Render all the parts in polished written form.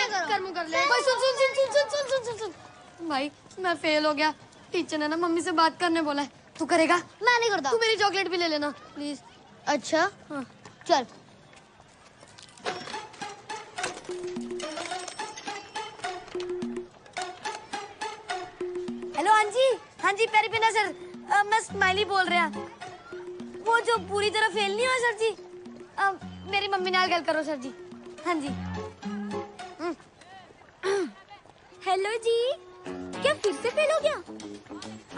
कर मुंह कर ले। भाई सुन सुन सुन सुन सुन सुन सुन सुन सुन भाई मैं फेल हो गया। टीचर ने ना मम्मी से बात करने बोला है। तू करेगा? मैं नहीं करता। तू मेरी चॉकलेट भी ले लेना प्लीज। अच्छा हाँ चल। हेलो हाँ जी प्यारी पिना सर, मैं स्माइली बोल रहा। वो जो पूरी तरह फेल नहीं हुआ सर जी, मेरी मम्मी नाल गल करो सर जी। हाँ जी। हेलो जी, क्या फिर से फेल हो गया?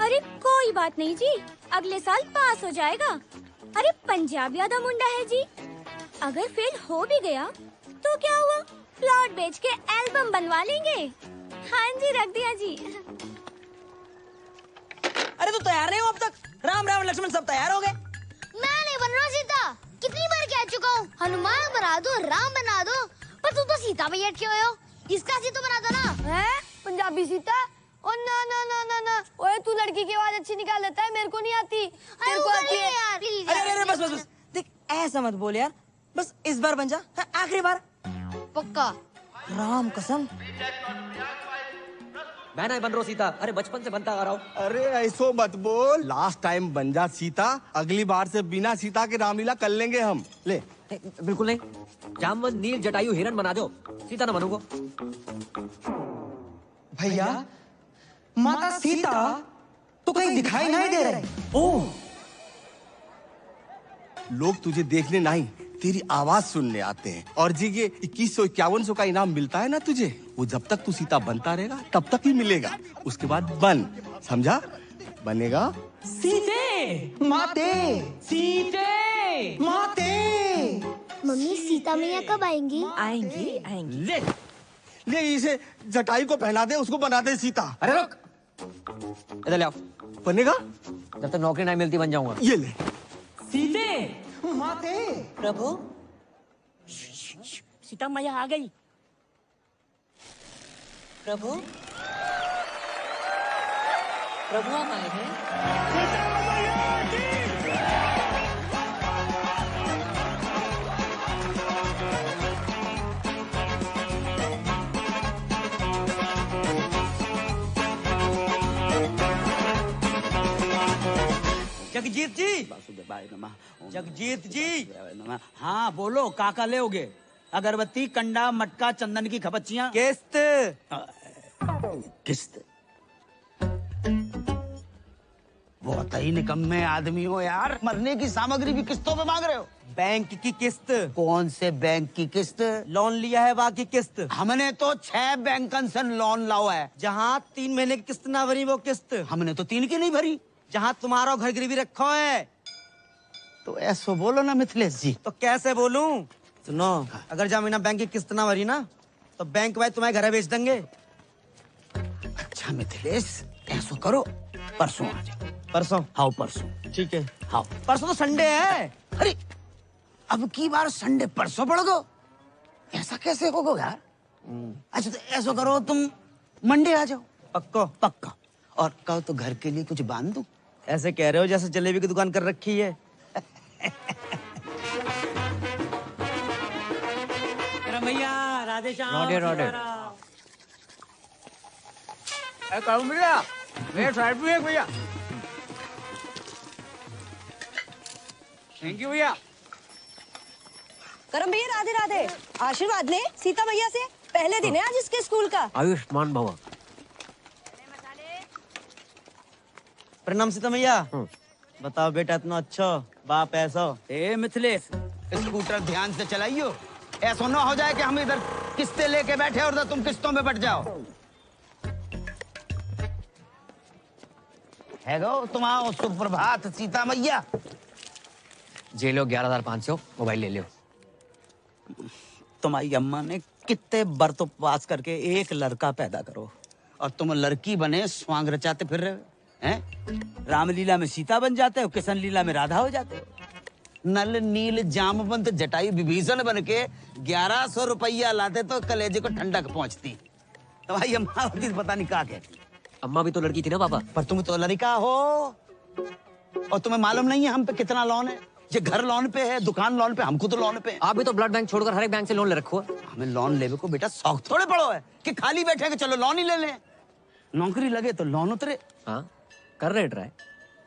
अरे कोई बात नहीं जी, अगले साल पास हो जाएगा। अरे पंजाब यादा मुंडा है जी, अगर फेल हो भी गया तो क्या हुआ, प्लॉट बेच के एल्बम बनवा लेंगे। हाँ जी रख दिया जी। अरे तू तैयार नहीं हो अब तक? राम राम लक्ष्मण सब तैयार हो गए। मैं नहीं बन रहा सीता, कितनी बार कह चुका हूँ हनुमान बना दो, राम बना दो, पर तू तो सीता पे अटके हुए हो। इसका सीता बना दो ना। है पंजाबी सीता? ओ ना ना ना ना ना, ओए तू लड़की की आवाज अच्छी निकाल लेता है, मेरे को नहीं आती। तेरे को आती है यार प्लीज। अरे बस बस बस, देख ऐसा मत बोल यार, बस इस बार बन जा, आखिरी बार। पक्का? राम कसम। मैं नहीं बन रहा सीता, अरे बचपन से बनता आ रहा हूँ। अरे ऐसो मत बोल, लास्ट टाइम बन जा सीता, अगली बार से बिना सीता के रामलीला कर लेंगे हम। ले। बिल्कुल नहीं, जामवंत नील जटायु हिरण बना दो, सीता ना बनूंगा। भैया माता सीता तो कहीं दिखाई नहीं दे रही। ओह, लोग तुझे देखने नहीं, तेरी आवाज सुनने आते हैं। और जी ये 2151 का इनाम मिलता है ना तुझे, वो जब तक तू सीता बनता रहेगा तब तक ही मिलेगा। उसके बाद बन, समझा? बनेगा? सीते माते, सीते माते। मम्मी सीता मैया कब आएंगी? आएंगी आएंगी। ले इसे जटायु को पहना दे, उसको बना दे सीता। अरे रुक, इधर ले आओ। बनेगा? जब तक नौकरी नहीं मिलती बन जाऊंगा। ये ले। सीते माते। प्रभु सीता मैया आ गई। प्रभु प्रभु आप आए हैं। जगजीत जी, जगजीत जी, हाँ बोलो, काका लेओगे? अगरबत्ती, कंडा, मटका, चंदन की खपच्चियाँ। किस्त। किस्त? बहुत ही निकम्मे आदमी हो यार, मरने की सामग्री भी किस्तों पे मांग रहे हो। बैंक की किस्त। कौन से बैंक की किस्त? लोन लिया है बाकी किस्त। हमने तो 6 बैंकन से लोन लाओ है। जहाँ 3 महीने की किस्त ना भरी वो किस्त। हमने तो 3 की नहीं भरी। जहाँ तुम्हारा घर गिरवी रखो है। तो ऐसो बोलो ना मिथिलेश जी। तो कैसे बोलूं? सुनो, अगर जमीना बैंक की किस्त ना भरी ना तो बैंक भाई तुम्हारे घर बेच देंगे। अच्छा मिथिलेश, ऐसो करो, परसों आ जाओ। परसों? हाँ परसों। ठीक है। हाँ परसों तो संडे है। अरे अब की बार संडे परसों पड़ गो, ऐसा कैसे होगा यार? अच्छा तो ऐसा करो, तुम मंडे आ जाओ। पक्को? पक्का। और कहो तो घर के लिए कुछ बांध दूं? ऐसे कह रहे हो जैसे जलेबी की दुकान कर रखी है। भैया राधे श्याम। रोडे रोडे। भैया मेरे साइड भी है भैया। थैंक यू भैया। करम भैया राधे राधे, आशीर्वाद ले सीता मैया से, पहले दिन है आज इसके स्कूल का। आयुष्मान भव। प्रणाम सीता मैया। बताओ बेटा, इतना अच्छा बाप ऐसा। ए मिथिलेश, स्कूटर ध्यान से चलाइयो, ऐसा ना हो जाए कि हम इधर किस्तें लेके बैठे और तुम किस्तों में बट जाओ। है गो तुम आओ। सुप्रभात सीता मैया। जे लो 11,500, मोबाइल ले लो। तुम्हारी अम्मा ने कितने व्रत उपवास करके एक लड़का पैदा करो और तुम लड़की बने स्वांग रचाते फिर रहे हो हैं? रामलीला में सीता बन जाते हो, किशन लीला में राधा हो जाते हो। नल नील जामवंत जटायु विभीषण बन के 1100 रुपया लाते तो कलेजे को ठंडक पहुंचती। तुम्हारी अम्मा होती तो पता नहीं क्या कहती। अम्मा भी तो लड़की थी ना पापा। पर तुम तो लड़का हो और तुम्हें मालूम नहीं है हम पे कितना लोन है। ये घर लोन पे है, दुकान लोन पे, हमको तो लोन पे है। आप भी तो ब्लड बैंक छोड़कर हर एक बैंक से लोन ले रखो है। हमें लोन लेवे को बेटा शौक थोड़े पड़ो है कि खाली बैठे के चलो लोन ही ले लें। नौकरी लगे तो लोन उतरे। हाँ कर रहे ट्राई।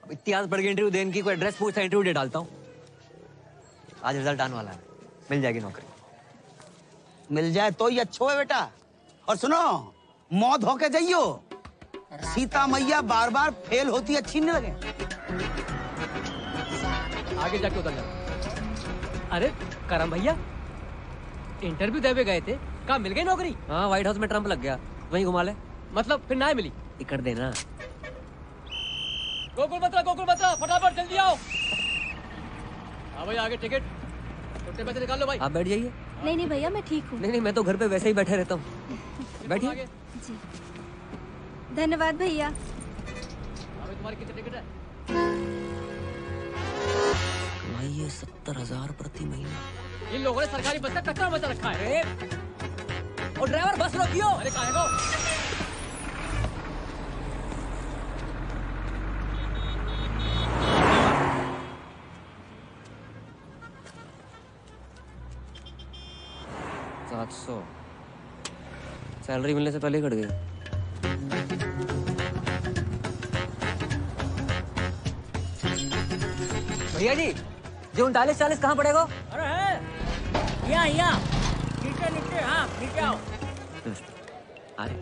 अब इतनी आदत पड़ गई इंटरव्यू देने की, कोई एड्रेस पूछता इंटरव्यू दे डालता हूँ। आज रिजल्ट आने वाला है, मिल जाएगी नौकरी। मिल जाए तो ही अच्छो है बेटा। और सुनो, मौत होके जाइयो, सीता मैया बार बार फेल होती अच्छी नहीं लगे। आगे जाके उतर जाओ। अरे करम भैया, इंटरव्यू देवे गए थे, कहाँ मिल गई नौकरी? हाँ व्हाइट हाउस में ट्रम्प लग गया, वहीं घुमा ले। मतलब फिर ना मिली? टिकट देना। गोकुल बता फटाफट जल्दी आओ। हाँ भाई आगे टिकट, छोटे पैसे निकाल लो भाई। आप बैठ जाइए। नहीं नहीं भैया मैं ठीक हूँ। नहीं मैं तो घर पे वैसे ही बैठे रहता हूँ। बैठिए। जी धन्यवाद भैया। तुम्हारी कितनी टिकट है? भाई ये 70,000 प्रति महीना। इन लोगों ने सरकारी बस का कचरा मचा रखा है। और ड्राइवर बस रोकियो। अरे काहे को? $700 सैलरी मिलने से पहले ही कट गया। भैया जी जो 39-40 कहाँ पड़ेगा? अरे है यहाँ नीचे नीचे। हाँ नीचे आओ। अरे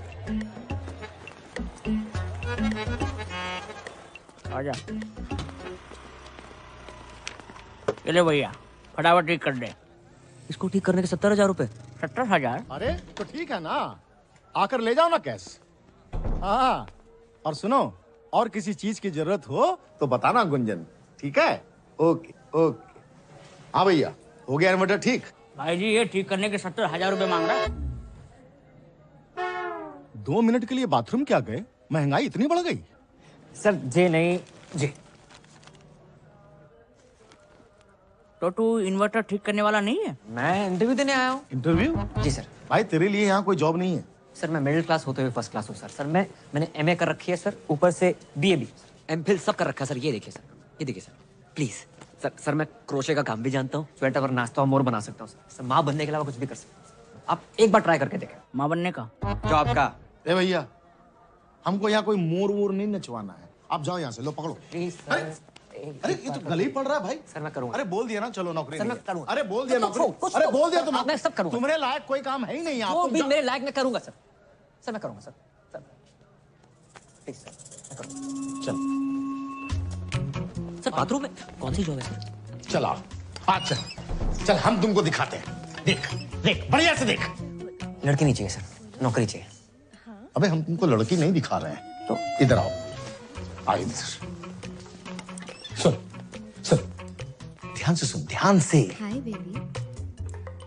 आजा। चले भैया फटाफट ठीक कर दे। इसको ठीक करने के 70,000 रुपए। 70,000? अरे तो ठीक है ना, आकर ले जाओ ना कैश। हाँ और सुनो, और किसी चीज की जरूरत हो तो बताना गुंजन, ठीक है? Okay okay. हाँ भैया हो गया इन्वर्टर ठीक? भाई जी ये ठीक करने के 70,000 रुपए मांग रहा है। 2 मिनट के लिए बाथरूम क्या गए? महंगाई इतनी बढ़ गई? सर जी नहीं जी। तो तू इन्वर्टर ठीक करने वाला नहीं है? मैं इंटरव्यू देने आया हूँ। इंटरव्यू? जी सर। भाई तेरे लिए यहाँ कोई जॉब नहीं है। सर मैं मिडिल क्लास होते हुए फर्स्ट क्लास हूँ सर। मैंने MA कर रखी है सर, ऊपर से BA भी, MPhil सब कर रखा है सर। ये देखिए सर, ये देखिए सर प्लीज। सर मैं क्रोशे का काम भी जानता हूँ, स्वेटर और नाश्ता और मोर बना सकता हूँ सर। माँ बनने के अलावा कुछ भी कर सकता हूँ। आप एक बार ट्राई करके देखें। माँ बनने का? जॉब का। ए भैया हमको यहाँ कोई मोर वोर नहीं नचवाना है, आप जाओ यहाँ से। लो पकड़ो। Please sir. अरे ये तो गले ही पड़ रहा है भाई। सर मैं करूँगा। अरे बोल दिया ना चलो नौकरी सर, नहीं मैं है। करूँगा। अरे बोल दिया नौकरी। कुछ अरे तो- बोल दिया तुम। मैं सब करूँगा। तुम्हारे लायक कोई काम है ही नहीं वो भी आप। मेरे लायक मैं करूँगा सर। सर मैं करूँगा सर। प्लीज सर मैं करूँगा। चल सर बाथरूम में कौन सी जॉब है सर? चल आज चल चल हम तुमको दिखाते हैं। देख देख बढ़िया से देख। लड़की नहीं चाहिए सर, नौकरी चाहिए। अबे हम तुमको लड़की नहीं दिखा रहे हैं, तो इधर आओ। आओ इधर। सुन सुन ध्यान से सुन, ध्यान से। हाय बेबी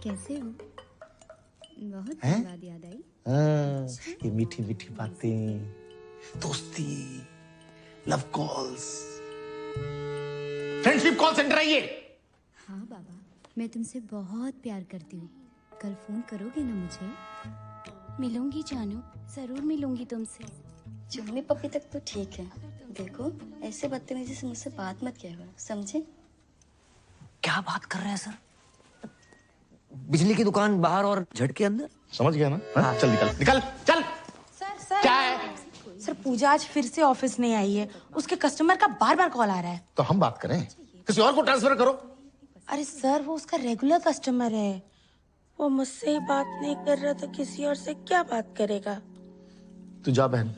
कैसे हो? बहुत हैं? बाद याद आई। हाँ, ये मीठी मीठी बातें, दोस्ती, love calls, friendship call centre है ये। हाँ बाबा मैं तुमसे बहुत प्यार करती हूँ। कल फोन करोगे ना मुझे? मिलूंगी जानू, जरूर मिलूंगी तुमसे। मम्मी पप्पी तक तो ठीक है, देखो ऐसे बदतमीजी से मुझसे बात मत किया करो, समझे? क्या बात कर रहे हैं सर? बिजली की दुकान बाहर और झटके अंदर। समझ गया ना? हाँ? चल निकल निकल चल। सर क्या है? सर पूजा आज फिर से ऑफिस नहीं आई है, उसके कस्टमर का बार बार कॉल आ रहा है। तो हम बात करें, किसी और को ट्रांसफर करो। अरे सर वो उसका रेगुलर कस्टमर है, वो मुझसे ही बात नहीं कर रहा तो किसी और से क्या बात करेगा? तू जा बहन,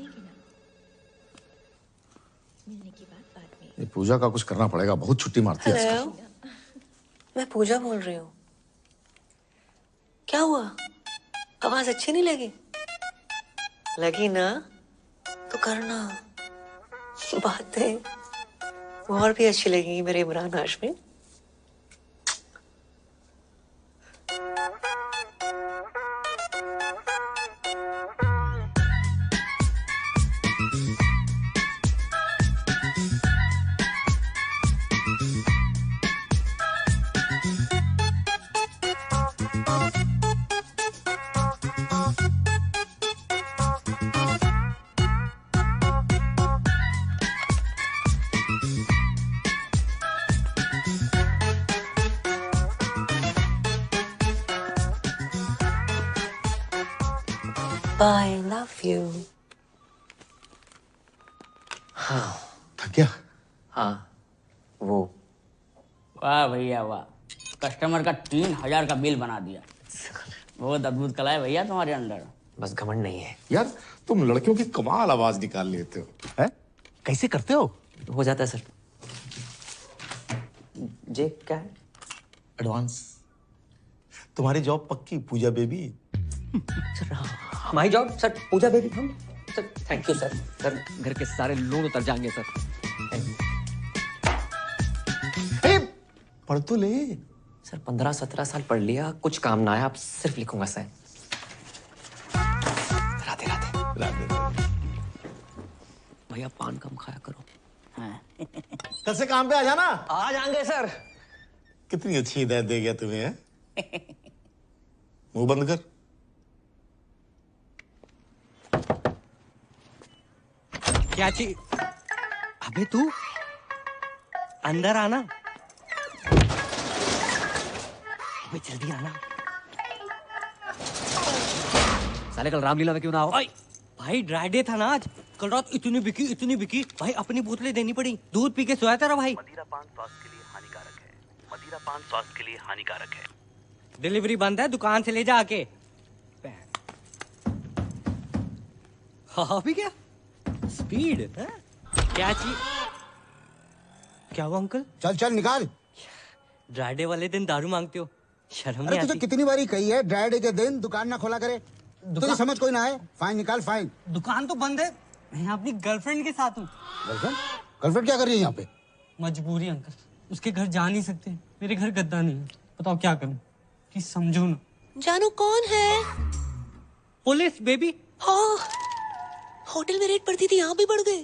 ये पूजा का कुछ करना पड़ेगा, बहुत छुट्टी मारती है आजकल। मैं पूजा बोल रही हूँ। क्या हुआ? आवाज अच्छी नहीं लगी? लगी ना तो करना, बातें और भी अच्छी लगेंगी मेरे Imran Hashmi. I love you. हाँ थक गया? हाँ वो। वाह भैया वाह, कस्टमर का 3000 का बिल बना दिया। बहुत अद्भुत कला है भैया तुम्हारे अंदर। बस घमंड नहीं है यार तुम लड़कियों की कमाल आवाज निकाल लेते हो। हैं? कैसे करते हो जाता है सर। जे क्या है? एडवांस। तुम्हारी जॉब पक्की पूजा बेबी। सर हमारी जॉब सर पूजा बेबी हम sir. Thank you sir. Sir घर के सारे लोन उतर जाएंगे सर। पढ़ तो ले। सर 15-17 साल पढ़ लिया, कुछ काम ना आया, अब सिर्फ लिखूंगा सर। राधे राधे। राधे भैया पान कम खाया करो। कल से काम पे आ जाना। आ जाएंगे सर। कितनी अच्छी हिदायत दे गया तुम्हें है? मुंह बंद कर। क्या चीज? अबे तू अंदर आना। अबे जल्दी आना। साले कल रामलीला में क्यों ना हो? भाई ड्राई डे था ना आज। कल रात इतनी बिकी भाई, अपनी बोतलें देनी पड़ी। दूध पी के सोया था भाई। मदिरा पान स्वास्थ्य के लिए हानिकारक है। मदिरा पान स्वास्थ्य के लिए हानिकारक है। डिलीवरी बंद है, दुकान से ले जा आके। हाँ भी क्या स्पीड है? क्या चीज? क्या हुआ अंकल? चल चल निकाल। ड्राई डे वाले दिन दारू मांगते हो, शर्म अरे नहीं तुझे आती? कितनी बारी कही है ड्राई डे के दिन दुकान ना खोला करे। तुझे समझ कोई ना है। फाइन निकाल फाइन। दुकान तो बंद है, मैं अपनी गर्लफ्रेंड के साथ हूँ। गर्लफ्रेंड? गर्लफ्रेंड क्या कर रही है यहाँ पे? मजबूरी अंकल, उसके घर जा नहीं सकते। मेरे घर गद्दा नहीं है, बताओ क्या करूं? प्लीज समझो ना। जानू कौन है? Police baby. हाँ होटल में रेट पड़ती थी, यहाँ भी बढ़ गए।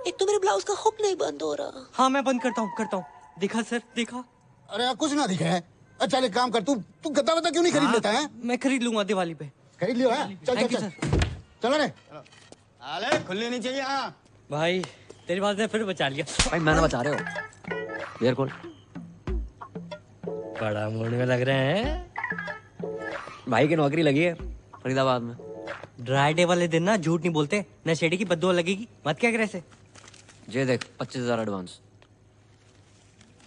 एक तो मेरे ब्लाउज का हुक नहीं बंद हो रहा। हाँ मैं बंद करता हूँ। देखा सर, देखा। अरे यार कुछ ना दिखा है। अच्छा एक काम कर, तू गद्दा वद्दा क्यों नहीं खरीद लेता है? मैं खरीद लूंगा दिवाली पे। खरीद लियो है? चल Thank चल you, चल चलो रे। अरे खुलनी नहीं चाहिए। हाँ भाई तेरी बात ने फिर बचा लिया। भाई मैंने बचा रहे हो। बियर कौन? बड़ा मूड में लग रहे हैं। भाई की नौकरी लगी है फरीदाबाद में। ड्राई डे वाले दिन ना झूठ नहीं बोलते, नशेड़ी की बददुआ लगेगी। मत क्या करे से। जे देख 25,000 एडवांस।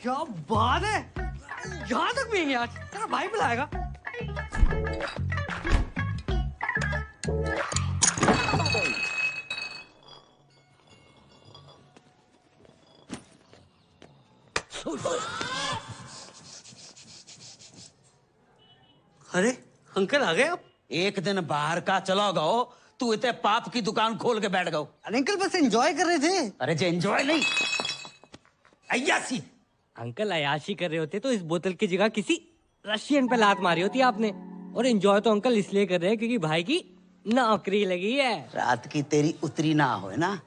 क्या बात है, यहाँ तक भी आज तेरा भाई बुलाएगा। अरे अंकल आ गए आप? एक दिन बाहर का चला गओ, तू इतने पाप की दुकान खोल के बैठ गओ। अरे अंकल बस एंजॉय कर रहे थे। अरे जो एंजॉय नहीं, अय्यासी। अंकल अयाशी कर रहे होते तो इस बोतल की जगह किसी रशियन पे लात मारी होती आपने। और एंजॉय तो अंकल इसलिए कर रहे हैं क्योंकि भाई की नौकरी लगी है। रात की तेरी उतरी ना हो ना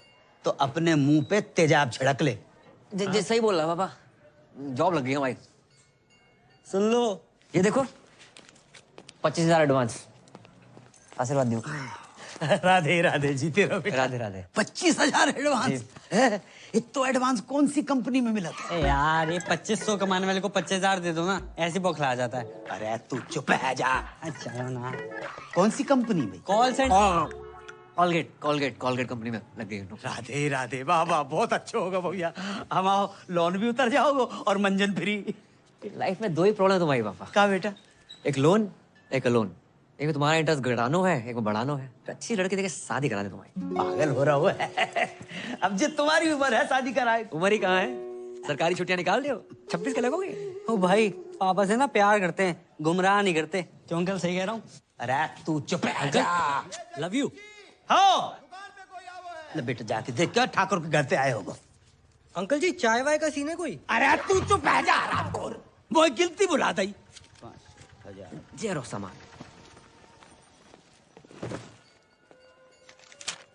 तो अपने मुंह पे तेजाब छिड़क ले। जे सही बोल रहा पापा, जॉब लग गई है भाई। सुन लो, ये देखो 25,000 एडवांस। आशीर्वाद दो। राधे राधे जीते रहो बेटा। राधे राधे। 25,000 एडवांस? इतना एडवांस कौन सी कंपनी में मिला था? यार ये 2500 कमाने वाले को 25,000 दे दो ना, ऐसे बौखला जाता है। अरे तू चुप है जा। अच्छा ना, कौन सी कंपनी में? Call centre. कॉलगेट कंपनी में लग गई। राधे राधे, वाह वाह, बहुत अच्छा होगा भैया। हम आओ, लोन भी उतर जाओगे और मंजन फ्री। लाइफ में दो ही प्रॉब्लम है तुम्हारी पापा। क्या बेटा? एक लोन, एक अलोन। एक में तुम्हारा इंटरेस्ट घटानो है, एक में बढ़ानो है। अच्छी लड़की देके शादी करा दे तुम्हारी। पागल हो रहा हुआ है। अब जो तुम्हारी उम्र है शादी कराए। उम्र ही कहाँ है, सरकारी छुट्टियां निकाल दो। 26 के लगोगे। ओ भाई पापा से ना प्यार करते हैं, गुमराह नहीं करते। क्यों अंकल सही कह रहा हूँ? अरे तू चुप है जा। Love you. हाँ ले बेटा, जाके देख क्या ठाकुर के घर पे आए होगा। अंकल जी चाय वाय का सीन है कोई? अरे तू चुप है जा रामखोर, वो गिनती बुला दी। जेरो सामान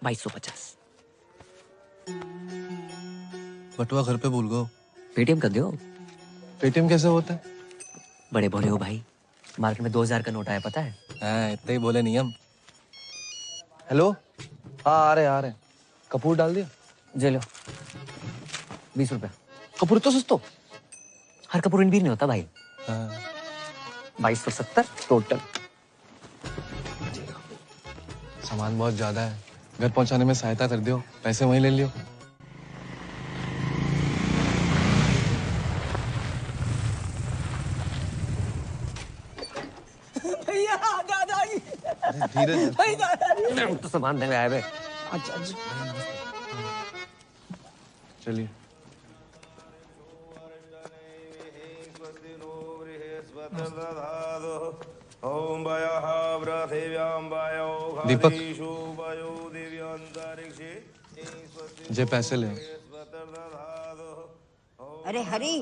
2250। बटुआ घर पे भूल गो। पेटीएम कर दो। पेटीएम कैसे होता है? बड़े भोले हो भाई, मार्केट में 2000 का नोट आया पता है? इतना ही बोले नियम। हेलो, हाँ आ रहे। कपूर डाल दिया? जे लो 20 रुपए। कपूर तो सस्तो। हर कपूर इन भी नहीं होता भाई। 2270 टोटल। सामान बहुत ज्यादा है, घर पहुंचाने में सहायता कर दियो, पैसे वहीं ले लियो। भैया दादाजी, धीरे भाई दादाजी, तो सामान देने आए बे। अच्छा अच्छा, चलिए। दीपक, जे पैसे ले। अरे हरी,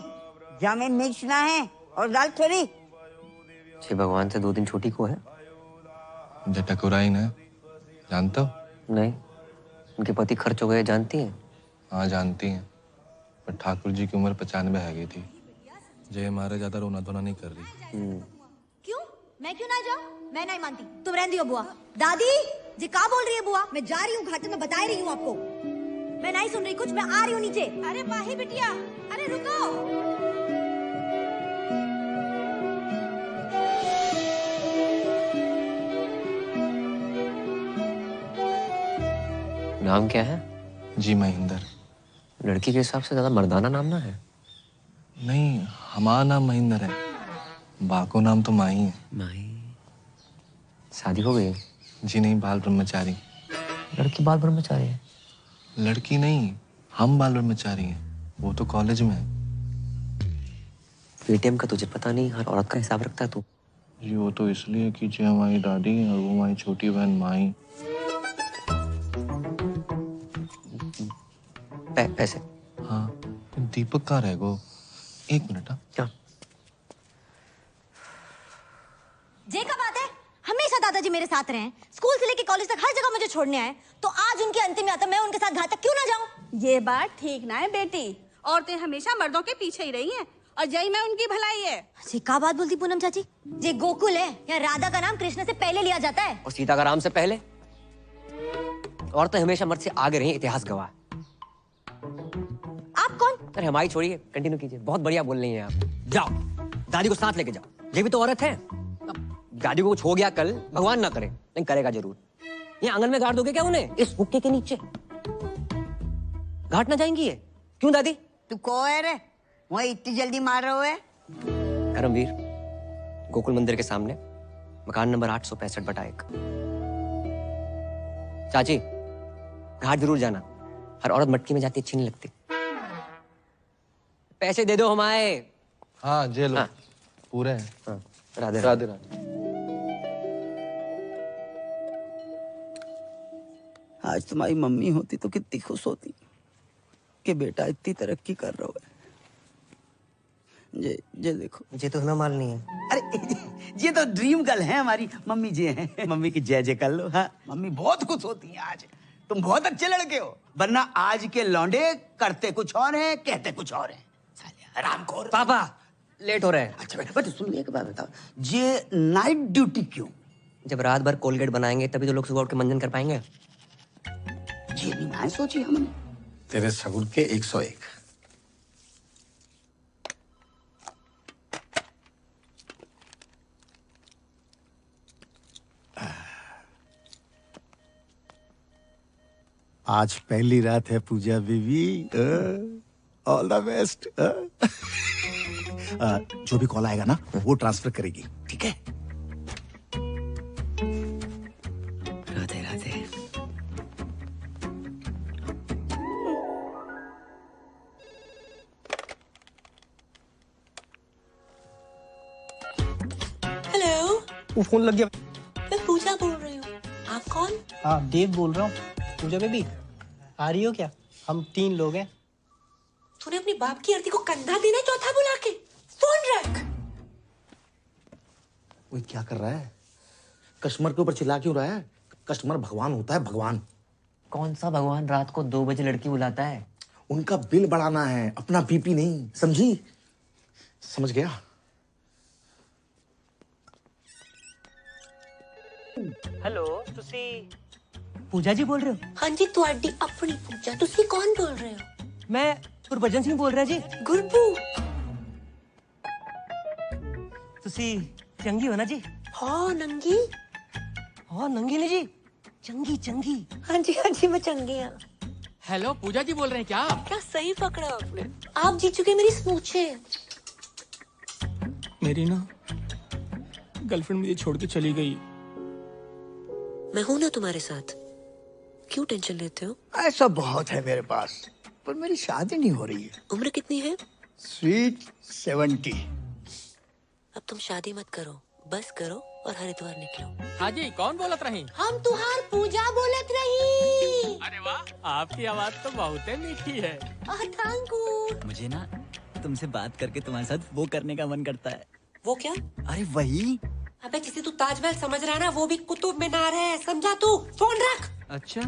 जामिन मिर्च ना है और दाल थोड़ी। जी भगवान से 2 दिन छोटी को है। जटकुराई ने जानते हो? नहीं, उनके पति खर्च हो गए, जानती हैं? हाँ जानती हैं, पर ठाकुर जी की उम्र 95 है गई थी। जय हमारे ज्यादा रोना धोना नहीं कर रही। क्यों? मैं क्यों ना जाऊं? मैं नहीं मानती, तुम रहने दियो बुआ। दादी जी क्या बोल रही है बुआ? मैं जा रही हूँ घाटे में, बता रही हूँ आपको। मैं नहीं सुन रही कुछ, मैं आ रही हूँ नीचे। अरे माही बिटिया, अरे रुको। नाम क्या है? जी महेंद्र। लड़की के हिसाब से ज्यादा मर्दाना नाम ना है। नहीं, हमारा नाम महेंद्र है, बाको नाम तो माही है। माही? शादी हो गई? जी नहीं, बाल ब्रह्मचारी। लड़की बाल ब्रह्मचारी है? लड़की नहीं, हम बाल ब्रह्मचारी हैं, वो तो कॉलेज में है। पेटीएम का तुझे पता नहीं, हर औरत का हिसाब रखता है तू। जी वो तो इसलिए कि जी हमारी दादी और वो हमारी छोटी बहन माही। पैसे? हाँ, दीपक कहाँ रह गो? 1 मिनट। हाँ क्या? जे का बात है, हमेशा दादाजी मेरे साथ रहे हैं, स्कूल से लेके कॉलेज तक हर जगह मुझे छोड़ने आए, तो आज उनकी अंतिम यात्रा मैं उनके साथ घाट तक क्यों ना जाऊं? ये बात ठीक ना है बेटी, औरतें हमेशा मर्दों के पीछे ही रही हैं और यही में उनकी भलाई है। जी का बात बोलती पूनम चाची? ये गोकुल है या राधा का नाम कृष्ण से पहले लिया जाता है? और सीता का राम से पहले? औरतें हमेशा मर्द से आगे रही, इतिहास गवाह। आप कौन? अरे हमारी छोड़िए, कंटिन्यू कीजिए, बहुत बढ़िया बोल रही हैं आप। जाओ, दादी को साथ लेके जाओ, ये भी तो औरत है। दादी को कुछ हो गया कल, भगवान ना करे, नहीं करेगा जरूर, ये आंगन में गाड़ दोगे क्या उन्हें, इस हुक्के के नीचे? घाट ना जाएंगी ये? क्यों दादी? तू कौन है रे? वही इतनी जल्दी मार रहे है? धर्मवीर, गोकुल मंदिर के सामने, मकान नंबर 865/1। चाची, घाट जरूर जाना, हर औरत मटकी में जाती अच्छी नहीं लगती। पैसे दे दो हमारे। हाँ जे लो। हाँ। पूरे हैं। हाँ। राधे राधे राधे। आज तुम्हारी मम्मी होती तो कितनी खुश होती कि बेटा इतनी तरक्की कर रहा है। ये देखो, ये तो हमें मालूम नहीं है। अरे ये तो ड्रीम गर्ल है हमारी मम्मी जी हैं। मम्मी की जय जय कर लो। हाँ, मम्मी बहुत खुश होती हैं आज। तुम बहुत अच्छे लड़के हो, वरना आज के लौंडे करते कुछ और हैं, कहते कुछ और हैं। आराम करो। पापा लेट हो रहे हैं। अच्छा बेटा, सुन एक बात बताओ, ये नाइट ड्यूटी क्यों? जब रात भर कोलगेट बनाएंगे तभी तो लोग सुबह उठ के मंजन कर पाएंगे। ये नहीं मैं सोची हमने। तेरे सगुर के 101। आज पहली रात है पूजा बीबी। All the best. जो भी कॉल आएगा ना वो ट्रांसफर करेगी, ठीक है? राधे राधे। हेलो, वो फोन लग गया। मैं पूजा बोल रही हूँ। आप कौन? हाँ देव बोल रहा हूँ। पूजा बेबी आ रही हो क्या? हम 3 लोग हैं। तूने अपनी बाप की आरती को कंधा देना है चौथा बुला के? फोन रख। वो क्या कर रहा है? कस्टमर के ऊपर चिल्ला क्यों रहा है? कस्टमर भगवान होता है, भगवान। कौन सा भगवान रात को 2 बजे लड़की बुलाता है? उनका बिल बढ़ाना है, अपना बीपी नहीं, समझी? समझ गया? हेलो, तुसी पूजा जी बोल रहे हो? हाँ जी, ਤੁਹਾਡੀ अपनी पूजा। तुसी कौन बोल रहे हो? मैं गुरबचन सिंह बोल रहा जी। गुरबू। तुसी चंगी हो ना जी? हाँ नंगी। हाँ नंगी नहीं जी, चंगी चंगी। हाँ जी मैं चंगी हूँ। हेलो पूजा जी बोल रहे हैं क्या? क्या सही पकड़ा आपने। आप जीत चुके मेरी स्मूचे। मेरी ना गर्लफ्रेंड मुझे छोड़ के चली गई। मैं हूं ना तुम्हारे साथ, क्यों टेंशन लेते हो? ऐसा बहुत है मेरे पास, पर मेरी शादी नहीं हो रही है। उम्र कितनी है? स्वीट 70। अब तुम शादी मत करो, बस करो और हरिद्वार निकलो। हाँ जी, कौन बोलत रही? हम तुहार पूजा बोलत रही। अरे वाह, आपकी आवाज तो बहुत ही मीठी है। Thank you. मुझे ना तुमसे बात करके तुम्हारे साथ वो करने का मन करता है। वो क्या? अरे वही। अबे जिसे तू ताजमहल समझ रहा है ना, वो भी कुतुब मीनार है, समझा तू? फोन रख। अच्छा।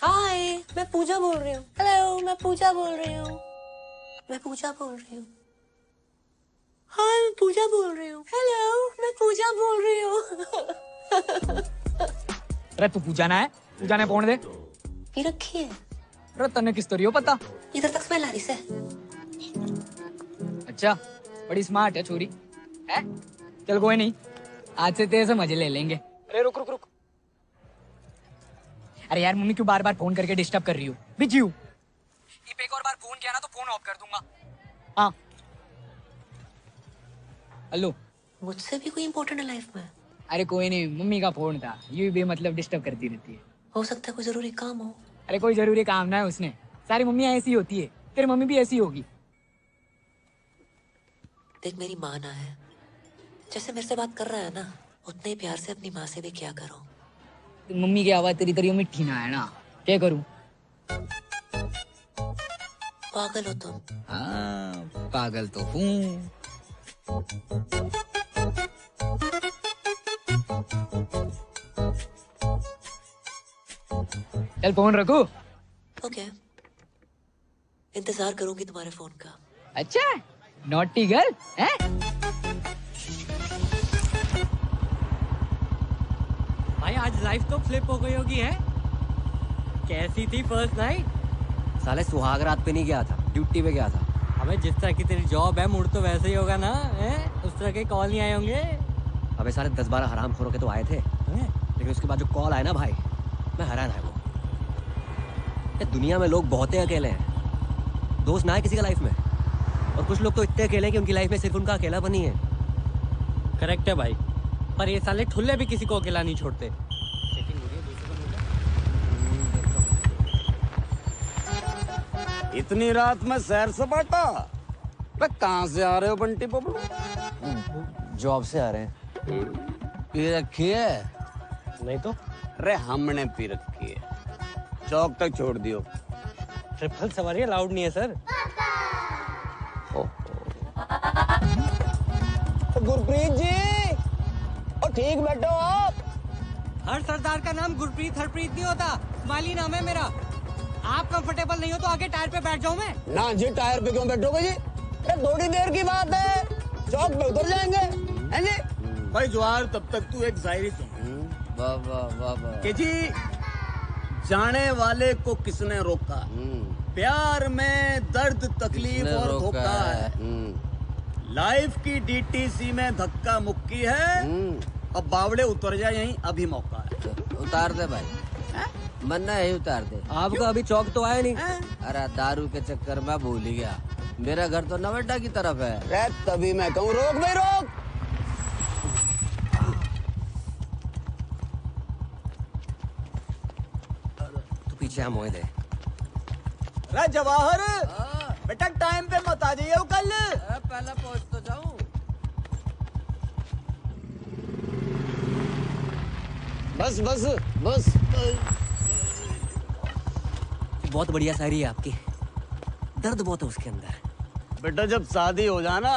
हाय, मैं पूजा बोल रही हूँ। हेलो, मैं पूजा बोल रही हूँ। मैं पूजा बोल रही हूँ। हाय, मैं पूजा बोल रही हूँ। हेलो, मैं पूजा बोल रही हूँ। अरे तू पूजा ना है, पूजा ने फोन दे। ये रखी है। अरे तन्ने किस तरियो पता? इधर तक स्मेल आ रही से। अच्छा, बड़ी स्मार्ट है छोरी। है? चल कोई नहीं, आज से तेरे से मजे ले लेंगे। अरे रुक रुक रुक। अरे यार मम्मी क्यों बार बार फोन करके डिस्टर्ब कर रही हो? बिजी हूँ। एक और बार फोन किया ना तो फोन ऑफ कर दूंगा। हाँ। हेलो। मुझसे भी कोई इम्पोर्टेंट है लाइफ में? अरे कोई नहीं, मम्मी का फोन था, ये भी मतलब डिस्टर्ब करती रहती है। हो सकता है कोई जरूरी काम हो। अरे कोई जरूरी काम ना है उसने, सारी मम्मियाँ ऐसी होती है, तेरी मम्मी भी ऐसी होगी। देख मेरी माँ ना है, जैसे मेरे से बात कर रहा है ना, उतने ही प्यार से अपनी माँ से भी क्या करो। मम्मी की आवाज तेरी तरियो मिठी ना है ना, क्या करूं? पागल हो तुम। हाँ, पागल तो हूँ। चल फोन रखो। ओके, इंतजार करूंगी तुम्हारे फोन का। अच्छा, नॉटी गर्ल है? भाई आज लाइफ तो फ्लिप हो गई होगी है? कैसी थी फर्स्ट नाइट? साले सुहाग रात पे नहीं गया था, ड्यूटी पे गया था। अबे जिस तरह की तेरी जॉब है, मूड तो वैसे ही होगा ना, है? उस तरह के कॉल नहीं आए होंगे? अबे साले 10-12 हरामखोरों के तो आए थे, लेकिन उसके बाद जो कॉल आया ना भाई, मैं हैरान है। वो दुनिया में लोग बहुत ही अकेले हैं, दोस्त ना है किसी का लाइफ में, और कुछ लोग तो इतने अकेले हैं कि उनकी लाइफ में सिर्फ उनका अकेलापन ही है। करेक्ट है भाई, पर ये साले ठुल्ले भी किसी को अकेला नहीं छोड़ते। इतनी रात में सैर सपाटा? कहाँ से आ रहे हो बंटी बबलू? जॉब से आ रहे हैं। पी रखी है? नहीं तो। अरे हमने पी रखी है, चौक तक छोड़ दियो। ट्रिपल सवारी अलाउड नहीं है सर। गुरप्रीत जी, और ठीक बैठो आप। हर सरदार का नाम गुरप्रीत हरप्रीत नहीं होता, स्माइली नाम है मेरा। आप कंफर्टेबल नहीं हो तो आगे टायर पे बैठ जाऊं मैं? ना जी, टायर पे क्यों बैठोगे जी? अरे थोड़ी देर की बात है, चौक पे उतर जाएंगे, हैं जी? भाई जवाहर, तब तक तू एक शायरी सुन। वाह वाह वाह वाह। कि जी, जाने वाले को किसने रोका, प्यार में दर्द तकलीफ और धोखा है, लाइफ की डीटीसी में धक्का मुक्की है, अब बावड़े उतर जाए यहीं, अभी मौका है। उतार दे भाई, मन्ना यही उतार दे। आपका अभी चौक तो आया नहीं। अरे दारू के चक्कर में भूल ही गया, मेरा घर तो नवेटा की तरफ है। अरे तभी मैं कहूँ रोक भाई रोक। तू पीछे हम होए दे। अरे जवाहर, बेटा टाइम पे मत आ जाइए कल। पहले पहुंच तो जाऊं। बस बस बस। बहुत बढ़िया शायरी है आपकी, दर्द बहुत है उसके अंदर। बेटा जब शादी हो जाना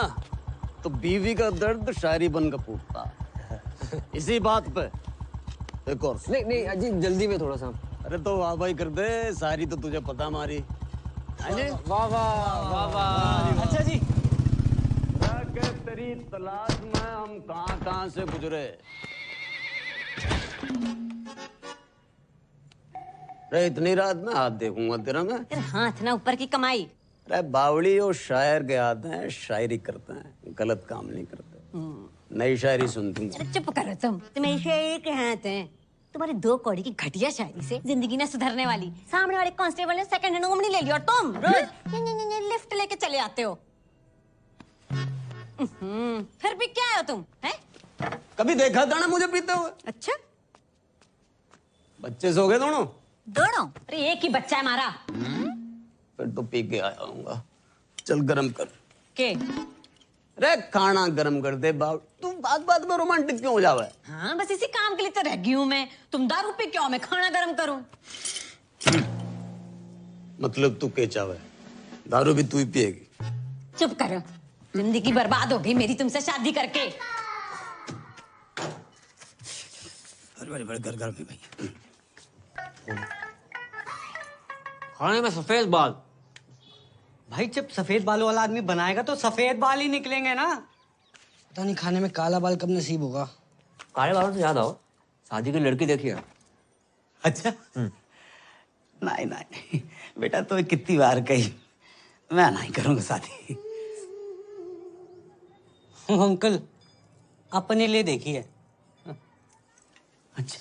तो बीवी का दर्द शायरी बनकर फूटता। इसी बात पे एक और। नहीं नहीं अजी, जल्दी में थोड़ा सा। अरे तो वाह भाई कर दे, शायरी तो तुझे पता हमारी। वाह वाह वाह वाह। अच्छा जी, तेरी तलाश में हम कहां से गुजरे। अरे इतनी रात में हाथ देखूंगा तेरा मैं? हाथ ना ऊपर की कमाई। अरे बावड़ी और शायर के हाथ हैं, शायरी करते हैं, गलत काम नहीं करते। नई शायरी सुनती हूँ। अरे चुप करो तुम ऐसे कहाँ आते हैं? तुम्हारी 2 कौड़ी की घटिया शायरी से जिंदगी ना सुधरने वाली। सामने वाले कांस्टेबल ने सेकंड हैंड ओमनी ले ली और तुम रोज लिफ्ट लेके चले आते हो। फिर भी क्या है तुम? हैं? कभी देखा था ना मुझे पीते हुए? अच्छा, बच्चे सो गए दोनों? दोनों? अरे एक ही बच्चा है हमारा। फिर तो पी के आया हूँगा। चल गरम कर के? अरे खाना गरम कर दे बाप। तू बात बात में रोमांटिक क्यों हो जावे? हाँ, बस इसी काम के लिए तो रह गई हूँ मैं। तुम दारू पी क्यों, मैं खाना गरम करूँ? मतलब तू के चावे? दारू भी तू ही पिएगी? चुप करो, जिंदगी बर्बाद हो गई मेरी तुमसे शादी करके। अरे बड़े घर में भाई। खाने में सफेद बाल। भाई जब सफेद बालों वाला आदमी बनाएगा तो सफेद बाल ही निकलेंगे ना। पता नहीं खाने में काला बाल कब नसीब होगा। काले बालों से याद आओ, शादी की लड़की देखी है? अच्छा? नहीं नहीं बेटा, तो कितनी बार कही मैं नहीं करूंगा शादी। अंकल अपने लिए देखी है। अच्छा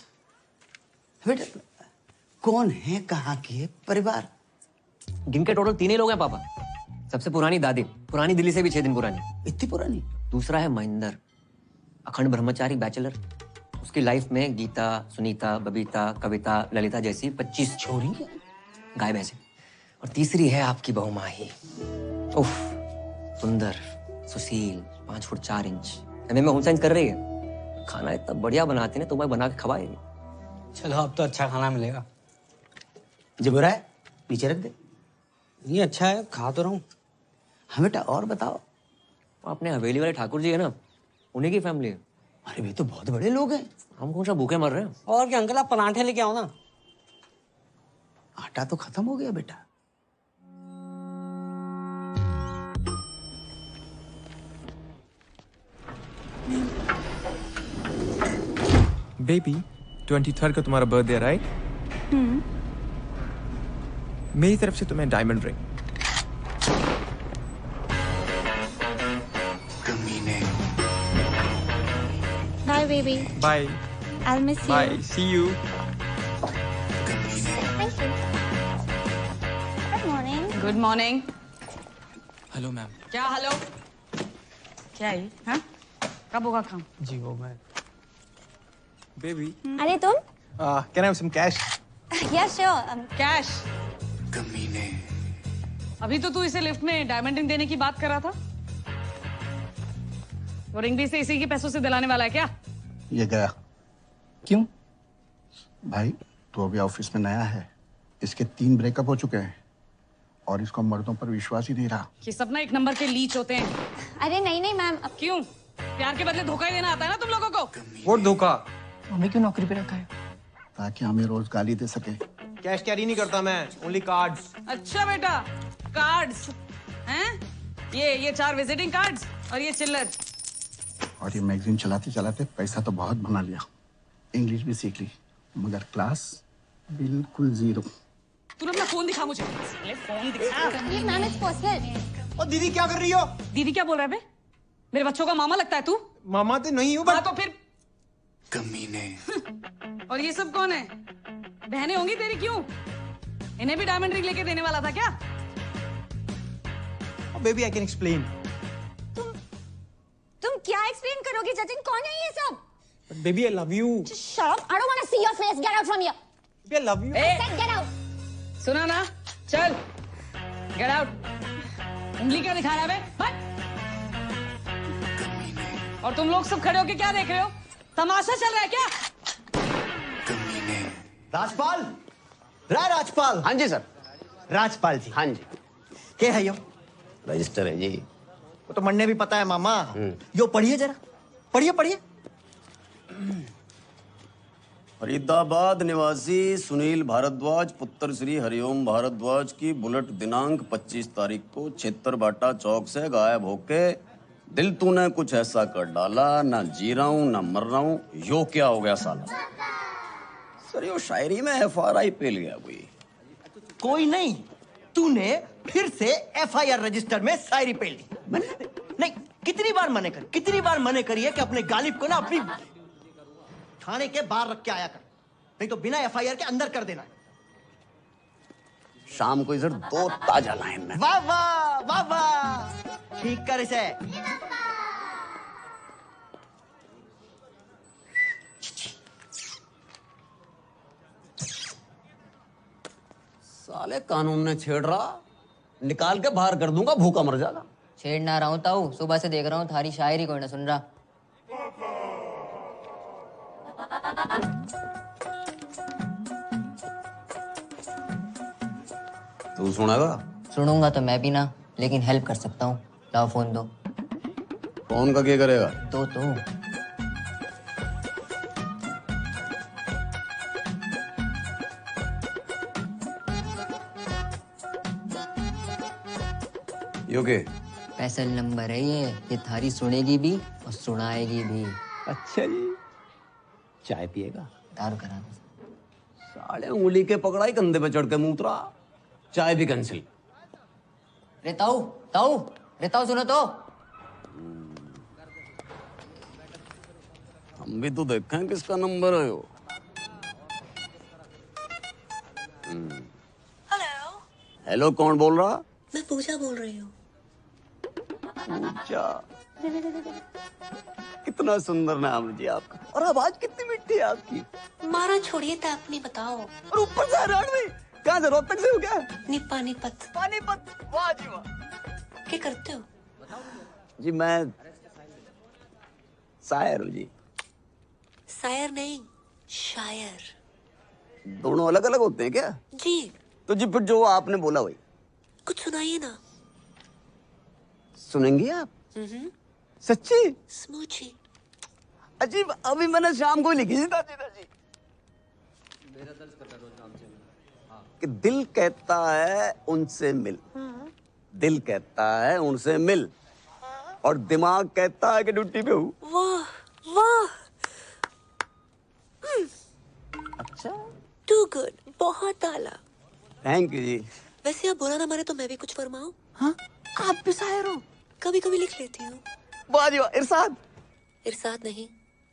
बेटा, कौन है, कहाँ की है, परिवार? गिनके टोटल 3 ही लोग हैं पापा। सबसे पुरानी दादी, पुरानी दिल्ली से भी 6 दिन पुरानी। इतनी पुरानी? दूसरा है महेंद्र, अखंड ब्रह्मचारी बैचलर। उसकी लाइफ में गीता, सुनीता, बबीता, कविता, ललिता जैसी 25 छोरी गाय भैंसे। और तीसरी है आपकी बहू माही। उफ, सुंदर, सुशील, 5 फुट 4 इंच। एमए में होम साइंस कर रही है। खाना इतना बढ़िया बनाती है, तुम्हें बना के खवाएगी। चलो अब तो अच्छा खाना मिलेगा। जो बुरा है नीचे रख दे। ये अच्छा है, खा तो रहा हूँ। हाँ बेटा, और बताओ। अपने हवेली वाले ठाकुर जी है ना, उन्हीं की फैमिली है। अरे वे तो बहुत बड़े लोग हैं। हम कौन सा भूखे मर रहे हैं? और क्या अंकल, आप पराठे लेके आओ ना। आटा तो खत्म हो गया बेटा। बेबी 23rd को तुम्हारा बर्थडे, राइट? मेरी तरफ से तुम्हें diamond ring. Bye, baby. Bye I'll miss you. Bye, see you. Thank you. Good morning. Good morning. Hello ma'am. क्या हेलो? क्या है? हाँ? कब होगा काम? जी वो मैं। बेबी अरे तुम? Can I have some cash? Yeah, sure. Cash? अभी तो तू इसे लिफ्ट में डायमंड रिंग देने की बात कर रहा था। वो रिंग भी इसी के पैसों से दिलाने वाला है क्या? ये गया। क्यों? भाई तू अभी ऑफिस में नया है, इसके 3 ब्रेकअप हो चुके हैं और इसको मर्दों पर विश्वास ही नहीं रहा। ये सब ना 1 नंबर के लीच होते हैं। अरे नहीं नहीं मैम। क्यों? प्यार के बदले धोखा ही देना आता है ना तुम लोगों को? वो धोखा। हमें क्यों नौकरी पे रखा है? ताकि हमें रोज गाली दे सके। कैश कैरी नहीं करता मैं, ओनली कार्ड्स। अच्छा बेटा, कार्ड्स हैं? ये 4 विजिटिंग कार्ड्स और ये चिल्लर। और ये मैगजीन चलाते चलाते पैसा तो बहुत बना लिया, इंग्लिश भी सीख ली, मगर क्लास बिल्कुल 0। तू अपना फोन दिखा मुझे। फोन दिखा। Please, ma'am, it's personal. और दीदी क्या कर रही हो? दीदी क्या बोल रहा है बे? मेरे बच्चों का मामा लगता है तू? मामा तो नहीं हूँ, हाँ तो फिर कमीने। और ये सब कौन है? बहनें होंगी तेरी? क्यों? इन्हें भी डायमंड रिंग लेके देने वाला था क्या? Baby I can explain. तुम क्या एक्सप्लेन करोगे जतिन? कौन है ये सब? Baby I love you. Shut up! I don't want to see your face. Get out from here. Baby I love you. I said get out. सुना ना? चल, गेट आउट। उंगली क्या दिखा रहा है बे? हट! और तुम लोग सब खड़े होके क्या देख रहे हो? तमाशा चल रहा है क्या? राजपाल, राजपाल। हाँ जी सर। राजपाल जी। हाँ जी। क्या है यो? रजिस्टर है जी। वो तो मन्ने भी पता है मामा। यो पढ़िए जरा, पढ़िए पढ़िए। फरीदाबाद निवासी सुनील भारद्वाज पुत्र श्री हरिओम भारद्वाज की बुलेट दिनांक 25 तारीख को क्षेत्र बाटा चौक से गायब होके दिल तूने कुछ ऐसा कर डाला, ना जी रहा हूं ना मर रहा हूं, यो क्या हो गया साला? सर यो शायरी में FRI पेल गया कोई नहीं, तूने फिर से FIR रजिस्टर में शायरी पेल दी। नहीं कितनी बार मने करिए कि अपने गालिब को ना अपनी थाने के बाहर रख के आया कर, नहीं तो बिना एफआईआर के अंदर कर देना। शाम को इधर 2 ताजा लाइन में। वाह वाह वाह वाह, ठीक कर इसे। साले कानून ने छेड़ रहा, निकाल के बाहर कर दूंगा, भूखा मर जाएगा। छेड़ ना रहा हूँ ताऊ, सुबह से देख रहा हूँ थारी शायरी कोई ना सुन रहा। तू सुनेगा? सुनूंगा तो मैं भी ना, लेकिन हेल्प कर सकता हूँ। लाओ फोन दो। फोन का क्या करेगा? दो तो। योगे स्पेशल नंबर है ये थारी सुनेगी भी और सुनाएगी भी। अच्छा जी, चाय पिएगा? दारू करा दो। साले उंगली के पकड़ाई, कंधे पे चढ़ के मूत्रा, चाय भी कैंसिल। रे ताऊ ताऊ, रे ताऊ सुनो तो। हम भी तो देखें किसका नंबर है वो। हेलो। हेलो, कौन बोल रहा? मैं पूजा बोल रही हूँ। पूजा, कितना सुंदर नाम है जी आपका, और आवाज कितनी मिठी है आपकी। मारा छोड़िए तो अपनी बताओ। और ऊपर से हरियाणवी, कहाँ से, रोहतक से हो क्या? पानीपत। पानीपत, वाह जी वाह। क्या करते हो? जी मैं शायर हूँ जी। शायर नहीं, शायर। दोनों अलग अलग होते हैं क्या? जी। तो जी फिर जो आपने बोला वही कुछ सुनाइए ना। सुनेंगी आप? सच्ची? स्मूची। अजीब, अभी मैंने शाम को लिखी थी ताजी ताजी। कि दिल कहता है उनसे मिल, दिल कहता है उनसे मिल, और दिमाग कहता है कि ड्यूटी पे हूँ। वाह वाह। अच्छा, टू गुड, बहुत आला। थैंक यू जी। वैसे आप बुरा ना माने तो मैं भी कुछ फरमाऊं? हाँ, आप भी शायर हो? कभी कभी लिख लेती हूँ। वाह जी वाह। इरशाद? इरशाद नहीं,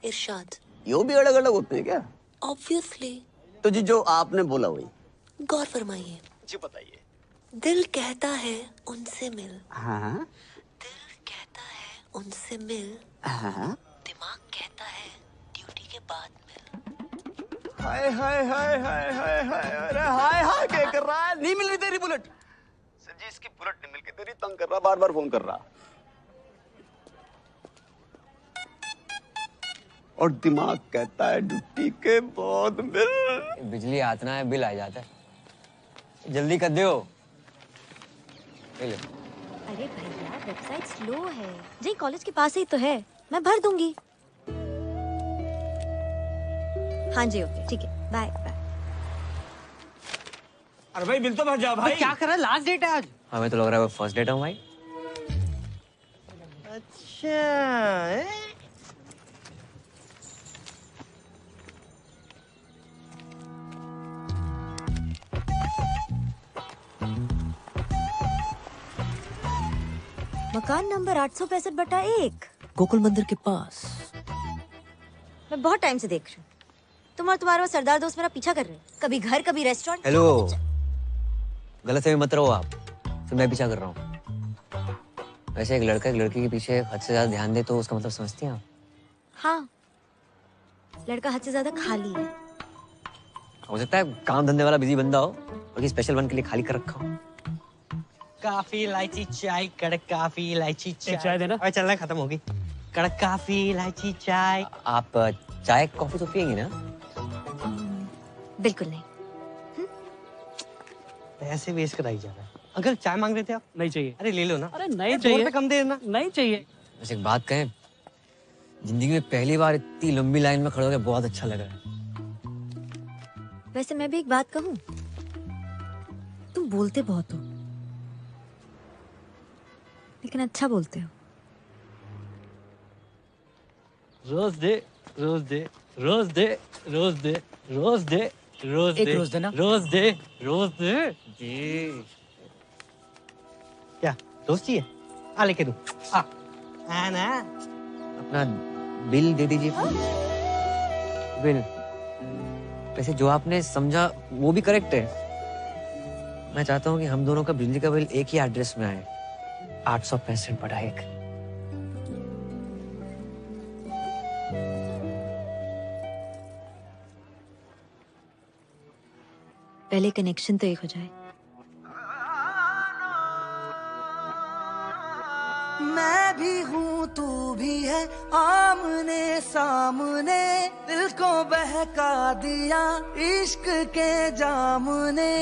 इरशाद। यो भी अलग अलग होते हैं क्या? ऑब्वियसली। तो जी जो आपने बोला वही। गौर फरमाइए। जी बताइए। दिल कहता है उनसे मिल, हाँ दिल कहता है उनसे मिल, हाँ। दिमाग कहता है ड्यूटी के बाद मिल। हाय हाय हाय हाय हाय हाय, अरे हाय हाय क्या कर रहा है? नहीं मिल रही तेरी बुलेट। सर जी इसकी बुलेट नहीं मिल के तेरी तंग कर रहा, बार बार फोन कर रहा। और दिमाग कहता है ड्यूटी के बाद मिल। बिजली आतना है, बिल आ जाता है। जल्दी कर दो। अरे भैया वेबसाइट स्लो है जी, कॉलेज के पास ही तो है, मैं भर दूंगी। हाँ जी ओके ठीक है, बाय बाय। अरे भाई बिल तो भर जा भाई। क्या कर रहा है, लास्ट डेट है आज। हमें तो लग रहा है वो फर्स्ट डेट है भाई। अच्छा मकान नंबर 865/1 गोकुल मंदिर के पास। मैं बहुत टाइम से देख रही हूँ, तुम और तुम्हारा वो सरदार दोस्त मेरा पीछा कर रहे हैं, कभी घर कभी रेस्टोरेंट। हेलो, गलत फहमी मत रहो आप, तो मैं पीछा कर रहा हूँ। वैसे एक लड़का एक लड़की के पीछे हद से ज्यादा ध्यान दे तो उसका मतलब समझती हैं आप? हाँ, लड़का हद से ज्यादा खाली है। हो सकता है काम धंधे वाला बिजी बंदा हो और स्पेशल वन के लिए खाली कर रखा हो। काफी इलायची चाय, कड़क काफी इलायची चाय। चाय देना। अरे चलना, खत्म होगी। कड़क काफी इलायची चाय। आप चाय कॉफी तो पियेंगी ना? बिल्कुल नहीं। पैसे वेस्ट कराई जा रहा है। अंकल चाय मांग रहे थे आप? नहीं चाहिए। अरे ले लो ना। अरे नहीं 2 चाहिए। रुपए कम दे देना। नहीं चाहिए। बस एक बात कहें, जिंदगी में पहली बार इतनी लंबी लाइन में खड़े होकर बहुत अच्छा लगा है। वैसे मैं भी एक बात कहूँ, तुम बोलते बहुत हो लेकिन अच्छा बोलते हो। रोज दे रोज दे रोज दे रोज दे रोज दे रोज एक दे रोज देना। रोज दे रोज दे जी। क्या दोस्त चाहिए? आ लेके दूं। आ है ना? अपना बिल दे दीजिए। बिल। वैसे जो आपने समझा वो भी करेक्ट है। मैं चाहता हूँ कि हम दोनों का बिजली का बिल एक ही एड्रेस में आए। 865 बटा 1। पहले कनेक्शन तो एक हो जाए। मैं भी हूँ तू भी है, आमने सामने दिल को बहका दिया इश्क के जाम ने।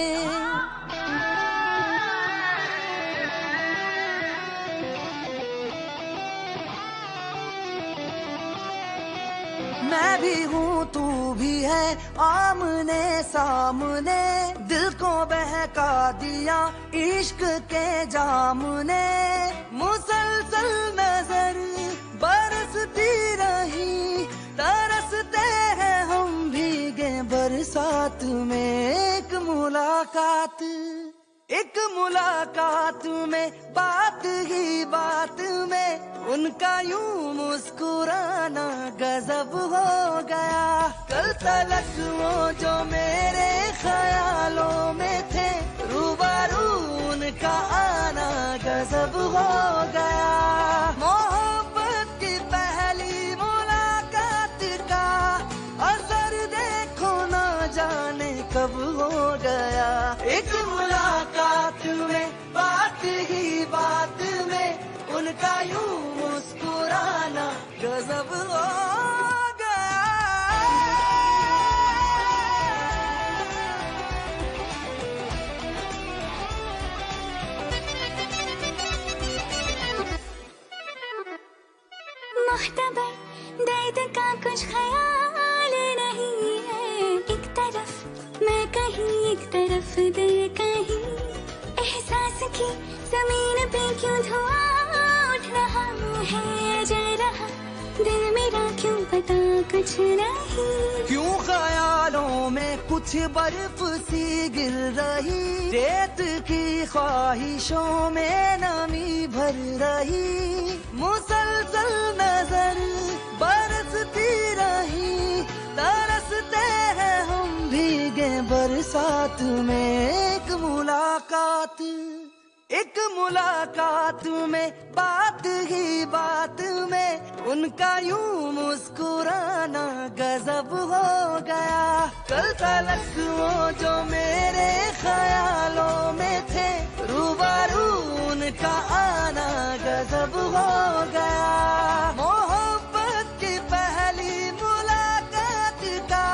मैं भी हूँ तू भी है, आमने सामने दिल को बहका दिया इश्क के जाम ने। मुसलसल नजर बरसती रही, तरसते हैं हम भीगे बरसात में। एक मुलाकात में बात ही बात में उनका यूं मुस्कुराना गजब हो गया। कल तलक वो जो मेरे ख्यालों में थे, रूबरू उनका आना गजब हो गया। मोहब्बत की पहली मुलाकात का असर देखो ना जाने कब हो गया। एक मुलाकात में बात ही बात में उनका यूं मुस्कुराना गजब हो गया। मुख्तबर दर्द का कुछ ख्याल नहीं है, एक तरफ मैं कहीं एक तरफ दिल कहीं। एहसास की जमीन पे क्यों धुआं उठ रहा है, जल रहा दिल मेरा क्यों पता कुछ नहीं। क्यों ख्यालों में कुछ बर्फ सी गिर रही, रेत की ख्वाहिशों में नमी भर रही। मुसलसल नजर बरसती रही, तरसते हैं हम भीगे बरसात में। एक मुलाकात में बात ही बात में उनका यूं मुस्कुराना गजब हो गया। कल तलक वो जो मेरे ख्यालों में थे, रूबरू उनका आना गजब हो गया। मोहब्बत की पहली मुलाकात का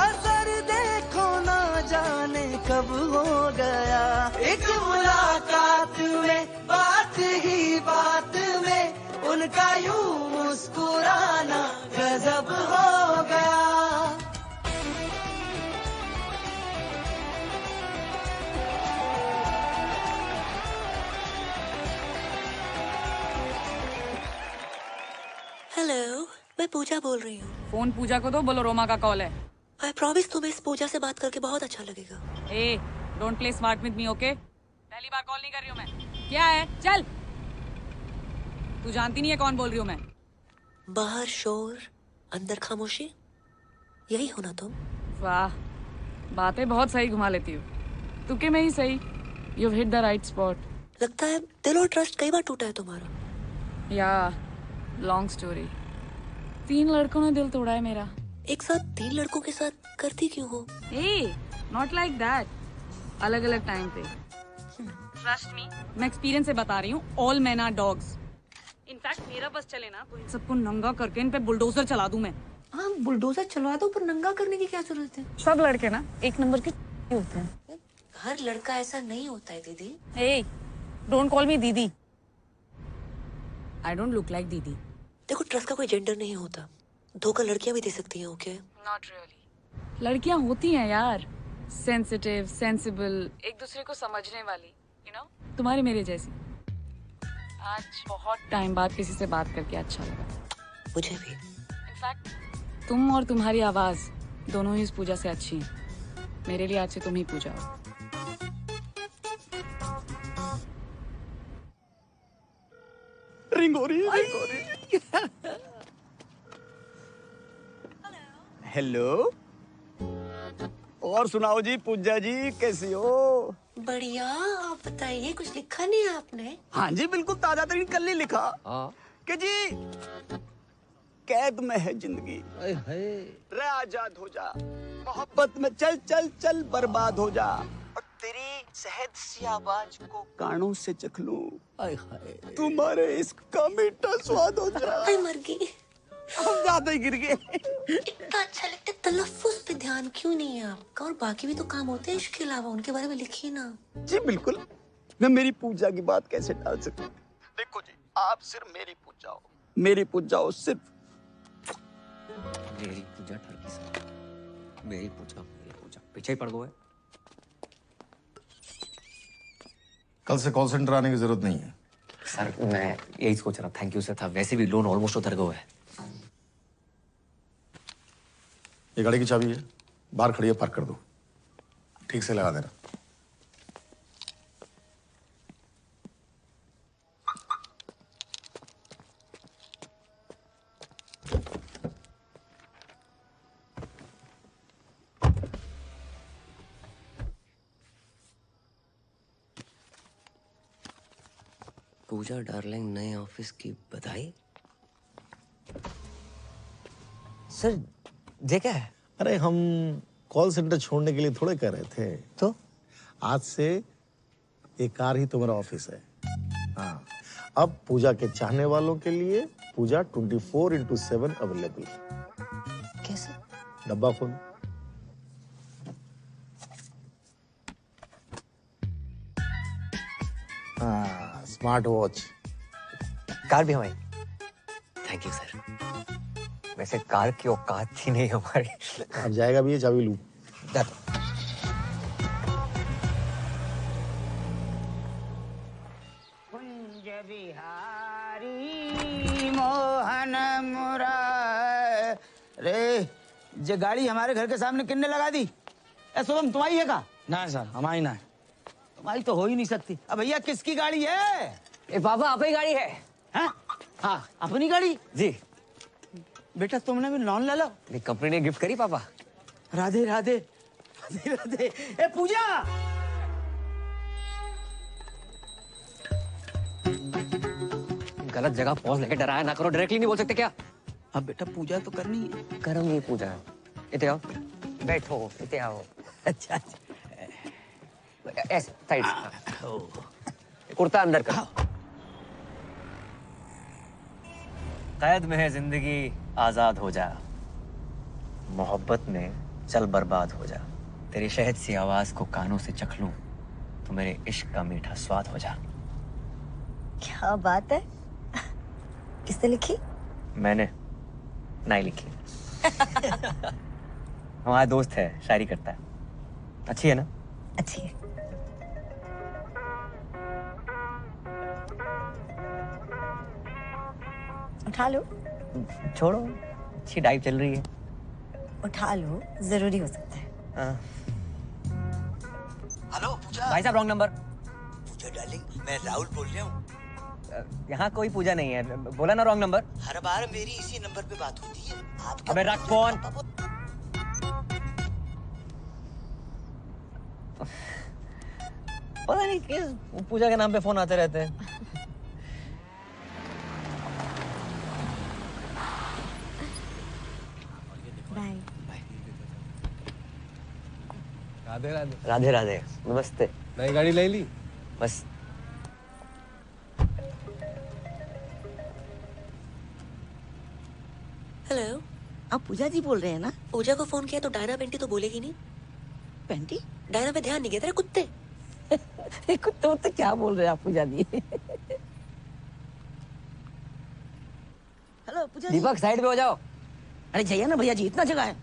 असर देखो ना जाने कब हो गया। एक मुलाकात में बात ही बात में उनका यूं मुस्कुराना गजब हो गया। हेलो, मैं पूजा बोल रही हूँ। फोन पूजा को दो, बोलो रोमा का कॉल है। आई प्रॉमिस तुम्हें इस पूजा से बात करके बहुत अच्छा लगेगा। ए, don't play smart with me, okay? पहली बार कॉल नहीं कर रही हूँ मैं। क्या है? चल। तू जानती नहीं है कौन बोल रही हूँ मैं। बाहर शोर, अंदर खामोशी, यही हो ना तुम? वाह, बातें बहुत सही घुमा लेती हो। तुके में ही सही। You hit the right spot. लगता है दिल और ट्रस्ट कई बार टूटा है तुम्हारा। या लॉन्ग स्टोरी। 3 लड़कों ने दिल तोड़ा है मेरा। एक साथ 3 लड़कों के साथ करती क्यों हो? ए, नॉट लाइक दैट। अलग अलग टाइम पे। ट्रस्ट मी, मैं एक्सपीरियंस से बता रही हूँ। All man are dogs. In fact मेरा बस चले ना तो इन सबको नंगा करके इन पे बुलडोजर चला दूं मैं। हाँ, बुलडोजर चलवा दो, पर नंगा करने की क्या जरूरत है? सब लड़के ना एक नंबर के होते हैं। हर लड़का ऐसा नहीं होता है दीदी। ए, डोंट कॉल मी दीदी। आई डोंट लुक लाइक दीदी। देखो, ट्रस्ट का कोई जेंडर नहीं होता। धोखा लड़कियां भी दे सकती हैं, ओके? Not really. लड़कियां होती हैं यार, सेंसिटिव, सेंसिबल, एक दूसरे को समझने वाली, यू नो, तुम्हारे मेरे जैसी। आज बहुत टाइम बाद किसी से बात करके अच्छा लगा। मुझे भी। इनफैक्ट तुम और तुम्हारी आवाज दोनों ही इस पूजा से अच्छी हैं। मेरे लिए आज से तुम ही पूजा हो। रिंग हो रही है। हेलो, और सुनाओ जी, पूजा जी कैसी हो? बढ़िया, आप बताइए, कुछ लिखा नहीं है आपने? हाँ जी, बिल्कुल ताजा तरीन कल ही लिखा कि जी कैद में है जिंदगी, रे आजाद हो जा, मोहब्बत में चल चल चल बर्बाद हो जा, और तेरी शहद सी आवाज को कानों से चख लूं, तुम्हारे इश्क का मीठा स्वाद हो जा। मर गई, हम ज्यादा ही गिर गए। इतना अच्छा लगता है, तलफ्फुज़ पे ध्यान क्यों नहीं है आपका? और बाकी भी तो काम होते हैं इसके अलावा, उनके बारे में लिखिए ना। जी बिल्कुल, मैं मेरी पूजा की बात कैसे टाल सकता हूँ? देखो जी, आप सिर्फ मेरी पूजा हो, मेरी पूजा हो सिर्फ। मेरी पूजा ठरकी से, मेरी पूजा पीछे ही पड़ गए। कल से कॉल सेंटर आने की जरूरत नहीं है। सर मैं यही सोच रहा, थैंक यू सर था, वैसे भी लोन ऑलमोस्ट उतर गया है। ये गाड़ी की चाबी है, बाहर खड़ी है, पार्क कर दो, ठीक से लगा देना। पूजा डार्लिंग, नए ऑफिस की बधाई। सर ये क्या है? अरे हम कॉल सेंटर छोड़ने के लिए थोड़े कह रहे थे। तो आज से एक कार ही तुम्हारा ऑफिस है। हाँ, अब पूजा के चाहने वालों के लिए पूजा 24/7 अवेलेबल। कैसे? डब्बा खोल। हाँ, स्मार्ट वॉच। कार भी हमारी। Thank you sir. वैसे कार की औकात थी नहीं हमारी। अब जाएगा भी ये, चाबी लूं। कुंज बिहारी मोहन मुरारे, ये गाड़ी हमारे घर के सामने किन्ने लगा दी? ए शुभम, तुम्हारी है का? ना सर, हमारी ना है। तुम्हारी तो हो ही नहीं सकती। अब भैया किसकी गाड़ी है? ए बाबा, अपनी गाड़ी है। हाँ हाँ, अपनी गाड़ी जी। बेटा तुमने भी लोन ले लो। कंपनी ने गिफ्ट करी पापा। राधे राधे राधे राधे। ए पूजा, गलत जगह पहुंच लेके डराया ना करो, डायरेक्टली नहीं बोल सकते क्या? अब बेटा पूजा तो करनी है। करूंगी पूजा। इते आओ, बैठो, इते आओ। अच्छा ऐसे साइड से। कुर्ता अंदर कर। कैद में है जिंदगी, आजाद हो जा, मोहब्बत में चल बर्बाद हो जा, तेरी शहद सी आवाज को कानों से चख लूं, तो मेरे इश्क का मीठा स्वाद हो जा। क्या बात है, किसने लिखी? मैंने नहीं लिखी। हमारा दोस्त है, शायरी करता है। अच्छी है ना? अच्छी है। उठा लो। छोड़ो, अच्छी डाइव चल रही है। उठा लो, जरूरी हो सकता है। हेलो पूजा। भाई साहब, रॉन्ग नंबर। पूजा डार्लिंग, मैं राहुल बोल रहा हूँ। यहाँ कोई पूजा नहीं है, बोला ना रॉन्ग नंबर। हर बार मेरी इसी नंबर पे बात होती है। आप अबे रख फोन। पता नहीं किस पूजा के नाम पे फोन आते रहते हैं। बाय। राधे राधे। राधे राधे, नमस्ते। नई गाड़ी ले ली? बस। हेलो, आप पूजा जी बोल रहे हैं ना? पूजा को फोन किया तो डायना पेंटी तो बोलेगी नहीं। पेंटी? डायना पे ध्यान नहीं गया तेरे कुत्ते। कुत्ते उत्ते क्या बोल रहे हैं आप पूजा जी? हेलो पूजा जी। दीपक, साइड पे हो जाओ। अरे जाइए ना भैया जी, इतना जगह है।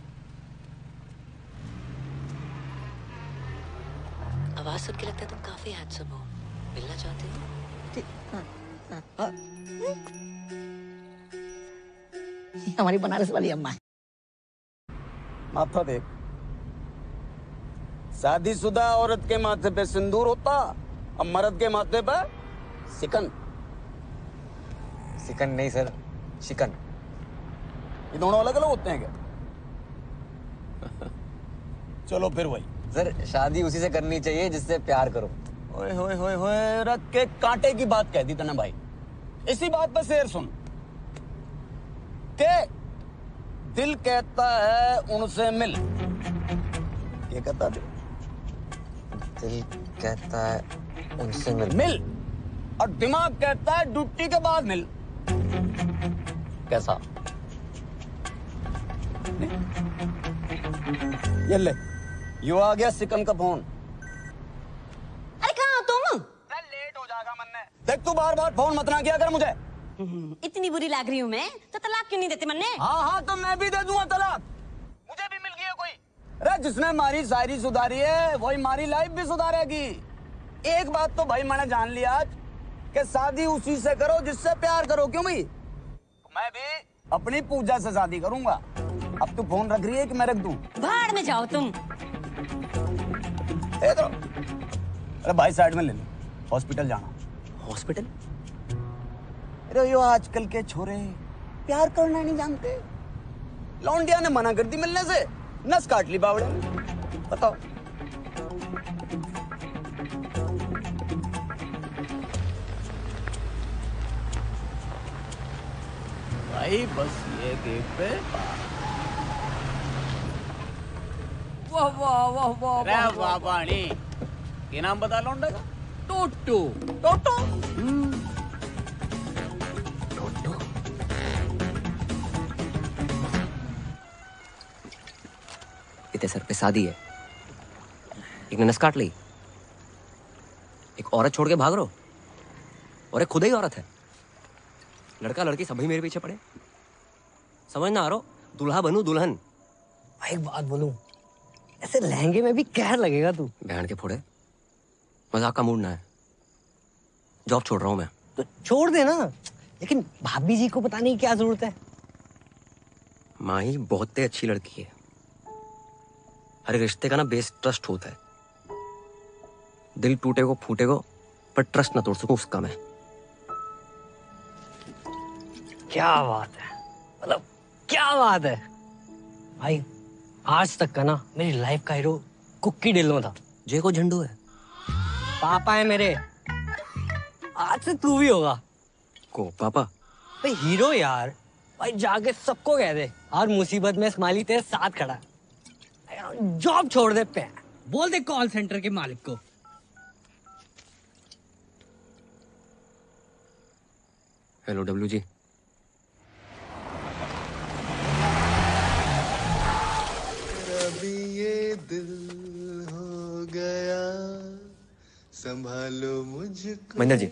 आवाज सुन के लगता है तुम काफी हैंडसम हो। मिलना चाहते हो? हमारी बनारस वाली अम्मा है। माथा देख, शादीशुदा औरत के माथे पे सिंदूर होता, अब मर्द के माथे पे सिकन। चिकन नहीं सर, चिकन। ये दोनों अलग अलग होते हैं क्या? चलो फिर वही। सर शादी उसी से करनी चाहिए जिससे प्यार करो। ओए होए होए होए, रख के कांटे की बात कह दी तने भाई। इसी बात पे शेर सुन के दिल कहता है उनसे मिल। ये कहता है दिल कहता है उनसे मिल, और दिमाग कहता है ड्यूटी के बाद मिल। कैसा? ये ले, यो आ गया सिकन का फोन। अरे कहाँ हो तुम? लेट हो जाएगा मन्ने। देख तू बार बार फोन मत ना किया कर मुझे। इतनी बुरी लग रही हूँ मैं तो तलाक क्यों नहीं देती मन्ने? हाँ हाँ तो मैं भी दे दूंगा तलाक। मुझे भी मिल गया कोई। अरे जिसने हमारी शायरी सुधारी है वही हमारी लाइफ भी सुधारेगी। एक बात तो भाई मैंने जान लिया आज कि शादी उसी से करो जिससे प्यार करो। क्यों भाई? मैं भी अपनी पूजा से शादी करूंगा। अब तू फोन रख रही है कि मैं रख दूं? भाड़ में जाओ तुम। तो अरे भाई साइड में ले लो, हॉस्पिटल जाना। हॉस्पिटल? अरे यो आजकल के छोरे प्यार करना नहीं जानते। लौंडिया ने मना कर दी मिलने से, नस काट ली बावड़े। बताओ। भाई बस ये गेट पे। वाह वाह वाह वाह वाह वाह पानी। ये नाम बता लौंडे का? टोटो। टोटो? इतने सर पे शादी है, एक ने नस काट ली, एक औरत छोड़ के भाग रहो, और एक खुद ही औरत है। लड़का लड़की सभी मेरे पीछे पड़े। समझ ना आ रहा, दूल्हा बनूं दुल्हन। एक बात बोलूं, ऐसे लहंगे में भी कहर लगेगा तू। बहन के फोड़े, मजाक का मूड ना है। जॉब छोड़ रहा हूं मैं। तो छोड़ दे ना, लेकिन भाभी जी को बताने की क्या जरूरत है? माही बहुत ही अच्छी लड़की है। हर रिश्ते का ना बेस ट्रस्ट होता है। दिल टूटे को फूटे को, पर ट्रस्ट ना तोड़ सकूं उसका मैं। क्या बात है, मतलब क्या बात है भाई। आज तक का ना मेरी लाइफ का हीरो कुक्की ढिल्लों था। जे को झंडू है, पापा है मेरे। आज से तू भी होगा। को पापा? भाई हीरो यार, भाई जाके सबको कह दे और मुसीबत में स्माइली तेरे साथ खड़ा है। जॉब छोड़ दे पे, बोल दे कॉल सेंटर के मालिक को। Hello W G. अभी ये दिल हो गया, संभालो मुझको। महेंद्र जी।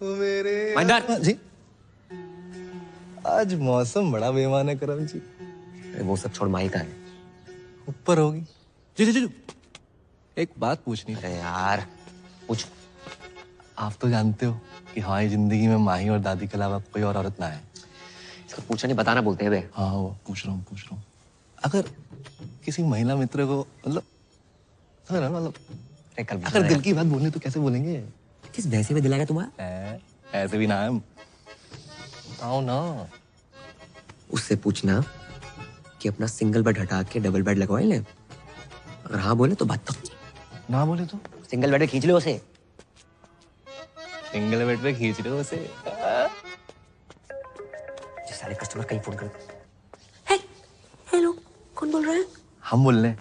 मेरे महेंद्र जी। आज मौसम बड़ा बेईमान है करम जी। वो सब छोड़, माही का है ऊपर होगी। जी जी जी, एक बात पूछनी थी यार। पूछ। आप तो जानते हो कि हमारी जिंदगी में माही और दादी के अलावा कोई और औरत ना है। इसको पूछा नहीं, बताना बोलते हैं बे। हाँ वो पूछ रहा हूँ। अगर किसी महिला मित्र को मतलब अगर दिल की बात बोलनी तो कैसे बोलेंगे? किस भैंसे में दिलाएगा तुम्हारा? ऐसे भी ना है। आओ ना। उससे पूछना कि अपना सिंगल बेड हटा के डबल बेड लगवाए ले। अगर हाँ बोले तो बात तक, ना बोले तो सिंगल बेड पे खींच लो उसे। सिंगल बेड पे खींच लो उसे। सारे कस्टमर कहीं फोन कर। हेलो, कौन बोल रहा है? हम बोल रहे हैं,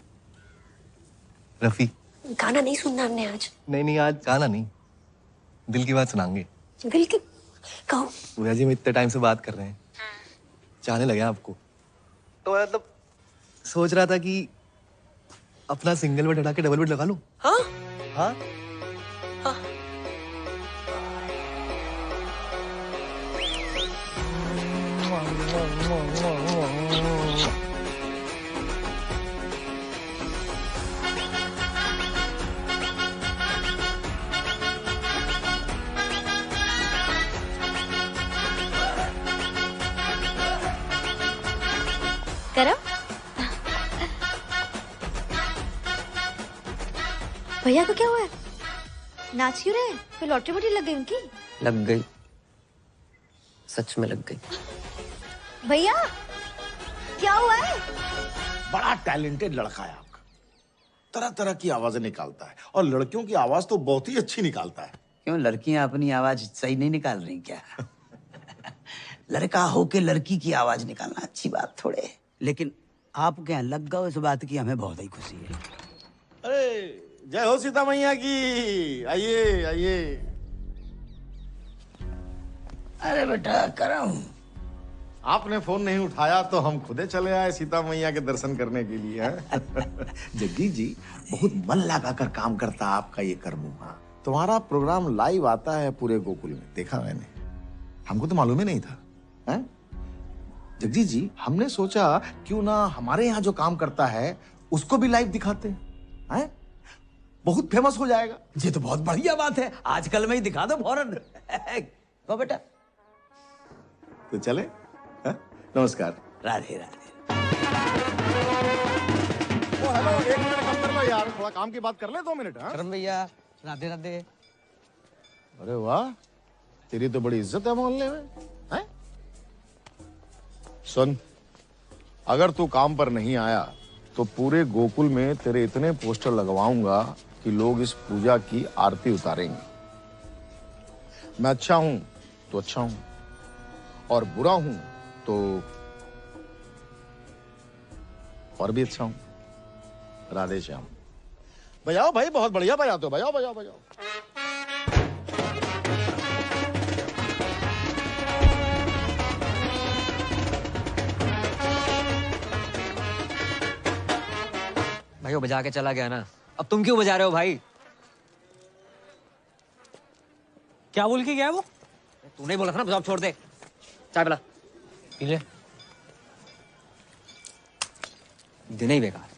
रफी। गाना नहीं सुनना हमने आज। नहीं आज गाना नहीं, दिल की बात सुनाएंगे। दिल की? कहो। भैया जी, हम इतने टाइम से बात कर रहे हैं, चाहने लगे आपको, तो मतलब सोच रहा था कि अपना सिंगल बेड हटा के डबल बेड लगा लूं। हाँ? हाँ? करो। भैया को क्या हुआ है? नाच क्यों रहे? कोई लॉटरी वोटरी लग गई उनकी? लग गई। सच में लग गई। भैया क्या हुआ है? बड़ा टैलेंटेड लड़का है आपका, तरह तरह की आवाजें निकालता है और लड़कियों की आवाज तो बहुत ही अच्छी निकालता है। क्यों, लड़कियां अपनी आवाज सही नहीं निकाल रही क्या? लड़का होके लड़की की आवाज निकालना अच्छी बात थोड़े है। लेकिन आपके यहाँ लग गए इस बात की हमें बहुत ही खुशी है। अरे जय हो सीता मैया की। आइए आइए। अरे बेटा करम, आपने फोन नहीं उठाया तो हम खुदे चले आए सीता मैया के दर्शन करने के लिए। जगदीश जी बहुत मन लगाकर काम करता है आपका ये कर्मुआ। तुम्हारा प्रोग्राम लाइव आता है पूरे गोकुल में, देखा मैंने, हमको तो मालूम ही नहीं था। हैं? जगदीश जी, हमने सोचा क्यों ना हमारे यहाँ जो काम करता है उसको भी लाइव दिखाते हैं, बहुत फेमस हो जाएगा। ये तो बहुत बढ़िया बात है, आजकल में ही दिखा दो फौरन। तो बेटा तो चले। नमस्कार। राधे राधे। ओ हेलो, 1 मिनट कम कर लो यार, थोड़ा काम की बात कर ले 2 मिनट। करम भैया राधे राधे। अरे वाह, तेरी तो बड़ी इज्जत है मोहल्ले में। हैं? सुन, अगर तू काम पर नहीं आया तो पूरे गोकुल में तेरे इतने पोस्टर लगवाऊंगा कि लोग इस पूजा की आरती उतारेंगे। मैं अच्छा हूं तो अच्छा हूं, और बुरा हूं तो और भी अच्छा हूं। राधे श्याम। बजाओ भाई, बहुत बढ़िया बजाते हो, बजाओ बजाओ बजाओ। भाई वो बजा के चला गया ना, अब तुम क्यों बजा रहे हो भाई? क्या बोल के गया वो? तू नहीं बोला था ना, बजाओ, छोड़ दे। चाय पिला। पी ले। दिन ही बेकार।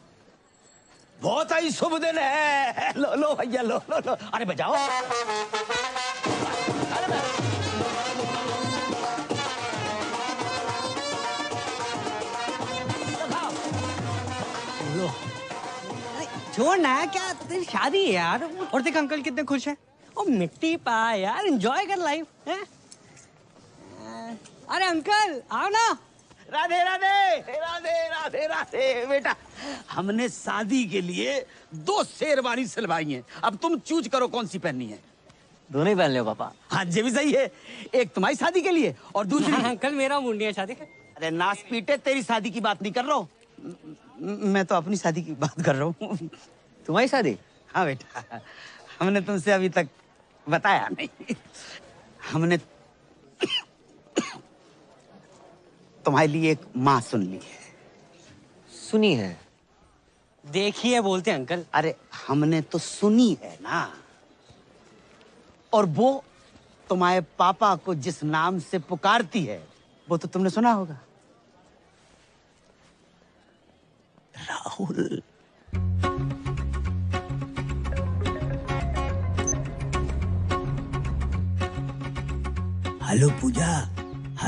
बहुत ही शुभ दिन है। लो लो भैया, लो लो लो। अरे बजाओ। लो। छोड़ ना, क्या तेरी शादी है यार। और देख अंकल कितने खुश हैं। ओ मिट्टी पा यार, एंजॉय कर लाइफ है। अरे अंकल आओ ना। राधे राधे राधे राधे राधे। बेटा हमने शादी के लिए 2 शेरवानी सिलवाई हैं, अब तुम चूज करो कौन सी पहननी है। दोनों ही पहन लो पापा। हाँ ये भी सही है, एक तुम्हारी शादी के लिए और दूसरी अंकल मेरा मुंडी है शादी। अरे नाच पीटे, तेरी शादी की बात नहीं कर रहा हूँ मैं, तो अपनी शादी की बात कर रहा हूँ। तुम्हारी शादी? हाँ बेटा, हमने तुमसे अभी तक बताया नहीं। हमने तुम्हारे लिए एक माँ सुन ली है। सुनी है? देखिए बोलते अंकल। अरे हमने तो सुनी है ना, और वो तुम्हारे पापा को जिस नाम से पुकारती है वो तो तुमने सुना होगा, राहुल। हेलो पूजा,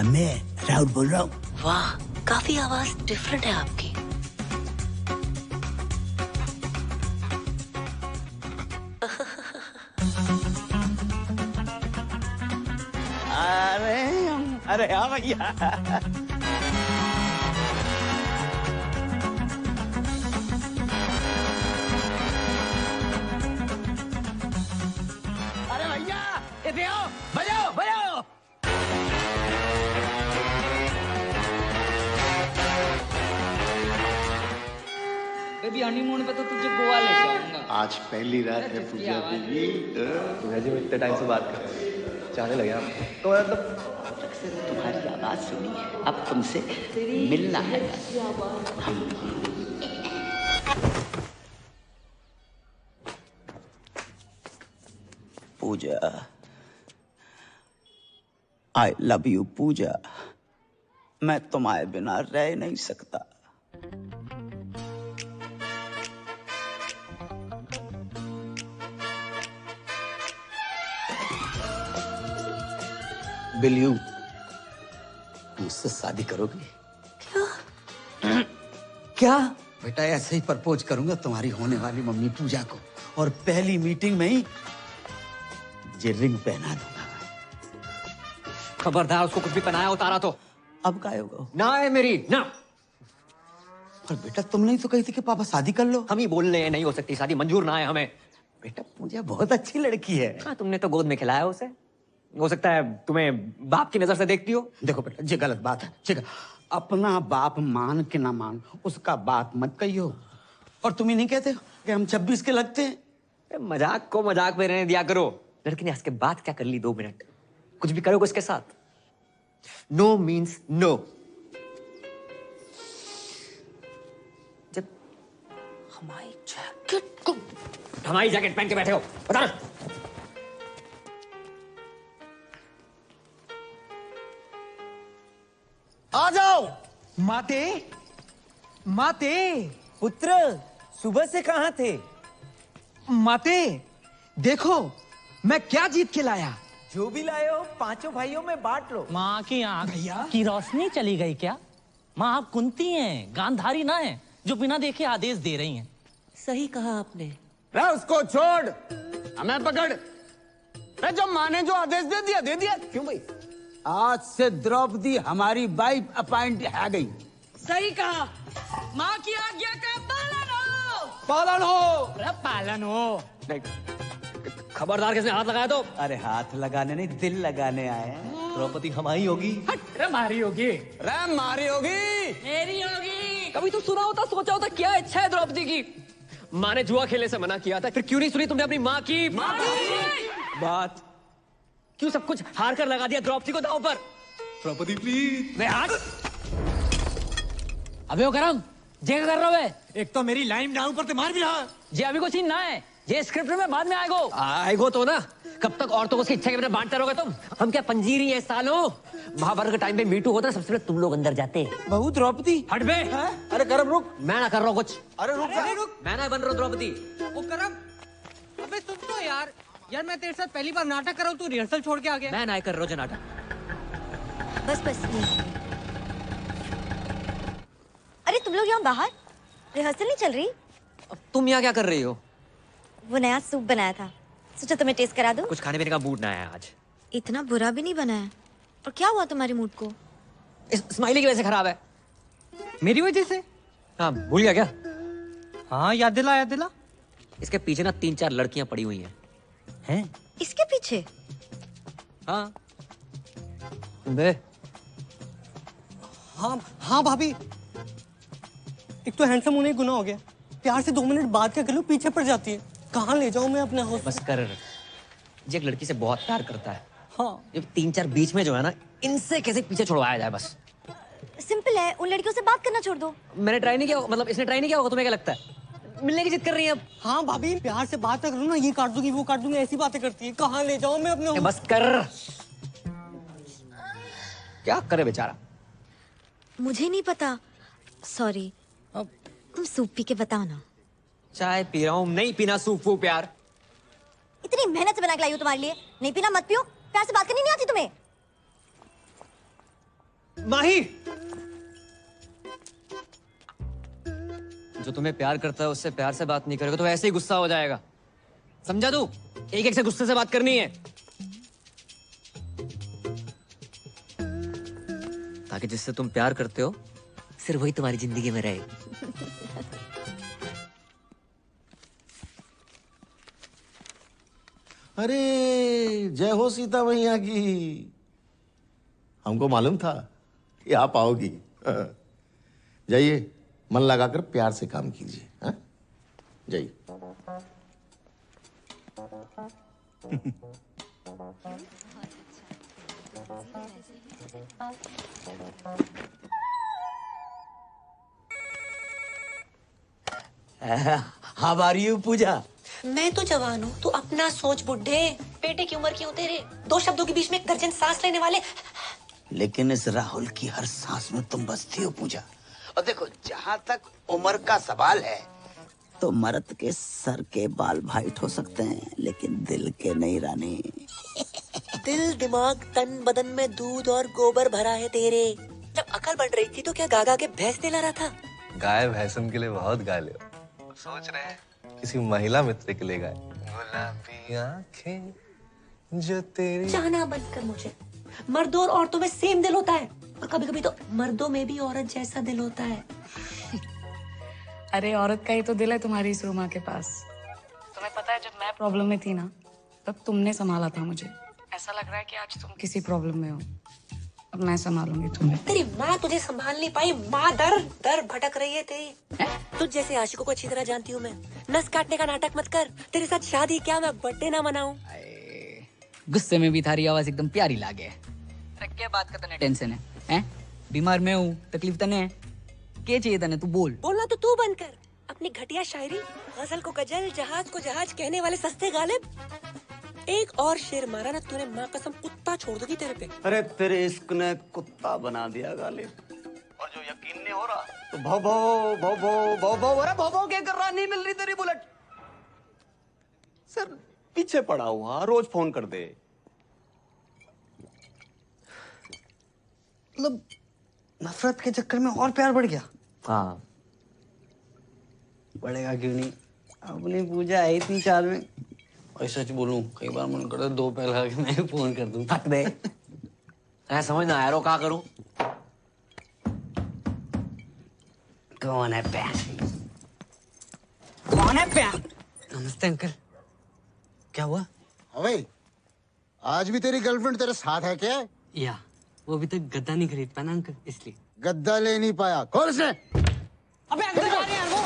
मैं राहुल बोल रहा हूँ। वाह, काफी आवाज डिफरेंट है आपकी। अरे हाँ भैया। अरे भैया इधर आओ, बजाओ बजाओ। बेबी हनीमून पे तो तुझे गोवा ले जाऊंगा। आज पहली रात है पूजा की। तुम्हें जी इतने टाइम से बात कर रहे हैं, चाहने लगे आप तो मतलब। तुम्हारी आवाज सुनी है, अब तुमसे मिलना है। पूजा, आई लव यू पूजा, मैं तुम्हारे बिना रह नहीं सकता। विल यू मुझसे शादी करोगी? क्या? बेटा ऐसे ही प्रपोज करूंगा तुम्हारी होने वाली मम्मी पूजा को, और पहली मीटिंग में ही ये रिंग पहना दूंगा। खबरदार उसको कुछ भी पहनाया उतारा तो अब काय होगा? ना है मेरी ना। पर बेटा तुमने ही तो कही थी कि पापा शादी कर लो। हम ही बोल रहे हैं नहीं हो सकती शादी, मंजूर ना है हमें। बेटा पूजा बहुत अच्छी लड़की है। हाँ, तुमने तो गोद में खिलाया उसे, हो सकता है तुम्हें बाप की नजर से देखती हो। देखो बेटा ये गलत बात है, ठीक है? अपना बाप मान के ना मान, उसका बात मत कहियो। और तुम ही नहीं कहते कि हम 26 के लगते हैं। मजाक को मजाक में रहने दिया करो। लड़की ने इसके बाद क्या कर ली 2 मिनट, कुछ भी करोगे उसके साथ। No means no. जब हमारी जैकेट पहन के बैठे हो, बता ना। आ जाओ। माते, माते, पुत्र सुबह से कहां थे? माते, देखो मैं क्या जीत के लाया। जो भी लाए हो 5 भाइयों में बांट लो। माँ की आंख की रोशनी चली गई क्या? माँ आप कुंती हैं, गांधारी ना है जो बिना देखे आदेश दे रही हैं। सही कहा आपने। उसको छोड़, हमें पकड़। जो माँ ने जो आदेश दे दिया दे दिया। क्यों भाई? आज से द्रौपदी हमारी वाइफ अपॉइंट है गई। सही कहा। माँ की आज्ञा का पालन हो। पालन हो। अरे पालन हो। खबरदार किसने हाथ लगाया तो? अरे हाथ लगाने नहीं, दिल लगाने आए हैं। द्रौपदी हमारी होगी। अरे मारी होगी। अरे मारी होगी। मेरी होगी। कभी तो सुना होता, सोचा होता क्या इच्छा है द्रौपदी की। माँ ने जुआ खेलने से मना किया था, फिर क्यों नहीं सुनी तुमने अपनी माँ की बात? क्यों सब कुछ हार कर लगा दिया द्रौपदी को दांव पर? द्रौपदी प्लीज। अबे ओ करम, जे कर रहा है? एक तो मेरी लाइन डाउन पर ते मार भी रहा। जे अभी को सीन ना है, ये स्क्रिप्ट में बाद में आएगो तो ना। कब तक औरतों को उसकी इच्छा के बिना बांटते रहोगे तुम? हम क्या पंजीरी है सालों? महाभारत के टाइम पे मीटू होता, सबसे पहले तुम लोग अंदर जाते। बहू द्रौपदी। हट बे। अरे करम रुक। मैं ना कर रहा हूँ कुछ। अरे रुक जा। मैं ना बन रहा हूँ द्रौपदी। ओ करम, अबे सुन तो यार मैं तेरे साथ पहली बार नाटक कर रहा हूँ, तू रिहर्सल छोड़ के आ गया। मैं ना कर रहा हूँ नाटक। बस बस। अरे तुम लोग यहाँ बाहर रिहर्सल नहीं चल रही? अब तुम यहाँ क्या कर रही हो? वो नया सूप बनाया था, सोचा तुम्हें टेस्ट करा दूं। कुछ खाने पीने का मूड ना है आज। इतना बुरा भी नहीं बना है। और क्या हुआ तुम्हारे मूड को? स्माइली की वजह से खराब है। मेरी वजह से? हाँ, भूल गया क्या? हाँ याद दिला, याद दिला। इसके पीछे ना 3-4 लड़कियां पड़ी हुई हैं। हैं? इसके पीछे? हाँ। बे। हाँ भाभी, एक तो हैंडसम होने गुनाह हो गया, प्यार से 2 मिनट बात क्या कर लूं पीछे पड़ जाती है। कहाँ ले जाऊं मैं अपने हाउस? बस कर। ये एक लड़की से बहुत प्यार करता है। हाँ। ये 3-4 बीच में जो है ना, इनसे कैसे पीछे छुड़वाया जाए बस। सिंपल है, उन लड़कियों से बात करना छोड़ दो। मैंने ट्राई नहीं किया, मतलब इसने ट्राई नहीं किया होगा, तुम्हें क्या लगता है? मिलने की जिद कर रही है अब। हाँ भाभी, प्यार से बात करूँ ना, ये काट दूंगी वो काट दूंगी, ऐसी बातें करती है। कहाँ ले जाऊं मैं अपने? बस कर। क्या करे बेचारा? मुझे नहीं पता, सॉरी। तुम सूप पी के बताओ ना। चाय पी रहा हूँ, नहीं पीना सूप वो प्यार। इतनी मेहनत से बना के लाई हूँ तुम्हारे लिए, नहीं पीना मत पियो। प्यार से बात करनी नहीं आती तुम्हें? माही, जो तुम्हें प्यार करता है उससे प्यार से बात नहीं करेगा तो ऐसे ही गुस्सा हो जाएगा। समझा तू? एक से गुस्से से बात करनी है, ताकि जिससे तुम प्यार करते हो सिर्फ वही तुम्हारी जिंदगी में रहे। अरे जय हो सीता मैया की। हमको मालूम था कि आप आओगी। जाइए, मन लगाकर प्यार से काम कीजिए। हाँ? जाइए। हाउ आर यू पूजा? मैं तो जवान हूँ, तू अपना सोच बुड्ढे। बेटे की उम्र क्यों तेरे? 2 शब्दों के बीच में दर्जन सांस लेने वाले। लेकिन इस राहुल की हर सांस में तुम बसती हो पूजा। और देखो, जहाँ तक उम्र का सवाल है तो मर्द के सर के बाल वाइट हो सकते हैं, लेकिन दिल के नहीं रानी। दिल, दिमाग, तन बदन में दूध और गोबर भरा है तेरे। जब अकल बढ़ रही थी तो क्या गागा के भैंस दिला रहा था? गाय भैंसन के लिए बहुत गा ले, सोच रहे हैं किसी महिला मित्र के लिए गाए। गुलाबी आंखें जो तेरी। जाना बंद कर मुझे। मर्दों और औरतों में सेम दिल होता है, और कभी कभी तो मर्दों में भी औरत जैसा दिल होता है। अरे औरत का ही तो दिल है तुम्हारी इस रूमा के पास। तुम्हें पता है जब मैं प्रॉब्लम में थी ना, तब तुमने संभाला था मुझे। ऐसा लग रहा है कि आज तुम किसी प्रॉब्लम में हो, अब मैं संभालूंगी तुम्हें। तेरी माँ तुझे संभाल नहीं पाई, माँ दर दर भटक रही है तेरी। तुझ जैसे आशिकों को अच्छी तरह जानती हूँ मैं। नस काटने का नाटक मत कर, तेरे साथ शादी क्या मैं बर्थडे ना मनाऊं। गुस्से में भी थारी आवाज एकदम प्यारी लागे। अरे क्या बात का तने टेंशन है? हैं? बीमार मैं हूँ, तकलीफ तने है? क्या चाहिए तने, तू बोल। बोलना तो तू बंद कर। अपनी घटिया शायरी, गजल को गजल, जहाज को जहाज कहने वाले सस्ते गालिब। एक और शेर मारा ना तूने, माँ कसम कुत्ता छोड़ दूंगी तेरे पे। अरे तेरे इश्क ने कुत्ता बना दिया गालिब, और जो यकीन नहीं हो रहा तो भौ भौ भौ भौ भौ भौ। अरे भौ भौ क्या कर रहा, नहीं मिल रही तेरी बुलेट। सर पीछे पड़ा हुआ, रोज फोन कर दे। मतलब नफरत के चक्कर में और प्यार बढ़ गया। हाँ बढ़ेगा क्यों नहीं, अपनी पूजा आई थी 4 में। और सच बोलूं, कई बार मन करता है 2 पैर खा के मैं फोन कर दूं। थक दे। ऐसा समझ ना आया रो, क्या करूं? कौन है प्यार? कौन है प्यार? नमस्ते अंकल। क्या हुआ? अबे आज भी तेरी गर्लफ्रेंड तेरे साथ है क्या? या वो अभी तक गद्दा नहीं खरीद पाया ना अंकल, इसलिए। गद्दा ले नहीं पाया, खोल उसे। अबे अंदर जा रहे हैं यार वो।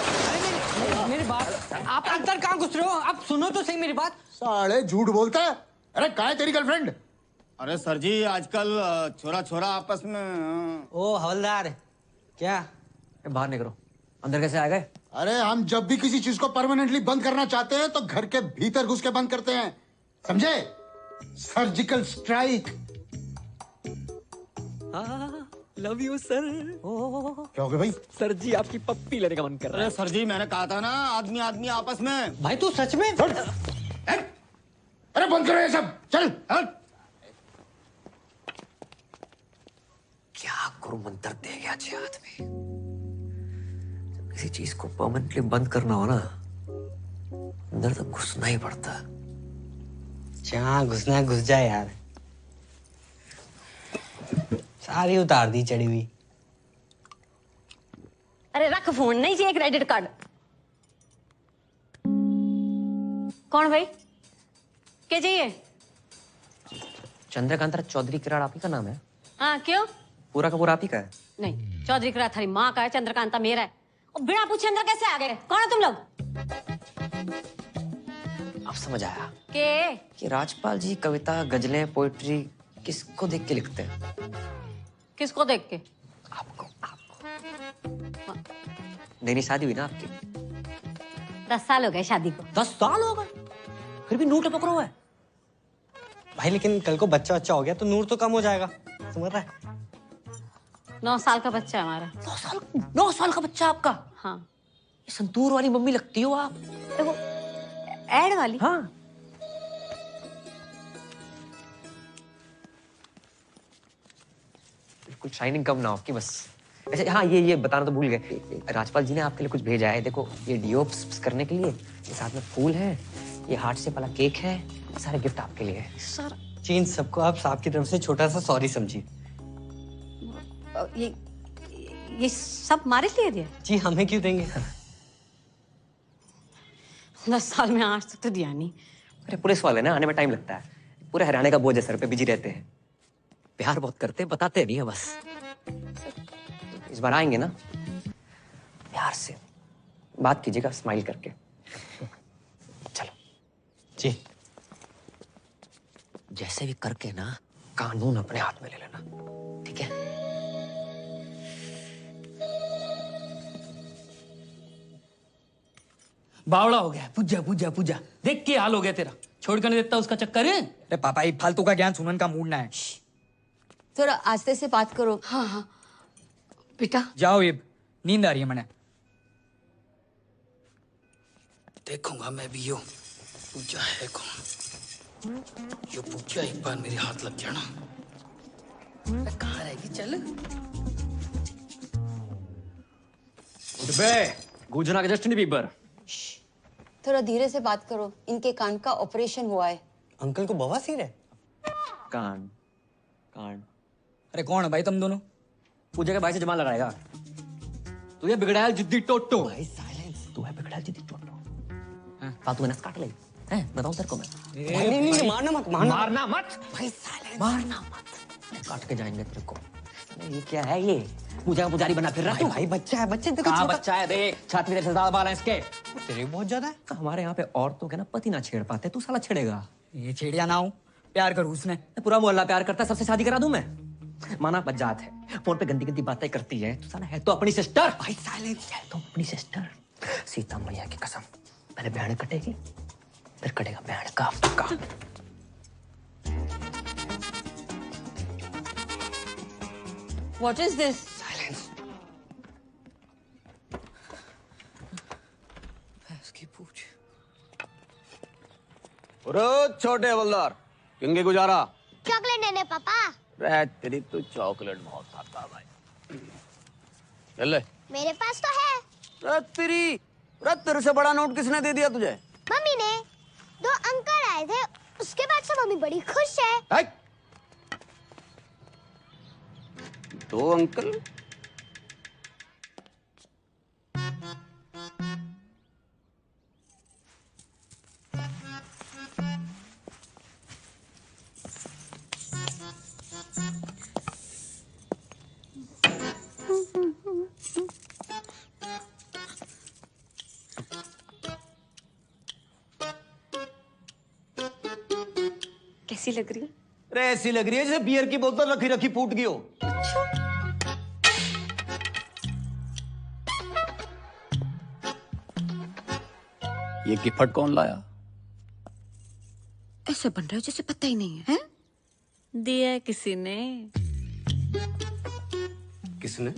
अरे मेरी बात, आप अंदर कहाँ घुस रहे हो? आप सुनो तो सही मेरी बात। साले झूठ बोलता है। अरे कहाँ है तेरी गर्लफ्रेंड? अरे सर जी आजकल छोरा छोरा आपस में। ओ हवलदार, क्या बाहर निकलो। अंदर कैसे आ गए? अरे हम जब भी किसी चीज को परमानेंटली बंद करना चाहते हैं तो घर के भीतर घुस के बंद करते हैं, समझे? Surgical strike. Love you sir. क्या हो गया भाई? सर जी आपकी पप्पी लेने का मन कर रहा है। अरे सर जी मैंने कहा था ना, आदमी आदमी आपस में। भाई तू सच में? अरे बंद करो ये सब, चल। क्या गुरु मंत्र दे गया छे हाथ में। जब किसी चीज को परमानेंटली बंद करना हो ना, अंदर तक घुसना ही पड़ता। जहाँ घुसना घुस जाए यार। सारी उतार दी चढ़ी हुई। अरे रख फोन, नहीं चाहिए क्रेडिट कार्ड। कौन भाई, क्या चाहिए? चंद्रकांता चौधरी किराड़ आप ही का नाम है? हाँ क्यों? पूरा का पूरा आप ही का है? नहीं, चौधरी किराड़ थारी माँ का है, चंद्रकांता मेरा है। और बिना पूछे अंदर कैसे आ गए? कौन है तुम लोग? अब समझ आया कि राजपाल जी कविता, गजलें, पोइट्री किसको देख के लिखते हैं? किसको देख के? आपको। नई शादी हुई ना आपकी? 10 साल हो गए शादी को। 10 साल हो गए, फिर भी नूर टपक रहा है। भाई लेकिन कल को बच्चा हो गया तो नूर तो कम हो जाएगा, समझ रहा है? 9 साल का बच्चा है हमारा। 9 साल का बच्चा आपका? हाँ। ये संतूर वाली मम्मी लगती हो आप। देखो ऐड वाली। हाँ। बिल्कुल शाइनिंग कम ना हो आपकी बस। अच्छा हाँ, ये बताना तो भूल गए, राजपाल जी ने आपके लिए कुछ भेजा है। देखो ये डिओ करने के लिए, ये साथ में फूल है, ये हार्ट शेप वाला केक है, सारे गिफ्ट आपके लिए है। सर चीन सबको आप साहब की तरफ से छोटा सा सॉरी समझिए। ये सब हमारे लिए दिया? जी हमें क्यों देंगे? 10 साल में आज तक तो दिया नहीं। अरे पुलिस वाले ना, आने में टाइम लगता है। पूरे हरियाणा का बोझ है सर पे, बिजी रहते हैं। प्यार बहुत करते हैं, बताते नहीं है बस। इस बार आएंगे ना, प्यार से बात कीजिएगा, स्माइल करके। चलो जी। जैसे भी करके ना कानून अपने हाथ में ले लेना, ठीक है? बावड़ा हो गया। पूजा पूजा पूजा, देख के हाल हो गया तेरा। छोड़ कर नहीं देता उसका चक्कर है। अरे पापा ये फालतू का ज्ञान सुनने का मूड ना है। थोड़ा आस्ते से बात करो। हाँ हाँ बेटा जाओ, ये नींद आ रही है मैंने। देखूंगा मैं भी यो पूजा है कौन। यो पूजा एक बार मेरे हाथ लग गया ना, कहाँ रहेगी? चल गूंजना के जस्टिन बीबर। थोड़ा धीरे से बात करो, इनके कान का ऑपरेशन हुआ है। अंकल को बवासीर है? कान कांड। अरे कौन है भाई तुम दोनों? पूजा के भाई से जमा लगाएगा। तू ये बिगड़ायल जिद्दी टोटो। भाई साइलेंस। तू है बिगड़ायल जिद्दी टोटो। फालतू में नस काट ले। हैं बताऊं तेरे को मैं। नहीं, मारना मत, मारना मत। भाई साइलेंस। मारना मत। काट के जाएंगे तेरे को। ये क्या है ये? पूजा का पुजारी बना फिर रहा तू? भाई बच्चा है, बच्चे देखो। कहाँ बच्चा है? देख छाती में ज्यादा बाल है इसके। तेरे बहुत ज्यादा है। हमारे यहाँ पे औरतों के ना पति ना छेड़ पाते, तू साला छेड़ेगा। ये छेड़िया ना हूँ, प्यार करूँ उसने। पूरा मोहल्ला प्यार करता है, सबसे शादी करा दूं मैं। माना बजात है, फोन पे गंदी गंदी बातें करती है, तू साला है तो अपनी सिस्टर। भाई साइलेंस। है तो अपनी सिस्टर। सीता मैया की कसम, पहले बहन कटेगी फिर कटेगा बहन का पक्का। What is this? साइलेंस। इसकी पूछ। छोटे हवलदार, किंगे गुजारा? चॉकलेट लेने पापा। रे तेरी तो चॉकलेट बहुत खाता भाई। ले मेरे पास तो है। तेरे से बड़ा नोट किसने दे दिया तुझे? मम्मी ने। 2 अंकल आए थे, उसके बाद से मम्मी बड़ी खुश है। 2 अंकल? कैसी लग रही? रे ऐसी लग रही है जैसे बियर की बोतल रखी रखी फूट गई हो। ये गिफ्ट कौन लाया? ऐसे बन रहा है जैसे पता ही नहीं है, दिया है किसी ने। किसने?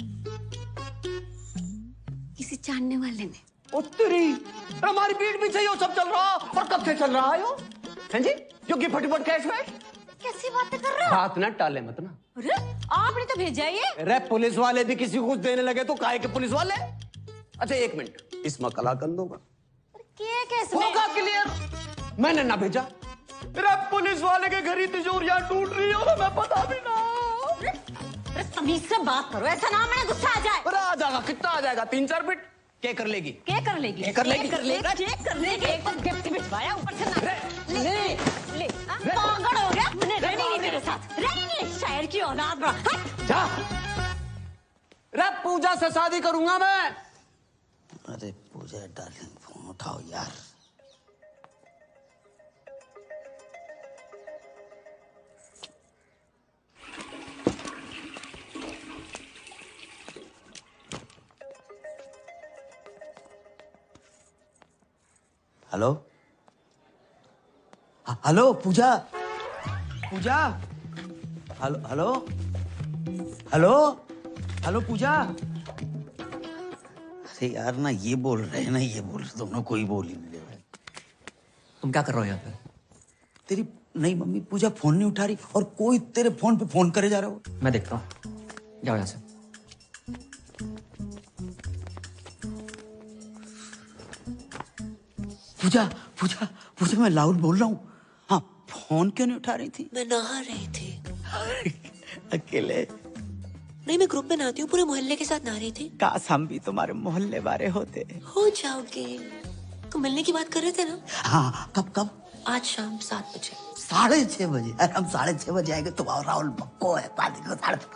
किसी जानने वाले ने। ओ तेरी, हमारी पीठ पीछे ये सब चल रहा और कब से चल रहा है यो? हैं जी? जो गिफ्ट कैश वैश? कैसी बातें कर रहे हो? हाथ ना टाले मत ना। अरे आपने तो भेजा है ये। अरे पुलिस वाले भी किसी को कुछ देने लगे तो काहे के पुलिस वाले? अच्छा 1 मिनट, इसमें कलाकंद होगा। क्या कैसे? होगा क्लियर। मैंने ना भेजा। अरे पुलिस वाले के घर ही तिजोरियां टूट रही हो, हमें पता भी ना। अरे तमीज से बात करो, ऐसा ना मैंने गुस्सा आ जाए। अरे आ जाएगा, कितना आ जाएगा? 3-4 बिट। क्या कर लेगी? क्या कर लेगी? क्या कर लेगी? क्या कर लेगी? एक तो गिफ्ट भिजवाया, ऊपर से ना ले पागल हो गया। रहनी नहीं मेरे साथ, रहनी नहीं। शायर की औलाद बड़ा। जा। रे पूजा से शादी करूंगा मैं। अरे पूजा डार्लिंग, फोन उठाओ यार। हेलो हेलो पूजा, पूजा, हेलो हेलो हेलो हेलो पूजा। अरे यार ना ये बोल रहे हैं ना ये बोल रहे, दोनों कोई बोल ही नहीं रहे। तुम क्या कर रहे हो यहाँ पे? तेरी नहीं मम्मी पूजा फोन नहीं उठा रही और कोई तेरे फोन पे फोन करे जा रहा हो। मैं देखता हूँ, जाओ यहाँ से। पूजा पूजा पूजा मैं लाउड बोल रहा हूँ। हाँ फोन क्यों नहीं उठा रही थी? मैं नहा रही थी। अकेले? नहीं, मैं ग्रुप में नहाती हूँ, पूरे मोहल्ले के साथ नहा रही थी। काश हम भी तुम्हारे मोहल्ले वाले होते। हो जाओगे। तो मिलने की बात कर रहे थे ना? हाँ कब कब? आज शाम 7 बजे। 6:30 बजे? अरे हम 6:30 बजे आएंगे तो राहुल पक्को है, पार्टी को 5:30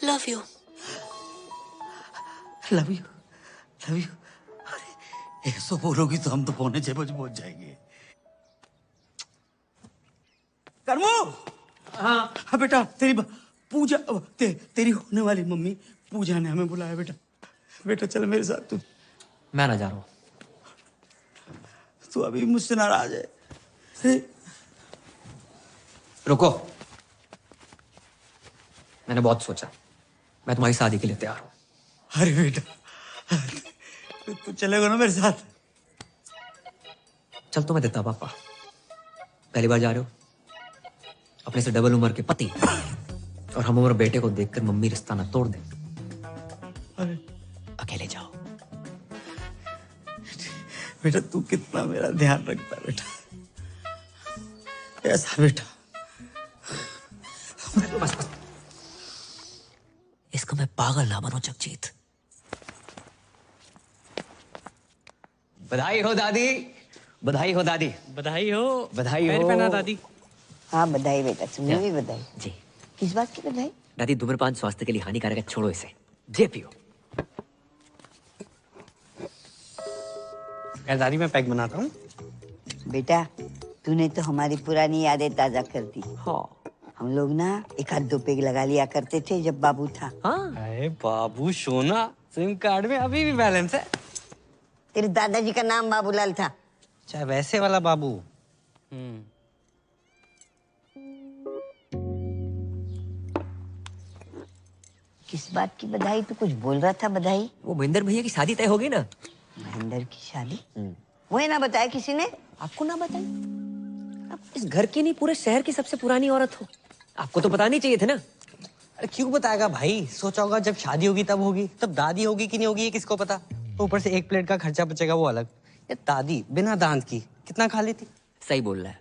love you. Love you love you. अरे ऐसा बोलोगी तो हम तो 6:45 बजे पहुंच जाएंगे। करमू। हाँ बेटा, तेरी पूजा तेरी होने वाली मम्मी पूजा ने हमें बुलाया। बेटा बेटा चल मेरे साथ। तू मैं ना जा रहा हूँ। तू अभी मुझसे नाराज है? रुको, मैंने बहुत सोचा, मैं तुम्हारी शादी के लिए तैयार हूँ। अरे बेटा तू चलेगा ना मेरे साथ? चल तो मैं देता पापा। पहली बार जा रहे हो, अपने से डबल उम्र के पति और हम उम्र बेटे को देखकर मम्मी रिश्ता ना तोड़ दे। अरे अकेले जाओ। बेटा तू कितना मेरा ध्यान रखता है बेटा। ऐसा बेटा। बस बस। इसका मैं पागल ना बनो जगजीत। बधाई हो दादी, बधाई हो दादी, बधाई हो, बधाई पैर हो पहना दादी। हाँ बधाई बेटा, तुम्हें भी बधाई। जी। किस बात की बधाई? दादी धूम्रपान स्वास्थ्य के लिए हानिकारक है, छोड़ो इसे, जे पियो। दादी मैं पैक बनाता हूँ। बेटा तूने तो हमारी पुरानी यादें ताजा कर दी। हाँ। हम लोग ना एक आध दो पेग लगा लिया करते थे जब बाबू था। हाँ। अरे बाबू सोना, सिम कार्ड में अभी भी बैलेंस है। तेरे दादाजी का नाम बाबूलाल था। चाहे वैसे वाला बाबू। किस बात की बधाई? तू कुछ बोल रहा था बधाई? वो महेंद्र भैया की शादी तय हो गई ना। महेंद्र की शादी? वही ना बताया किसी ने? आपको ना बताई? आप इस घर की नहीं पूरे शहर की सबसे पुरानी औरत हो, आपको तो पता नहीं चाहिए थे ना। अरे क्यों बताएगा भाई, सोचा होगा जब शादी होगी तब होगी, तब दादी होगी कि नहीं होगी ये किसको पता। ऊपर से एक प्लेट का खर्चा बचेगा वो अलग। ये दादी बिना दांत की कितना खा लेती। सही बोल रहा है।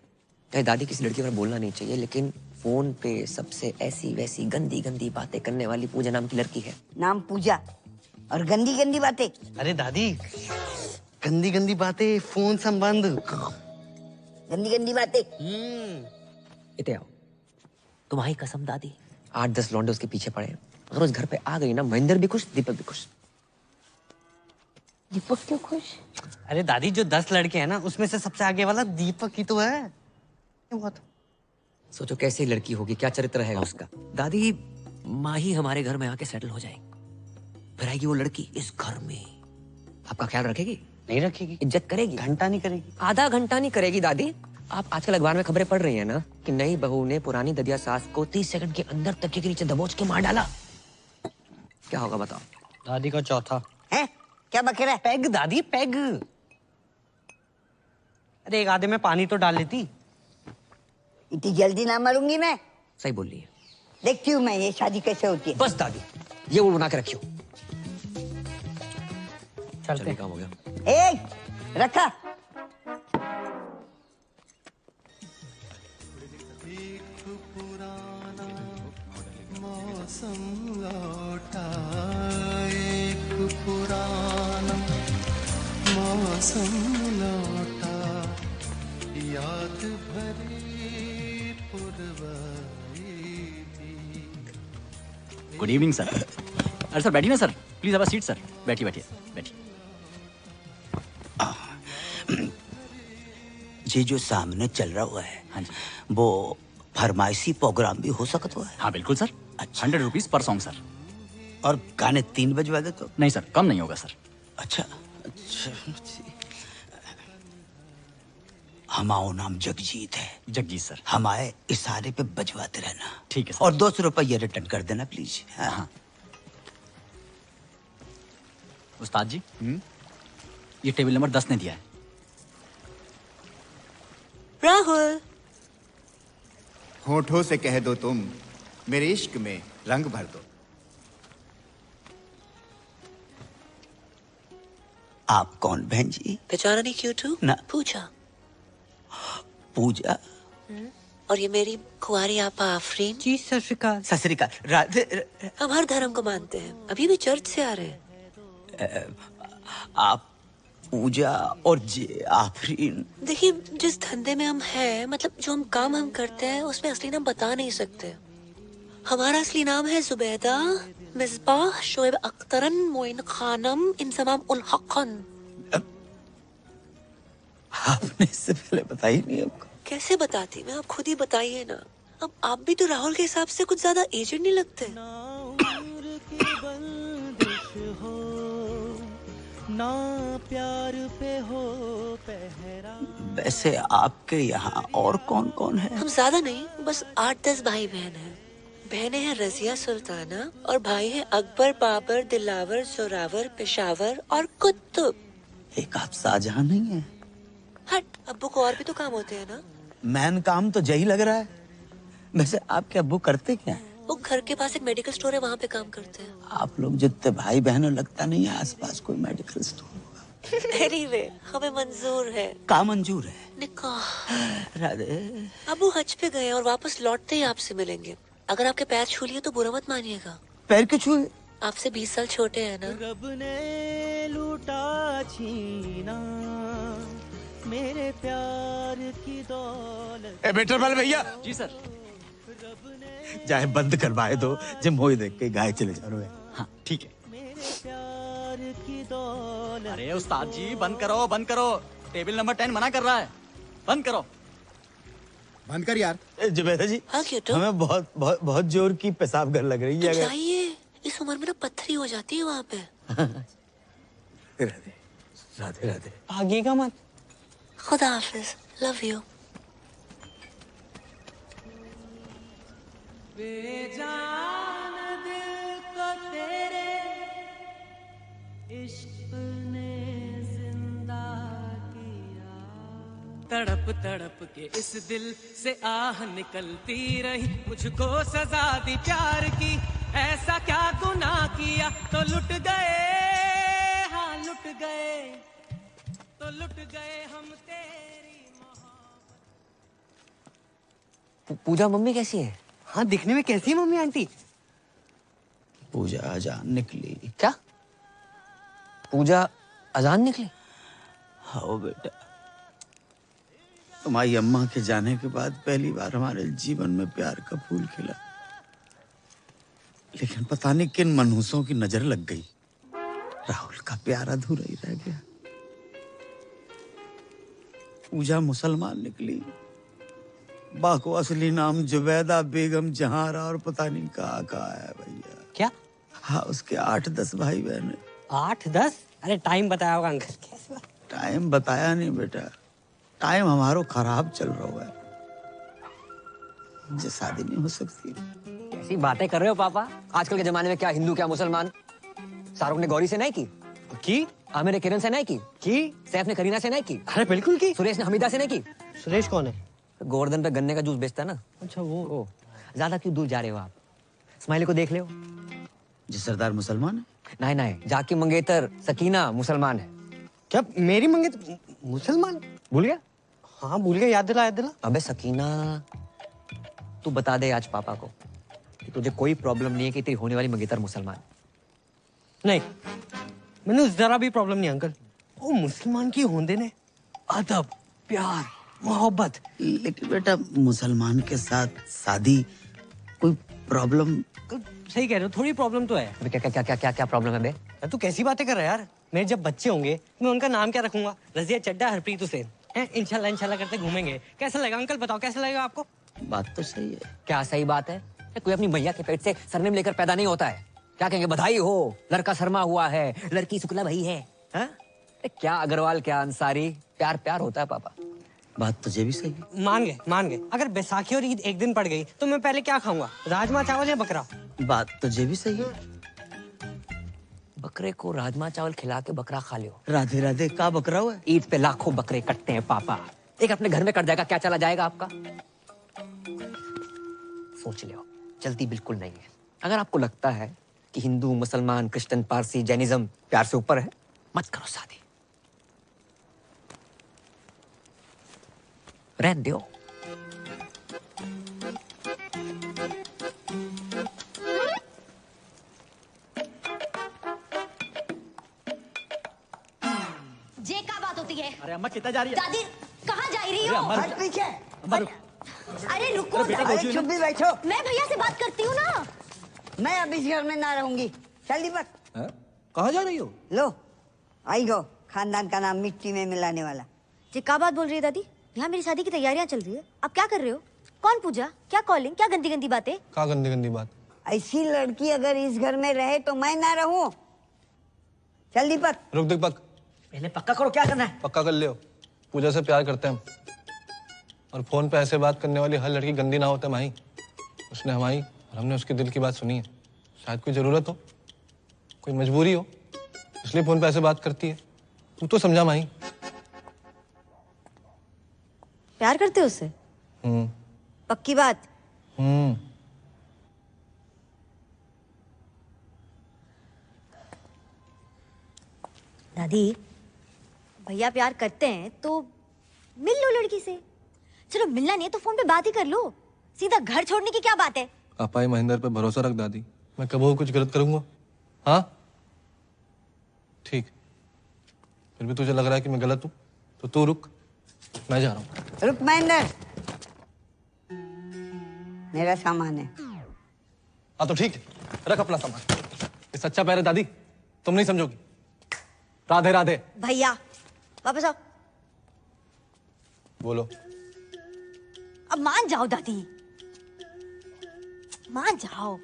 चाहे दादी किसी लड़की पर बोलना नहीं चाहिए, लेकिन फोन पे सबसे ऐसी वैसी गंदी गंदी बातें करने वाली पूजा नाम की लड़की है। नाम पूजा और गंदी गंदी बातें। अरे दादी गंदी गंदी बातें, फोन संबंध, गंदी गंदी बातें। इते आओ, तुम्हारी कसम दादी 8-10 लौंडे उसके पीछे पड़े हैं। अगर उस घर पे आ गई ना, महेंद्र भी खुश, दीपक भी खुश। दीपक क्यों खुश? अरे दादी जो 10 लड़के हैं ना उसमें से सबसे आगे वाला दीपक ही तो है। बहुत सोचो कैसी लड़की होगी, क्या चरित्र रहेगा उसका। दादी माँ ही हमारे घर में आके सेटल हो जाएगी, फिर आएगी वो लड़की इस घर में, आपका ख्याल रखेगी? नहीं रखेगी। इज्जत करेगी? घंटा नहीं करेगी। आधा घंटा नहीं करेगी दादी। आप आजकल अखबार में खबरें पढ़ रही हैं ना कि नई बहू ने पुरानी ददिया सास को 30 सेकंड के अंदर तकिए के नीचे दबोच के मार डाला। क्या होगा बताओ? दादी का चौथा है। क्या बक रहा है? पैग दादी, पैग। अरे एक आधे में पानी तो डाल लेती। इतनी जल्दी ना मरूंगी मैं। सही बोल रही है। देखती हूँ मैं ये शादी कैसे होती है। बस दादी ये वो बना के रखियो। चलते काम हो गया। रखा। पुराना मौसम लौटा, याद भरी पुरवाई। Good evening sir. अरे सर बैठिए ना sir, please have a seat sir. बैठिए बैठिए बैठिए। ये जो सामने चल रहा हुआ है, हाँ जी, वो फरमाइशी प्रोग्राम भी हो सकता है? हाँ बिल्कुल sir. 100 rupees per song sir. और गाने 3 बजवा दे तो? नहीं सर, कम नहीं होगा सर। अच्छा हमारा नाम जगजीत है। जगजीत सर। हमारे इशारे पे बजवाते रहना। ठीक है सर। और 200 रुपये रिटर्न कर देना प्लीज। हाँ। उस्ताद जी, ये टेबल नंबर 10 ने दिया है। राहुल, होठों से कह दो तुम, मेरे इश्क में रंग भर दो। आप कौन बहन जी? पहचाना नहीं क्यों तू? ना। पूजा। पूजा? और ये मेरी कुंवारी आपा आफरीन। जी सत श्री अकाल। सत श्री अकाल। राधे। हम हर धर्म को मानते हैं, अभी भी चर्च से आ रहे हैं। आप पूजा और जे आफरीन। देखिए जिस धंधे में हम हैं, मतलब जो हम काम हम करते हैं उसमें असली नाम बता नहीं सकते। हमारा असली नाम है जुबैदा मिसबाह शोएब अख्तरन मोइन खानम इंसमाम उल हक़न। आपने इससे पहले बताई नहीं हमको? कैसे बताती मैं, आप खुद ही बताइए ना। अब आप भी तो राहुल के हिसाब से कुछ ज्यादा एजेड नहीं लगते। ना प्यार पे हो पहरा। वैसे आपके यहाँ और कौन कौन है? हम ज्यादा नहीं, बस 8-10 भाई बहन हैं। बहनें हैं रजिया सुल्ताना और भाई हैं अकबर, बाबर, दिलावर, जोरावर, पेशावर और कुतुब। एक आप शाहजहां नहीं है? हट, अब्बू को और भी तो काम होते हैं ना। मैन काम तो यही लग रहा है। वैसे आपके अब्बू करते क्या है? वो घर के पास एक मेडिकल स्टोर है, वहाँ पे काम करते हैं। आप लोग जितने भाई बहनों लगता नहीं है आसपास कोई मेडिकल स्टोर होगा। एनीवे हमें मंजूर है। का मंजूर है? निकाह। राधे अबू हज पे गए और वापस लौटते ही आपसे मिलेंगे। अगर आपके पैर छू लिए तो बुरा मत मानिएगा। पैर क्यों छुए? आपसे 20 साल छोटे हैं ना। रब ने लूटा छीना मेरे प्यार की दौलत। ए बेटर वाले भैया। जी सर। जाए बंद करवाए दो, जब मोई देख के गाय चले जा रहे। हाँ ठीक है। अरे उस्ताद जी बंद करो बंद करो, टेबल नंबर 10 मना कर रहा है, बंद करो। बंद कर यार। जुबैदा जी हाँ क्यों? हमें बहुत बहुत बहुत जोर की पेशाब घर लग रही है। जाइए, इस उम्र में ना पत्थरी हो जाती है वहाँ पे। राधे राधे राधे। भागिएगा मत। खुदा हाफिज, लव यू। बेजान दिल को तेरे इश्क ने जिंदा किया। तड़प तड़प के इस दिल से आह निकलती रही, मुझको सजा दी प्यार की। ऐसा क्या गुनाह किया तो लुट गए, हाँ लुट गए, तो लुट गए हम तेरी। पूजा मम्मी कैसी है? हाँ दिखने में कैसी है मम्मी आंटी? पूजा अजान निकली। क्या? पूजा अजान निकली? हाँ बेटा, तुम्हारी अम्मा के जाने के बाद पहली बार हमारे जीवन में प्यार का फूल खिला। लेकिन पता नहीं किन मनहूसों की नजर लग गई, राहुल का प्यार अधूरा ही रह गया। पूजा मुसलमान निकली, बा को असली नाम जुबैदा बेगम जहारा और पता नहीं कहाँ है भैया। क्या? हाँ उसके 8-10 भाई बहन है। 8-10? अरे टाइम बताया होगा अंकल। कैसे बात? टाइम बताया नहीं बेटा, टाइम हमारो खराब चल रहा है, मुझे शादी नहीं हो सकती। कैसी बातें कर रहे हो पापा? आजकल के जमाने में क्या हिंदू क्या मुसलमान। शाहरुख ने गौरी से नहीं की? आमिर ने किरण से नहीं की? सैफ ने करीना से नहीं की? अरे बिल्कुल की। सुरेश ने हमीदा से नहीं की? सुरेश कौन है? गोवर्धन पे गन्ने का जूस बेचता है ना। अच्छा वो। ज्यादा क्यों दूर जा रहे हो आप? स्माइली को देख ले। जी सरदार मुसलमान है? नहीं नहीं, जाकी मंगेतर सकीना मुसलमान है। क्या मेरी मंगेतर मुसलमान? भूल गया? हाँ भूल गया, याद दिला याद दिला। अबे सकीना, तू बता दे आज पापा को कि तुझे कोई प्रॉब्लम नहीं है कि तेरी होने वाली मंगेतर मुसलमान। नहीं, मैंने जरा भी प्रॉब्लम नहीं अंकल। वो मुसलमान की होंदे ने अदब, प्यार, मोहब्बत। लेकिन बेटा मुसलमान के साथ शादी कोई प्रॉब्लम? सही कह रहे हो, थोड़ी प्रॉब्लम तो है। क्या क्या क्या क्या क्या क्या प्रॉब्लम है बे? तू कैसी बातें कर रहा है यार? मेरे जब बच्चे होंगे मैं उनका नाम क्या रखूंगा? रजिया चड्डा, हरप्रीत हुसैन। इंशाल्लाह इंशाल्लाह करते घूमेंगे। कैसा लगेगा अंकल? बताओ कैसा लगेगा आपको? बात तो सही है। क्या सही बात है? कोई अपनी मैया के पेट से सरनेम लेकर पैदा नहीं होता है। क्या कहेंगे? बधाई हो, लड़का शर्मा हुआ है, लड़की शुक्ला भाई है। हा? क्या अग्रवाल क्या अंसारी, प्यार प्यार होता है पापा। बात तुझे भी सही है। मान गए। अगर बैसाखी और ईद एक दिन पड़ गई तो मैं पहले क्या खाऊंगा? राजमा चावल या बकरा? बात तुझे भी सही है। बकरे को राजमा चावल खिला के बकरा खा लियो। राधे राधे, का बकरा हुआ? ईद पे लाखों बकरे कटते हैं पापा, एक अपने घर में कट जाएगा, क्या चला जाएगा आपका? सोच लियो, चलती बिल्कुल नहीं है। अगर आपको लगता है कि हिंदू मुसलमान क्रिश्चियन पारसी जैनिज्म प्यार से ऊपर है, मत करो शादी, रहने दो। जे क्या बात होती है? अरे अम्मा कितना जा रही है? दादी कहाँ जा रही अरे हो? अम्मा हट पीछे। अरे रुको, अरे बेटा, अरे बैठो चुप भी बैठो। मैं भैया से बात करती हूँ ना। मैं अब इस घर में ना रहूंगी। चल दीपक। कहाँ जा रही हो? लो आई गो, खानदान का नाम मिट्टी में मिलाने वाला। ये क्या बात बोल रही है दादी? यहाँ मेरी शादी की तैयारियां चल रही है, आप क्या कर रहे हो? कौन पूजा? क्या कॉलिंग? क्या गंदी गंदी बातें? क्या गंदी गंदी बात? ऐसी लड़की अगर इस घर में रहे तो मैं ना रहूं। चल दीपक। रुक दीपक, पहले पक्का करो क्या करना है। पक्का कर लियो, पूजा से प्यार करते हैं हम, और फोन पे ऐसे बात करने वाली हर लड़की गंदी ना होता माही। उसने हमारी और हमने उसके दिल की बात सुनी है। शायद कोई जरूरत हो, कोई मजबूरी हो, इसलिए फोन पे ऐसे बात करती है। तू तो समझा माही। प्यार करते हो उससे? पक्की बात? दादी भैया प्यार करते हैं तो मिल लो लड़की से। चलो मिलना नहीं है तो फोन पे बात ही कर लो। सीधा घर छोड़ने की क्या बात है? पापा महेंद्र पे भरोसा रख दादी, मैं कभी कुछ गलत करूंगा? हाँ ठीक, फिर भी तुझे लग रहा है कि मैं गलत हूँ तो तू रुक, मैं जा रहा हूँ। रुक महेंद्र, मेरा सामान है। हाँ तो ठीक है, रख अपना सामान। ये सच्चा प्यार है दादी, तुम नहीं समझोगी। राधे राधे। भैया वापस आओ। बोलो। अब मान जाओ दादी, मान जाओ।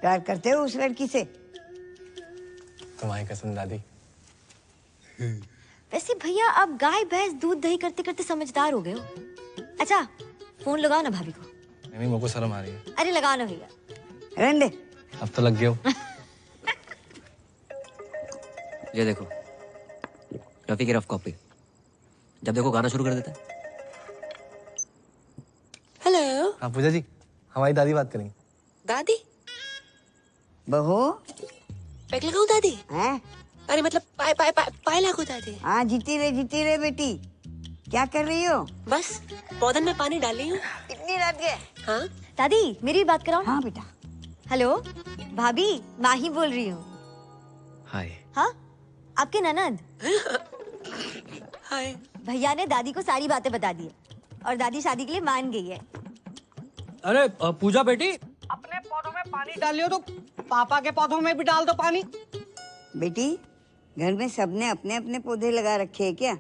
प्यार करते हो उस लड़की से? तुम्हारी कसम दादी। वैसे भैया आप गाय भैंस दूध दही करते करते समझदार हो गए हो। अच्छा फोन लगाओ ना भाभी को। नहीं मेरे को शर्म आ रही है। अरे लगाओ ना भैया। रहने दे। अब तो लग गए हो। ये देखो रफी की रफ कॉपी, जब देखो गाना शुरू कर देता है। हेलो। हाँ पूजा जी, हमारी दादी बात करेंगी। दादी? बहू पैक लगाऊं दादी? हैं? अरे मतलब पाए पाए पाए पाए लागू दादी। हाँ जीती रहे बेटी। क्या कर रही हो? बस पौधन में पानी डाल रही हूँ। इतनी रात के? हाँ दादी मेरी भी बात कराओ। हाँ बेटा। हेलो भाभी, माही बोल रही हूँ। हाय। हाँ आपके ननद। हाय। भैया ने दादी को सारी बातें बता दी है और दादी शादी के लिए मान गई है। अरे पूजा बेटी, अपने पौधों में पानी डालियो तो पापा के पौधों में भी डाल दो पानी। बेटी घर में सबने अपने अपने पौधे लगा रखे हैं क्या?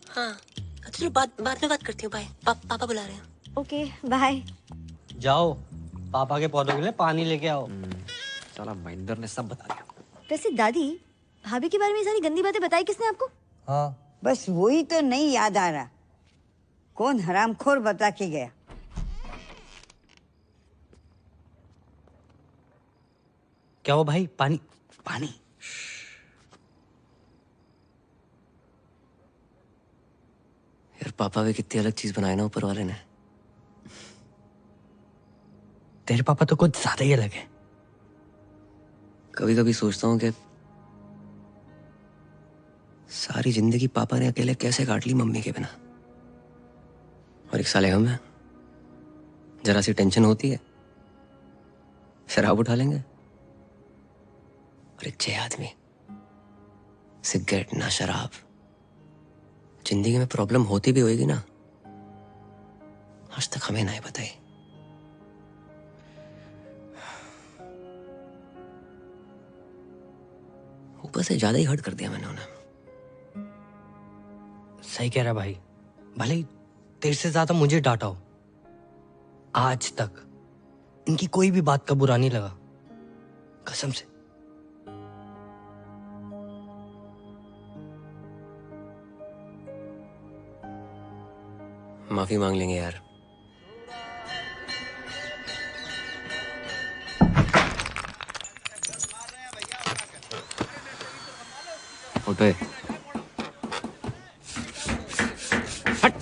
हाँ चलो बाद में बात करती हूँ। बाय। पापा बुला रहे हैं। Okay bye. जाओ पापा के पौधों के लिए पानी लेके आओ। साला महेंद्र ने सब बता दिया। वैसे दादी भाभी के बारे में ये सारी गंदी बातें बताई किसने आपको? हाँ बस वही तो नहीं याद आ रहा, कौन हरामखोर बता के गया। क्या हो भाई? पानी पानी। यार पापा भी कितनी अलग चीज बनाई ना ऊपर वाले ने। तेरे पापा तो कुछ ज्यादा ही अलग है। कभी कभी सोचता हूँ कि सारी जिंदगी पापा ने अकेले कैसे काट ली मम्मी के बिना। और एक साले हम हैं, जरा सी टेंशन होती है शराब उठा लेंगे। और एक 6 आदमी, सिगरेट ना शराब। जिंदगी में प्रॉब्लम होती भी होगी ना, आज तक हमें नहीं बताई। ऊपर से ज्यादा ही हर्ट कर दिया मैंने उन्हें। सही कह रहा भाई, भले ही तेरे से ज्यादा मुझे डांटा हो, आज तक इनकी कोई भी बात का बुरा नहीं लगा, कसम से। माफी मांग लेंगे यार। उठे। हट।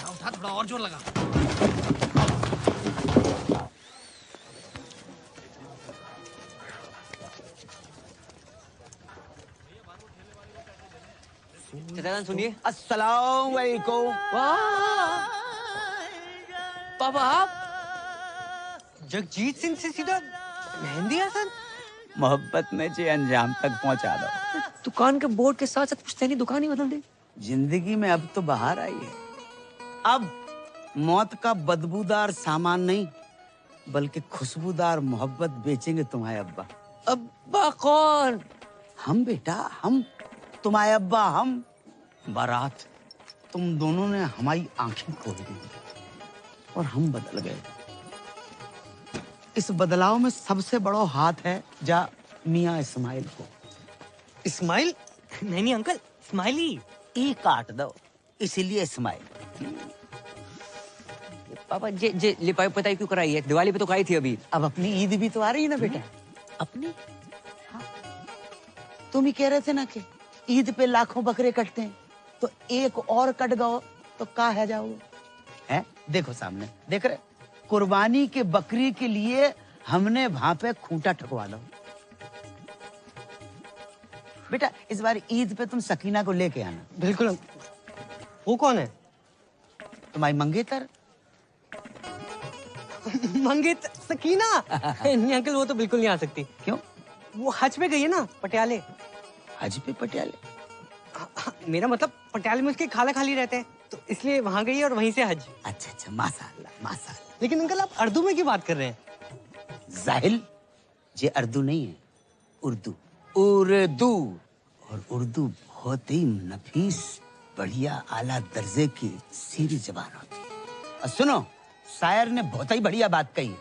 उठा थोड़ा और जोर लगा। सुनिए। अस्सलाम वालेकुम। पापा आप जगजीत सिंह से सीधा मेहंदी हसन? मोहब्बत में जे अंजाम तक पहुंचा दो। दुकान के बोर्ड के साथ साथ पुश्तैनी दुकान ही बदल दे। जिंदगी में अब तो बाहर आई है। अब मौत का बदबूदार सामान नहीं, बल्कि खुशबूदार मोहब्बत बेचेंगे तुम्हारे अब्बा। अब्बा कौन? हम बेटा, हम तुम्हारे अब्बा। हम बारात, तुम दोनों ने हमारी आंखें खोल दी और हम बदल गए। इस बदलाव में सबसे बड़ा हाथ है जा मियाँ इस्माइल को। इस्माइल? नहीं अंकल, इस्माइली। ई काट दो, इसीलिए इस्माइल। पापा जे लिपाई पताई क्यों कराई है? दिवाली पे तो खाई थी अभी। अब अपनी ईद भी तो आ रही है ना बेटा। अपनी? तुम ही कह रहे थे ना कि ईद पे लाखों बकरे कटते हैं, तो एक और कट गओ तो का है जाओगे? हैं? देखो सामने, देख रहे? कुर्बानी के बकरी के लिए हमने वहां पे खूंटा ठकवा दो। बेटा इस बार ईद पे तुम सकीना को लेके आना। बिल्कुल। वो कौन है? तुम्हारी मंगेतर। मंगेतर? सकीना? नहीं अंकल, वो तो बिल्कुल नहीं आ सकती। क्यों? वो हज पे गई है ना, पटियाले। हज पे पटियाले? मेरा मतलब पटियाले में उसके खाला खाली रहते हैं, तो इसलिए वहां गई और वहीं से हज। अच्छा अच्छा, माशाअल्लाह माशाअल्लाह। लेकिन अंकल आप उर्दू में क्यों बात कर रहे हैं? जाहिल, ये उर्दू नहीं है, उर्दू। उर्दू। और उर्दू बहुत ही नफीस, बढ़िया, आला दर्जे की सीधी जबान होती है। और सुनो, शायर ने बहुत ही बढ़िया बात कही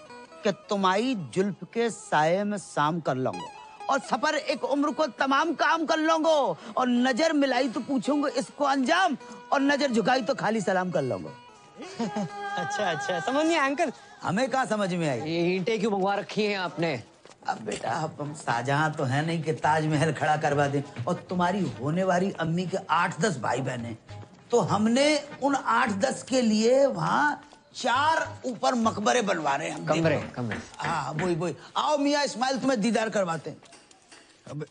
कि तुम्हारी जुल्फ के साये में शाम कर लूंगा और सफर एक उम्र को तमाम काम कर लूंगा, और नजर मिलाई तो पूछूंगा इसको अंजाम, और नजर झुकाई तो खाली सलाम कर लूंगा। अच्छा अच्छा, समझ नहीं आया अंकल। हमें कहाँ समझ में आई? ये ईंटें क्यों मंगवा रखी हैं आपने? अब बेटा हम शाहजहां तो है नहीं कि ताजमहल खड़ा करवा दें, और तुम्हारी होने वाली अम्मी के 8-10 भाई बहन, तो हमने उन 8-10 के लिए वहाँ 4 ऊपर मकबरे बनवा रहे हैं। कमरे कमरे। हाँ वही वही। आओ मियाँ इस्माइल, तुम्हें दीदार करवाते हैं। अब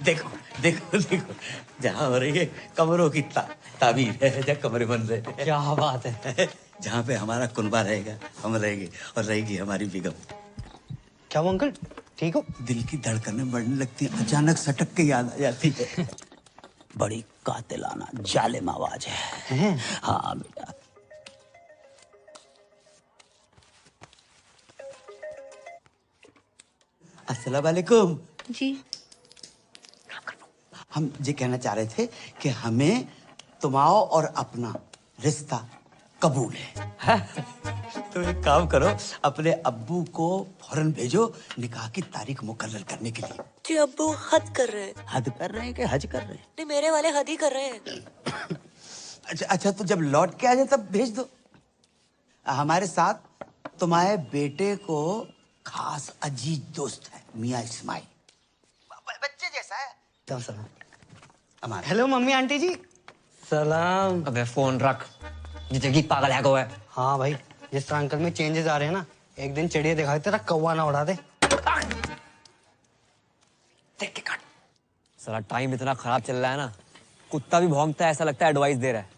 देखो देखो देखो, जहाँ हो रही है कमरों की तामीर है, जहाँ कमरे बन रहे हैं। क्या बात है। जहाँ पे हमारा कुनबा रहेगा, हम रहेंगे, और रहेगी हमारी बेगम। क्या वो अंकल ठीक हो? दिल की धड़कनें बढ़ने लगती हैं, अचानक सटक के याद आ जाती है। बड़ी कातिलाना जालिम आवाज है। हाँ बेटा। अस्सलाम वालेकुम। जी। हम ये कहना चाह रहे थे कि हमें तुम्हारा और अपना रिश्ता कबूल है। तो एक काम करो, अपने अब्बू को फौरन भेजो निकाह की तारीख मुकर्रर करने के लिए। जी अब्बू हद कर रहे हैं। हद कर रहे हैं कि हज कर रहे हैं? नहीं, मेरे वाले हद ही कर रहे हैं। अच्छा अच्छा, तो जब लौट के आ जाए तब भेज दो। हमारे साथ तुम्हारे बेटे को खास अजीज दोस्त है, मियाँ इस्माइल, बच्चे जैसा है। हेलो मम्मी आंटी जी। सलाम। अबे फोन रख, ये जगीत पागल है को है। हाँ भाई, जिस तरह अंकल में चेंजेस आ रहे हैं ना, एक दिन चिड़िया दिखाई तेरा कौवा ना उड़ा दे। देख के काट। साला टाइम इतना खराब चल रहा है ना, कुत्ता भी भौंकता है, ऐसा लगता है एडवाइस दे रहा है।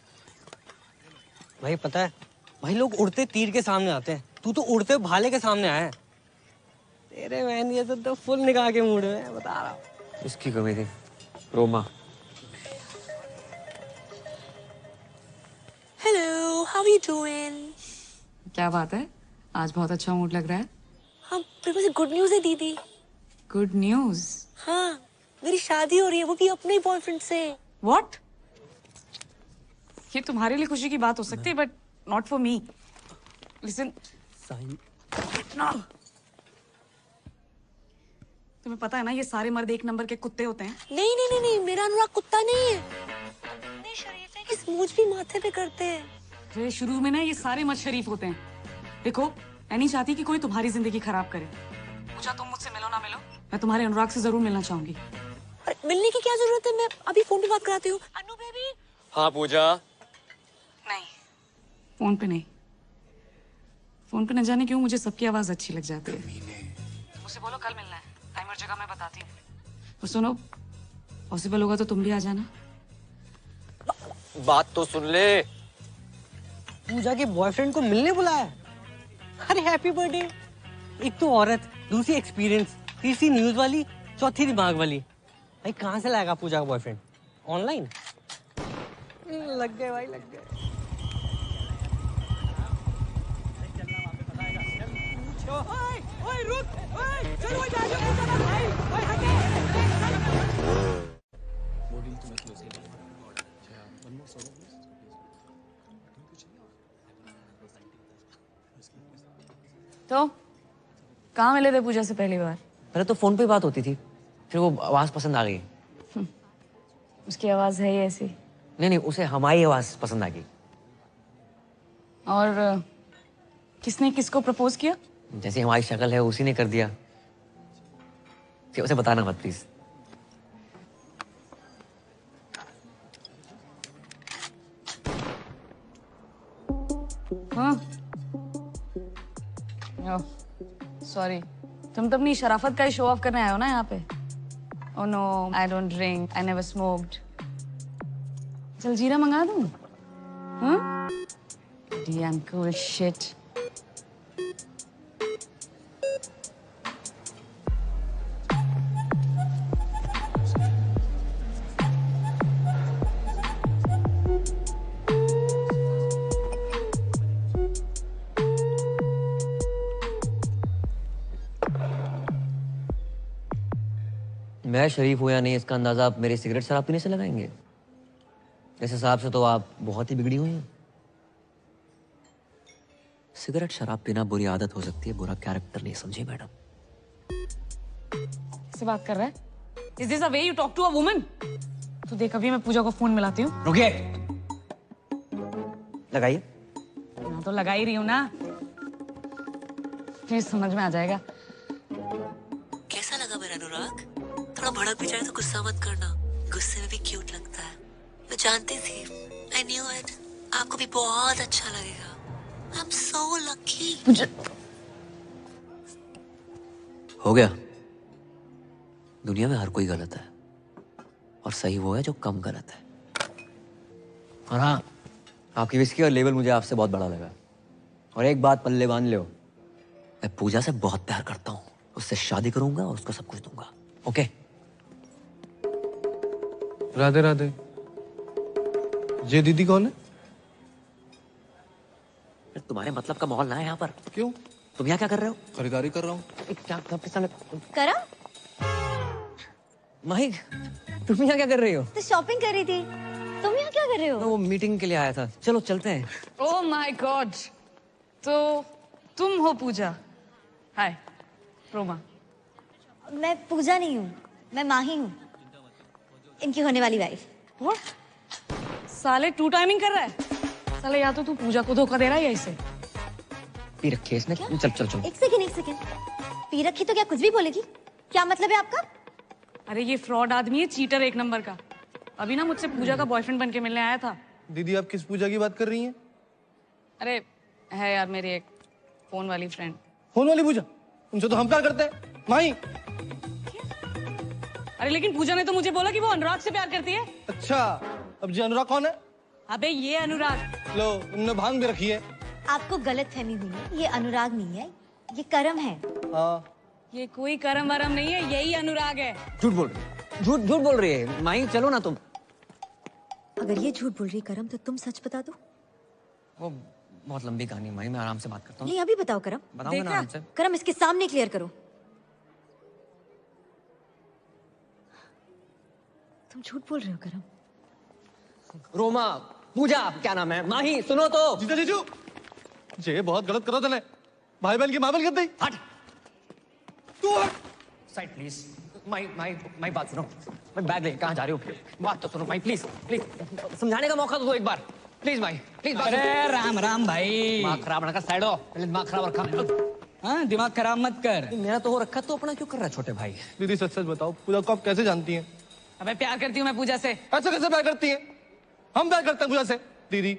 भाई पता है, भाई लोग उड़ते तीर के सामने आते हैं, तू तो उड़ते भाले के सामने आया है। तेरे बहन ये तो फुल निकाह के मूड में, बता रहा हूँ। इसकी कमी थी Roma. Hello, how you doing? क्या बात है, आज बहुत अच्छा मूड लग रहा है। हाँ, मेरे पास गुड न्यूज़ है दीदी। Good news? हाँ, मेरी शादी हो रही है, वो भी अपने बॉयफ्रेंड से। व्हाट? ये तुम्हारे लिए खुशी की बात हो सकती है, but not for me. Listen, तुम्हें पता है ना, ये सारे मर्द एक नंबर के कुत्ते होते हैं। नहीं नहीं नहीं नहीं, मेरा अनुराग कुत्ता नहीं है। इतने शरीफ है कि स्मूच भी माथे पे करते हैं। अरे शुरू में ना ये सारे मर्द शरीफ होते हैं। देखो, मैं नहीं चाहती कि कोई तुम्हारी जिंदगी खराब करे। पूजा, तुम मुझसे मिलो ना मिलो, मैं तुम्हारे अनुराग से जरूर मिलना चाहूंगी। अरे मिलने की क्या जरूरत है, मैं अभी फोन पे बात कराती हूँ। अनु बेबी। हाँ पूजा। नहीं, फोन पे नहीं। फोन पे न जाने क्यों मुझे सबकी आवाज अच्छी लग जाती है। मुझसे बोलो कल मिलना है, टाइम और जगह मैं बताती हूँ। और सुनो, पॉसिबल होगा तो तुम भी आ जाना। बात तो सुन ले। पूजा के बॉयफ्रेंड को मिलने बुलाया। अरे हैप्पी बर्थडे। एक तो औरत, दूसरी एक्सपीरियंस, तीसरी न्यूज वाली, चौथी दिमाग वाली। भाई कहाँ से लाएगा पूजा का बॉयफ्रेंड? ऑनलाइन? लग गए भाई, लग गए। ओए रुक, ओए चलो जा भाई, ओए हटे। तो कहाँ मिले थे पूजा से पहली बार? पहले तो फोन पे बात होती थी, फिर वो आवाज पसंद आ गई। उसकी आवाज है ही ऐसी। नहीं नहीं, उसे हमारी आवाज पसंद आ गई। और किसने किसको प्रपोज किया? जैसे हमारी शक्ल है उसी ने कर दिया। कि उसे बताना मत प्लीज। हाँ सॉरी, तुम तो अपनी शराफत का ही शो ऑफ करने आए हो ना यहाँ पे। Oh no, I don't drink, I never smoked. चल जीरा मंगा दूँ? हाँ? Damn cool shit. मैं शरीफ हूं या नहीं इसका अंदाजा आप मेरी सिगरेट शराब पीने से लगाएंगे। इस हिसाब से तो आप बहुत ही बिगड़ी हुई हैं। सिगरेट शराब पीना बुरी आदत हो सकती है, बुरा कैरेक्टर नहीं, समझे मैडम? किससे बात कर रहा है? Is this a way you talk to a woman? तो देख, अभी मैं पूजा को फोन मिलाती हूँ। रुकिए, लगाइए। मैं तो लगा ही रही हूँ ना, प्लीज समझ में आ जाएगा। कैसा लगा मेरा अनुराग? थोड़ा भड़क भी जाए तो गुस्सा मत करना, गुस्से में भी क्यूट लगता है। मैं जानती थी, I knew it, आपको भी बहुत अच्छा लगेगा। I'm so lucky। हो गया। दुनिया में हर कोई गलत है और सही वो है जो कम गलत है। और हाँ, आपकी विस्की और लेवल मुझे आपसे बहुत बड़ा लगा। और एक बात पल्ले बांध लो, मैं पूजा से बहुत प्यार करता हूँ, उससे शादी करूंगा और उसको सब कुछ दूंगा। ओके? राधे राधे। ये दीदी कौन है? तुम्हारे मतलब का माहौल ना है यहाँ पर। क्यों? तुम यहाँ क्या कर रहे हो? खरीदारी कर रहा हूँ। क्या सामने करा? माही, तुम यहाँ क्या कर रही हो? तो शॉपिंग कर रही थी। तुम यहाँ क्या कर रहे हो? वो मीटिंग के लिए आया था। चलो चलते हैं। ओह माय गॉड, तो तुम हो पूजा? हाय रोमा। मैं पूजा नहीं हूँ, मैं माही हूँ, इनकी होने वाली वाइफ। वो साले टू टाइमिंग कर रहा है। साले या तो तू पूजा को धोखा दे रहा है या इसे। पी रखी है इसने। चल चल चल। एक सेकंड। पी रखी तो क्या कुछ भी बोलेगी? क्या मतलब है आपका? अरे ये फ्रॉड आदमी है, चीटर एक नंबर का। अभी ना मुझसे पूजा का बॉयफ्रेंड बन के मिलने आया था। दीदी आप किस पूजा की बात कर रही हैं? अरे है यार, मेरी एक फोन वाली फ्रेंड। फोन वाली पूजा? उनसे तो हम प्यार करते हैं माही। अरे लेकिन पूजा ने तो मुझे बोला कि वो अनुराग से प्यार करती है। अच्छा, अब जी अनुराग कौन है? अबे ये अनुराग। लो, उन्होंने भांग भी रखी है। आपको गलतफहमी हुई है, ये अनुराग नहीं है, ये करम है। हाँ। ये कोई करम वरम नहीं है, यही अनुराग है। झूठ बोल रही है, झूठ बोल रही है। माही चलो ना तुम। अगर ये झूठ बोल रही करम तो तुम सच बता दो। वो बहुत लंबी कहानी है माही, मैं आराम से बात करता हूँ। नहीं अभी बताओ करम। बताऊंगा ना आराम से। करम इसके सामने क्लियर करो। तुम झूठ बोल रहे हो करम। रोमा, पूजा, क्या नाम है? माही सुनो तो। जीजा जीजू, ये बहुत गलत करो तूने। भाई बहन की मामल कर दी। हट। तू हट। Side please. माही बात सुनो। मैं बैग ले कहाँ जा रही हूँ? बात तो सुनो माही, प्लीज प्लीज समझाने का मौका तो दो एक बार। Please Mahi, please. अरे राम राम भाई। दिमाग खराब ना कर, साइड हो। पहले दिमाग खराब रखा। हाँ दिमाग खराब मत कर। मेरा तो हो रखा, तो अपना क्यों कर रहा है छोटे भाई? दीदी सच सच बताओ, पूजा को आप कैसे जानती हैं? अबे प्यार करती हूँ मैं पूजा से। ऐसे कैसे प्यार करती हैं? हम प्यार करते हैं पूजा से। दीदी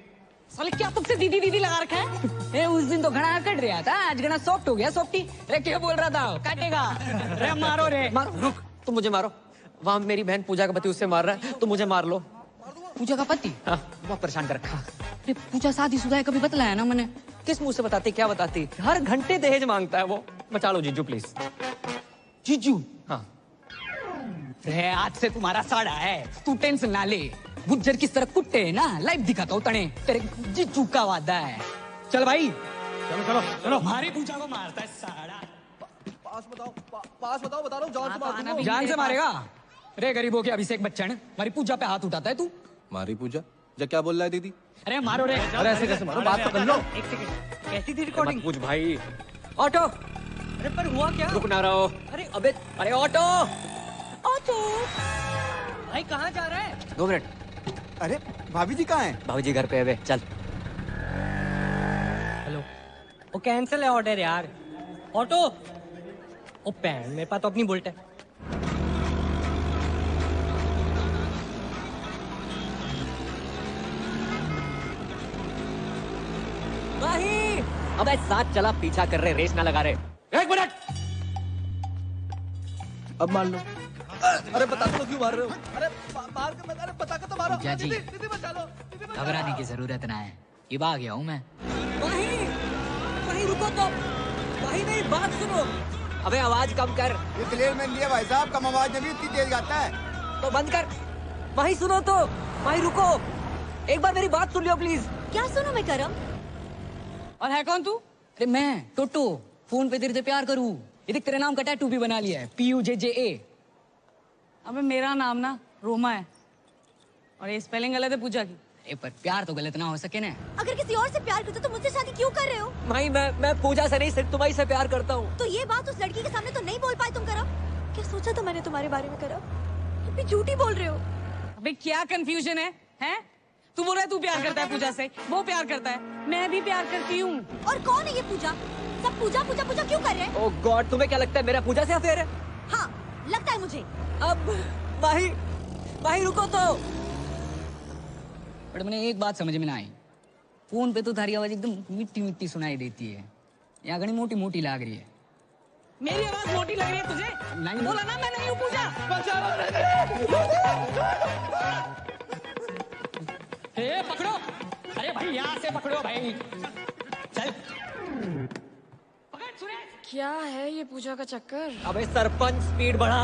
साले क्या तुमसे दीदी दीदी लगा रखा है? ए, उस दिन तो घना कट रहा था, आज घना सॉफ्ट हो गया। सॉफ्टी रे क्या बोल रहा था? काटेगा रे, मारो रे। मारो, रुक, तुम मुझे मारो। वहाँ मेरी बहन पूजा का पति उससे मार रहा है, तुम मुझे मार लो। पूजा का पति? हाँ, बहुत परेशान कर रखा। अरे पूजा शादीशुदा है, कभी बतलाया ना मैंने। किस मुंह से बताती, क्या बताती? हर घंटे दहेज मांगता है वो। बचा लो जीजू प्लीज। जीजू? हाँ। रे आज से तुम्हारा साड़ा है, तू टेंशन ना ले। गुज्जर किस तरह कुट्टे है ना, लाइव दिखाता हूँ तने। तेरे जीजू का वादा है। चल भाई चलो चलो चलो। हमारी पूजा को मारता है साड़ा। पास बताओ बता रहा हूँ। जान से मार। जान से मारेगा? रे गरीबों के अभिषेक बच्चन, हमारी पूजा पे हाथ उठाता है तू? मारी पूजा? जा क्या बोल रहा है दीदी? अरे मारो रे। अरे ऐसे कैसे मारो, बात तो कर लो। एक सेकंड, कैसी थी रिकॉर्डिंग? पूछ भाई। ऑटो। अरे पर हुआ क्या? रुक ना रहो। अरे अबे, अरे ऑटो। ऑटो भाई कहाँ जा रहा है? 2 मिनट। अरे भाभी जी कहाँ हैं? भाभी जी घर पे है, चल। हेलो, वो कैंसिल है ऑर्डर यार। ऑटो, ओ पैन मेरे पास तो अपनी बुलेट है। अबे साथ चला पीछा कर रहे, रेस ना लगा रहे। 1 मिनट। अब मान लो। अरे बता दो क्यों मार रहे हो? अरे मार के अरे बता के तो मारो। पूजा जी, दीदी बचा लो। घबराने की जरूरत ना है, इब आ गया हूँ मैं। वहीं रुको तो, वहीं मेरी बात सुनो। अबे आवाज कम कर। ये क्लियर मैन दिया भाई साहब, कम आवाज में भी इतनी तेज गाता है। तो बंद कर। वहीं सुनो तो, वहीं रुको। एक बार मेरी बात सुन लियो प्लीज। क्या सुनो मैं करम? और है कौन तू? अरे मैं टोटो, फोन पे तेरे से प्यार करूँ। ये देख तेरे नाम का टैटू भी बना लिया है, PUJJA। अबे मेरा नाम ना रोमा है और ये स्पेलिंग गलत है पूजा की। अरे पर प्यार तो गलत ना हो सके ना। अगर किसी और से प्यार करते तो मुझसे शादी क्यों कर रहे हो? भाई मैं पूजा से नहीं, सिर्फ तुम्हारी से प्यार करता हूँ। तो ये बात उस लड़की के सामने तो नहीं बोल पाए तुम करम? क्या सोचा था मैंने तुम्हारे बारे में करम? अभी झूठी बोल रहे हो। अबे क्या कंफ्यूजन है? हैं? तू बोल रहा है तू प्यार करता है पूजा से, वो प्यार करता है, मैं भी प्यार करती हूँ। और कौन है ये पूजा? सब पूजा पूजा पूजा क्यों कर रहे हैं? ओह गॉड, तुम्हें क्या लगता है मेरा पूजा से अफेयर है? हाँ लगता है मुझे। अब माही रुको तो। बट मैंने एक बात समझ में ना आई, फोन पे तो थारी आवाज एकदम मिट्टी मिट्टी सुनाई देती है, यहाँ घनी मोटी मोटी लाग रही है। मेरी आवाज मोटी लग रही है तुझे? नहीं बोला ना मैं नहीं हूँ पूजा। पकड़ो, अरे भाई यहाँ से पकड़ो भाई, चल। क्या है ये पूजा का चक्कर? अबे सरपंच स्पीड बढ़ा।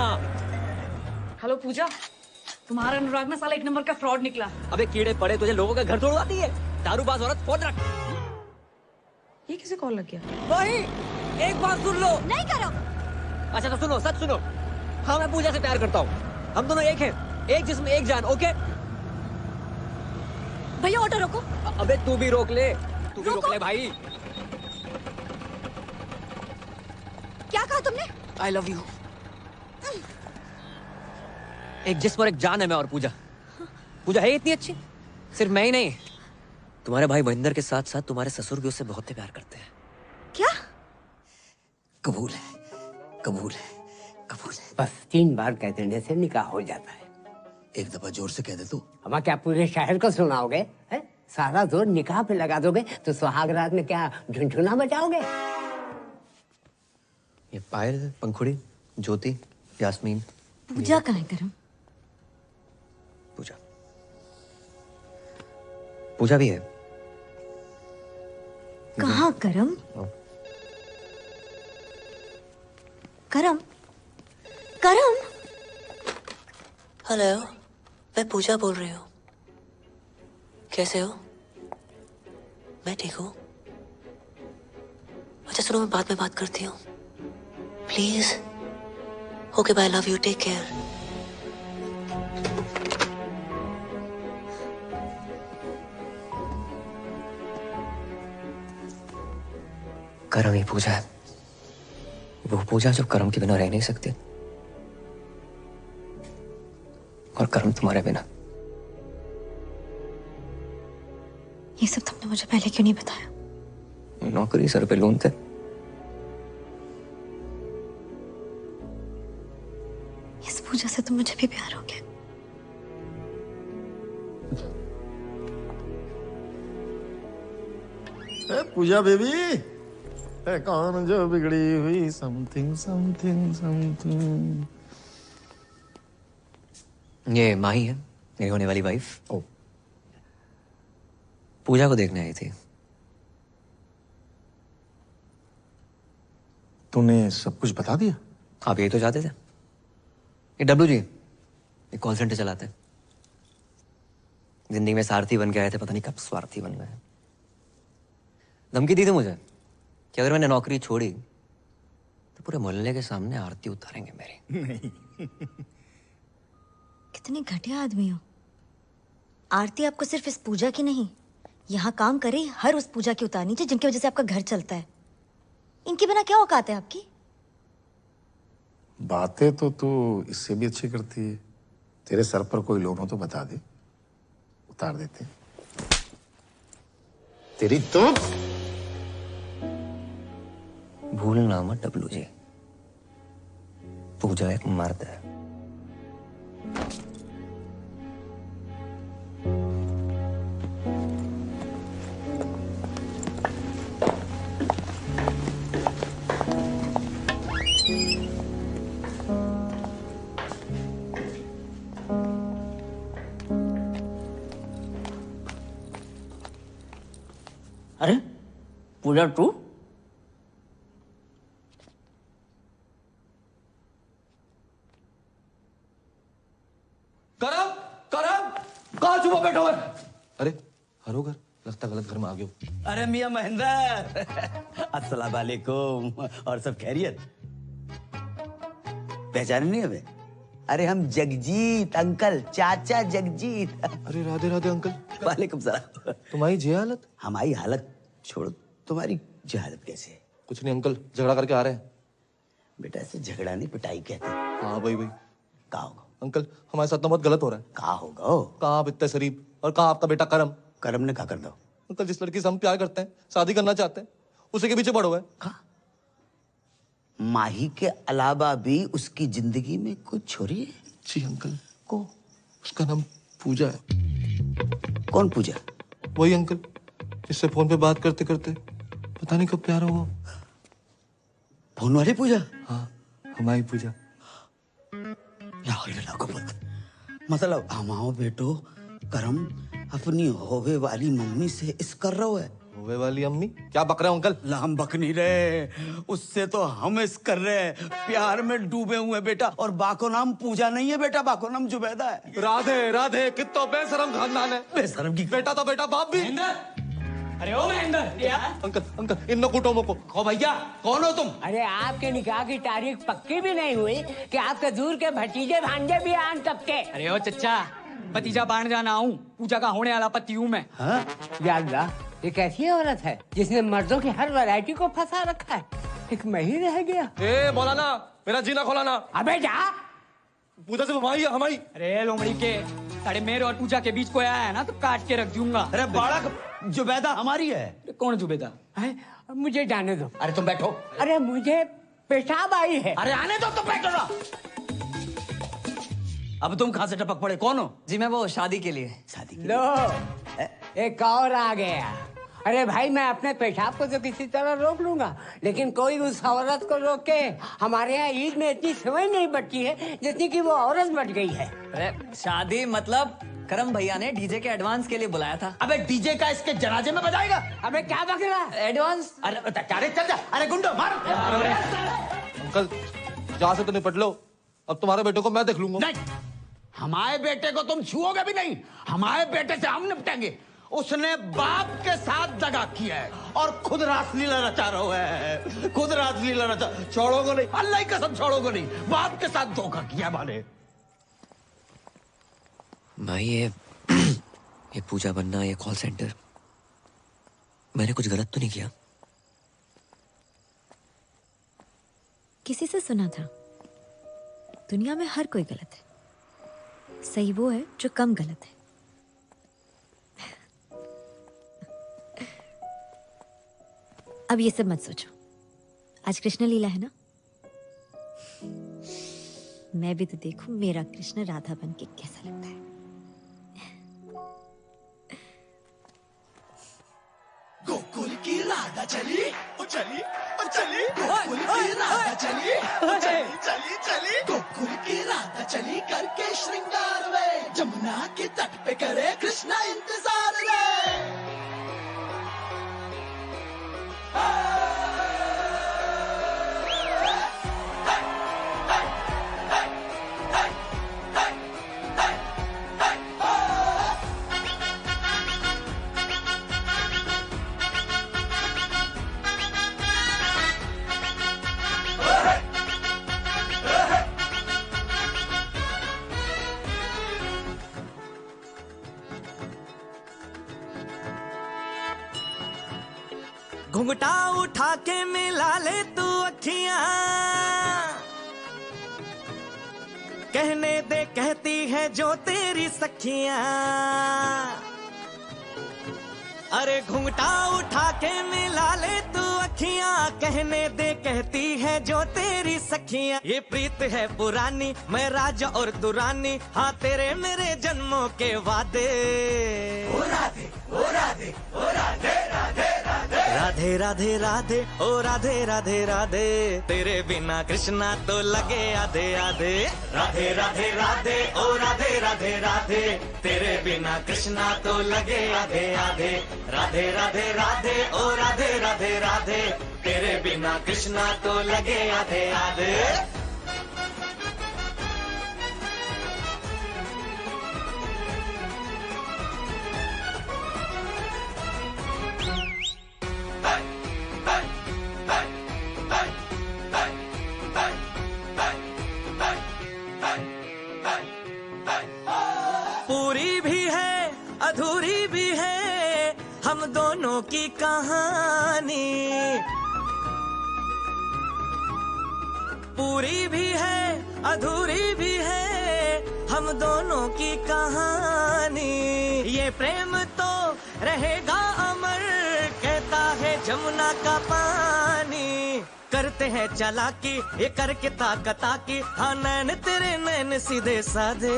हेलो पूजा, तुम्हारा अनुराग ना साला 1 नंबर का फ्रॉड निकला। अबे कीड़े पड़े तुझे, लोगों का घर तोड़वाती है, दारूबाज औरत। फोन रख। ये किसे कॉल लग गया? वही एक बात सुन लो। नहीं करो। अच्छा तो सुनो, सच सुनो। हाँ मैं पूजा से प्यार करता हूँ, हम दोनों एक हैं, एक जिस्म एक जान। ओके भैया ऑटो रोको। अबे तू भी रोक ले, तू भी रोक ले भाई। क्या कहा तुमने? I love you. एक जिस्म और एक जान है मैं और पूजा। पूजा है इतनी अच्छी, सिर्फ मैं ही नहीं, तुम्हारे भाई महेंद्र के साथ साथ तुम्हारे ससुर भी उससे बहुत प्यार करते हैं। क्या? कबूल है, कबूल है, कबूल है। बस 3 बार कह देने से निकाह हो जाता है। एक दफा जोर से कह दे तू। अब क्या पूरे शहर को सुनाओगे? है? सारा जोर निकाह पे लगा दोगे तो सुहाग रात में क्या झुनझुना बजाओगे? ये पायल, पंखुड़ी, ज्योति, यास्मीन। पूजा कहाँ है करम? पूजा, पूजा भी है। कहाँ करम? करम, करम। हेलो, मैं पूजा बोल रही हूँ। कैसे हो? मैं ठीक हूँ। अच्छा सुनो, मैं बाद में बात करती हूँ please. Okay bye, love you, take care. करम ही पूजा है, वो पूजा जो करम के बिना रह नहीं सकती, और करम तुम्हारे बिना। ये सब तुमने मुझे पहले क्यों नहीं बताया? नौकरी सर पे लोन थे। इस पूजा से तो मुझे भी प्यार हो गया। पूजा बेबी, कौन जो बिगड़ी हुई समथिंग समथिंग समथिंग। ये माही है, मेरी होने वाली वाइफ। ओ, पूजा को देखने आई थी। तूने सब कुछ बता दिया? आप यही तो चाहते थे। ये डब्लू जी, ये कॉल सेंटर चलाते हैं। जिंदगी में सारथी बन के आए थे, पता नहीं कब स्वार्थी बन गए। धमकी दी थी मुझे कि अगर मैंने नौकरी छोड़ी तो पूरे मोहल्ले के सामने आरती उतारेंगे मेरी। नहीं। कितने घटिया आदमी हो। आरती आपको सिर्फ इस पूजा की नहीं, यहाँ काम करे हर उस पूजा की उतारनी चाहिए जिनकी वजह से आपका घर चलता है। इनके बिना क्या औकात है आपकी? बातें तो तू इससे भी अच्छी करती है। तेरे सर पर कोई लोन हो तो बता दे, उतार देते। तेरी तो भूलना मत डब्लू जी, पूजा एक मर्द है। अरे पूजा तू करम करम कहाँ छुपा बैठा हुआ है? अरे हरोगर लगता गलत घर में आ गए हो। अरे मियां महेंद्र अस्सलाम वालेकुम। और सब खैरियत? पहचाने नहीं हमें? अरे हम जगजीत अंकल, चाचा जगजीत। अरे राधे राधे अंकल। वालेकुम सलाम। तुम्हारी जे हालत? हमारी हालत छोड़ो, तुम्हारी जे हालत कैसे है? कुछ नहीं अंकल, झगड़ा करके आ रहे हैं। बेटा ऐसे झगड़ा नहीं पिटाई कहते। हाँ भाई भाई। कहाँ होगा अंकल हमारे साथ तो बहुत गलत हो रहा है। कहाँ होगा? कहाँ आप इतने शरीफ और कहाँ आपका बेटा करम? करम ने क्या कर दो? अंकल जिस लड़की से हम प्यार करते हैं, शादी करना चाहते हैं, उसी के पीछे पड़ो है। माही के अलावा भी उसकी जिंदगी में कुछ छोरी है? जी अंकल। को उसका नाम पूजा है। कौन पूजा? वही अंकल जिससे फोन पे बात करते करते पता नहीं कब प्यार हुआ। फोन वाली पूजा? हाँ हमारी पूजा। मतलब हमाओ बेटो करम अपनी होवे वाली मम्मी से इस कर रहा है। होवे वाली अम्मी? क्या बक रहे हो अंकल? हम बक नहीं रहे, उससे तो हम इस कर रहे हैं। प्यार में डूबे हुए बेटा। और बाको नाम पूजा नहीं है बेटा, बाको नाम जुबैदा है। राधे राधे कितना बेशरम खानदान है। बेशरम की बेटा तो बेटा, बाप भी। अरे ओ महेंद्र अंकल अंकल इन कुटो को। ओ भैया कौन हो तुम? अरे आपके निकाह की तारीख पक्की भी नहीं हुई कि आपके दूर के भतीजे भांजे भी आन तक के। अरे ओ चच्चा, भतीजा बाण जाना हूँ, पूजा का होने वाला पति हूँ मैं। हाँ? या अल्लाह, ये कैसी औरत है जिसने मर्दों की हर वैरायटी को फंसा रखा है? एक मैं ही रह गया। ए मौलाना मेरा जीना खोलाना। अबे जा। पूजा से हमारी है हमारी। अरे लोमड़ी के साढ़े मेरे और पूजा के बीच कोई आया है ना तो काट के रख दूंगा। अरे बालक जुबैदा हमारी है। कौन जुबैदा? मुझे जाने दो। अरे तुम बैठो। अरे मुझे पेशाब आई है। अरे आने दो, तुम बैठो ना। अब तुम कहाँ से टपक पड़े? कौन हो? जी मैं वो शादी के लिए। शादी के लो एक और आ गया। अरे भाई मैं अपने पेशाब को तो किसी तरह रोक लूंगा, लेकिन कोई उस औरत को रोक के हमारे यहाँ ईद में इतनी समय नहीं बची है जितनी कि वो औरत बच गई है। अरे शादी मतलब करम भैया ने डीजे के एडवांस के लिए बुलाया था। अबे डीजे का इसके जनाजे में बजाएगा? अबे क्या बक रहा है? एडवांस। अरे चल जा। अरे गुंडो मार। अंकल जहाँ से तो निपट लो, अब तुम्हारे बेटे को मैं देख लूंगा। नहीं, हमारे बेटे को तुम छुओगे भी नहीं। हमारे बेटे से हम निपटेंगे। उसने बाप के साथ दगा किया है और खुद रासलीला रचा रहा है। खुद रासलीला रचा। छोड़ोगे नहीं, अल्लाह की कसम छोड़ोगे नहीं। बाप के साथ धोखा किया माने। भाई ये पूजा बनना, ये कॉल सेंटर, मैंने कुछ गलत तो नहीं किया? किसी से सुना था दुनिया में हर कोई गलत है, सही वो है जो कम गलत है। अब ये सब मत सोचो, आज कृष्ण लीला है ना, मैं भी तो देखूं मेरा कृष्ण राधा बन के कैसा लगता है। गोकुल की राधा चली ओ चली ओ चली, गोकुल की राधा चली ओ चली चली चली, गोकुल की राधा चली करके श्रृंगार वे, जमुना के तट पे करे कृष्णा इंतजार रे। घुंघटा उठा के मिला ले तू अखियां, कहने दे कहती है जो तेरी सखियां। अरे घुंघटा उठा के मिला ले तू अखियां, कहने दे कहती है जो तेरी सखियां। ये प्रीत है पुरानी, मैं राजा और तू रानी, हाँ तेरे मेरे जन्मों के वादे। ओ राधे ओ राधे ओ राधे राधे राधे राधे राधे ओ राधे राधे राधे, तेरे बिना कृष्णा तो लगे आधे आधे। राधे राधे राधे ओ राधे राधे राधे तेरे बिना कृष्णा तो लगे आधे आधे राधे राधे राधे ओ राधे राधे राधे तेरे बिना कृष्णा तो लगे आधे आधे। पूरी भी है अधूरी भी है हम दोनों की कहानी, पूरी भी है अधूरी भी है हम दोनों की कहानी। ये प्रेम तो रहेगा अमर कहता है जमुना का पानी। करते हैं चालाकी ये करके ताकता की हाँ नैन तेरे नैन सीधे साधे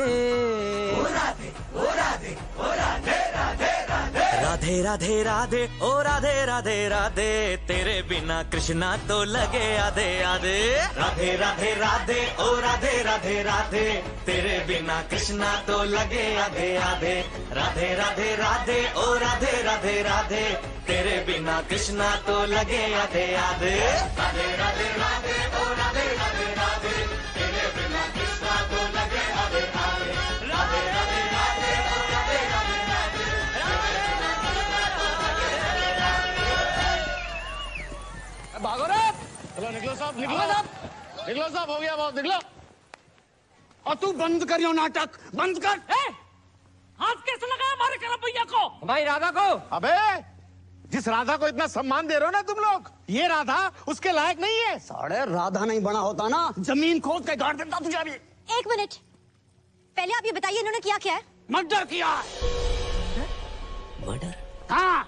ओ राधे ओ राधे ओ राधे राधे राधे राधे राधे राधे ओ राधे राधे राधे तेरे बिना कृष्णा तो लगे आधे आधे राधे राधे राधे ओ राधे राधे राधे तेरे बिना कृष्णा तो लगे आधे आधे राधे राधे राधे ओ राधे राधे राधे तेरे बिना कृष्णा तो लगे आधे आधे राधे राधे राधे ओ राधे राधे राधे तेरे बिना कृष्णा तो लगे आधे आधे राधे राधे राधे ओ राधे राधे राधे भागो रे। चलो निकलो साहब निकलो साहब हो गया बहुत निकलो। और तू बंद कर यो नाटक बंद कर। हाथ कैसे लगाया हमारे करम भैया को भाई राधा को। अबे जिस राधा को इतना सम्मान दे रहे हो ना तुम लोग ये राधा उसके लायक नहीं है। साढ़े राधा नहीं बना होता ना जमीन खोद के गाड़ देता तुझे अभी। एक मिनट पहले आप ये बताइए इन्होंने किया क्या है? मर्डर किया। मर्डर? हाँ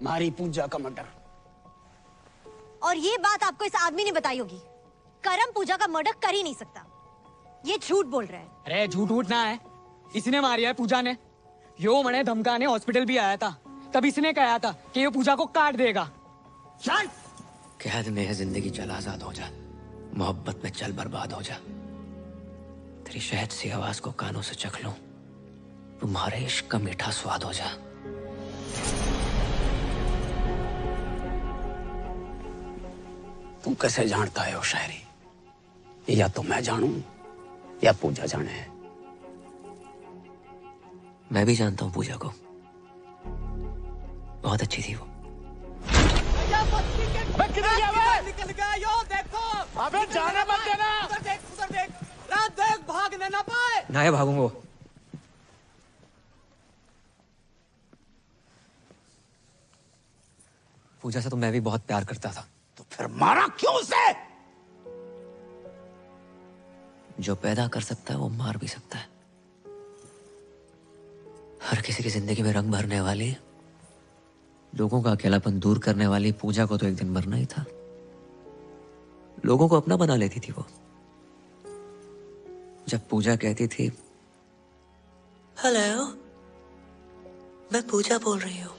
मारी पूजा का मर्डर। और ये बात आपको इस आदमी ने बताई होगी। करम पूजा का मर्डर कर ही नहीं सकता। ये झूठ बोल रहा है। अरे झूठ वूठ ना है, इसने मारी है पूजा ने। यो मने धमकाने हॉस्पिटल भी आया था, तब इसने कहा था कि ये पूजा को काट देगा। कैद में है जिंदगी चल आजाद हो जा, मोहब्बत में चल बर्बाद हो जा। तेरी शहद सी आवाज को कानों से चख लूं, तुम्हारे इश्क का मीठा स्वाद हो जा। तू कैसे जानता है वो शायरी? या तो मैं जानूं या पूजा जाने। मैं भी जानता हूं पूजा को, बहुत अच्छी थी वो। किधर गया वे? निकल गया यो देखो। अबे जाने मत देना। उधर देख रात देख भागने ना पाए। ना भागूंगा। पूजा से तो मैं भी बहुत प्यार करता था। तो फिर मारा क्यों उसे? जो पैदा कर सकता है वो मार भी सकता है। हर किसी की जिंदगी में रंग भरने वाली, लोगों का अकेलापन दूर करने वाली पूजा को तो एक दिन मरना ही था। लोगों को अपना बना लेती थी वो। जब पूजा कहती थी हेलो मैं पूजा बोल रही हूँ।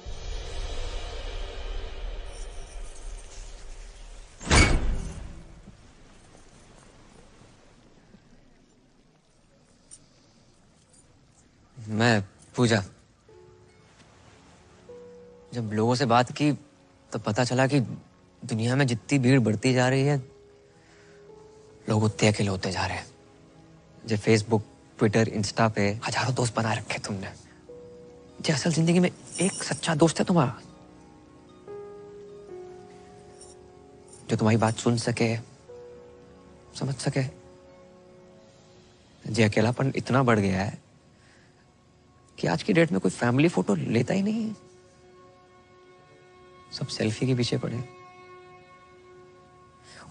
मैं पूजा जब लोगों से बात की तो पता चला कि दुनिया में जितनी भीड़ बढ़ती जा रही है लोग उतने अकेले होते जा रहे हैं। जो फेसबुक ट्विटर इंस्टा पे हजारों दोस्त बना रखे तुमने, जो असल जिंदगी में एक सच्चा दोस्त है तुम्हारा, जो तुम्हारी बात सुन सके समझ सके। जो अकेलापन इतना बढ़ गया है कि आज की डेट में कोई फैमिली फोटो लेता ही नहीं है, सब सेल्फी के पीछे पड़े।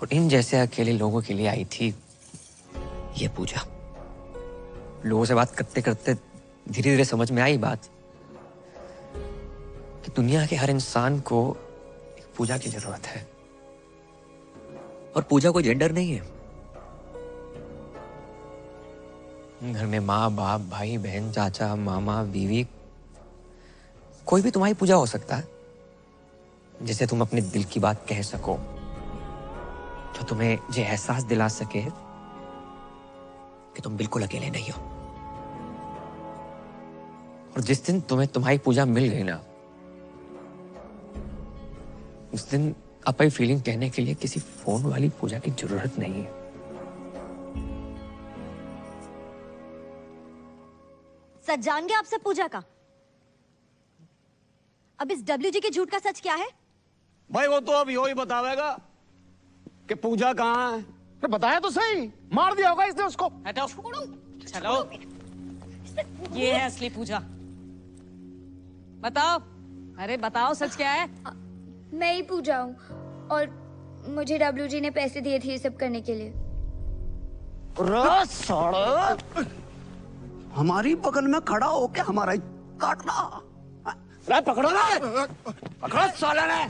और इन जैसे अकेले लोगों के लिए आई थी ये पूजा। लोगों से बात करते करते धीरे धीरे समझ में आई बात कि दुनिया के हर इंसान को एक पूजा की जरूरत है। और पूजा कोई जेंडर नहीं है। घर में माँ बाप भाई बहन चाचा मामा बीवी कोई भी तुम्हारी पूजा हो सकता है, जिसे तुम अपने दिल की बात कह सको, जो तुम्हें ये एहसास दिला सके कि तुम बिल्कुल अकेले नहीं हो। और जिस दिन तुम्हें तुम्हारी पूजा मिल गई ना, उस दिन अपनी फीलिंग कहने के लिए किसी फोन वाली पूजा की जरूरत नहीं है। सच जान गया आपसे पूजा का। अब इस WG के झूठ का सच क्या है? भाई वो तो अब यो ही बतावेगा कि पूजा कहाँ है। तो बताया तो सही, मार दिया होगा इसने उसको। हटाओ, चलो। ये है असली पूजा। बताओ, अरे बताओ सच क्या है? मैं ही पूजा हूँ और मुझे WG ने पैसे दिए थे ये सब करने के लिए। हमारी बगल में खड़ा होके हमारा ही काटना। अरे पकड़ो ना, पकड़ो साले ने।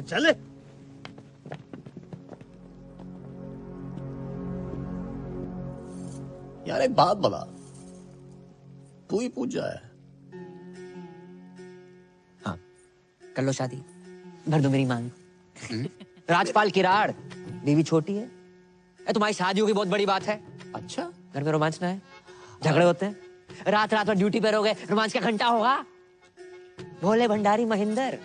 चले। यार एक बात बता, तू ही पूजा है? हाँ, कर लो शादी, भर दो मेरी मांग। राजपाल किराड़, बीवी छोटी है। तुम्हारी शादी होगी बहुत बड़ी बात है। अच्छा, घर में रोमांच ना है, झगड़े होते हैं, रात रात में ड्यूटी पर हो गए, रोमांच का घंटा होगा। भोले भंडारी महेंद्र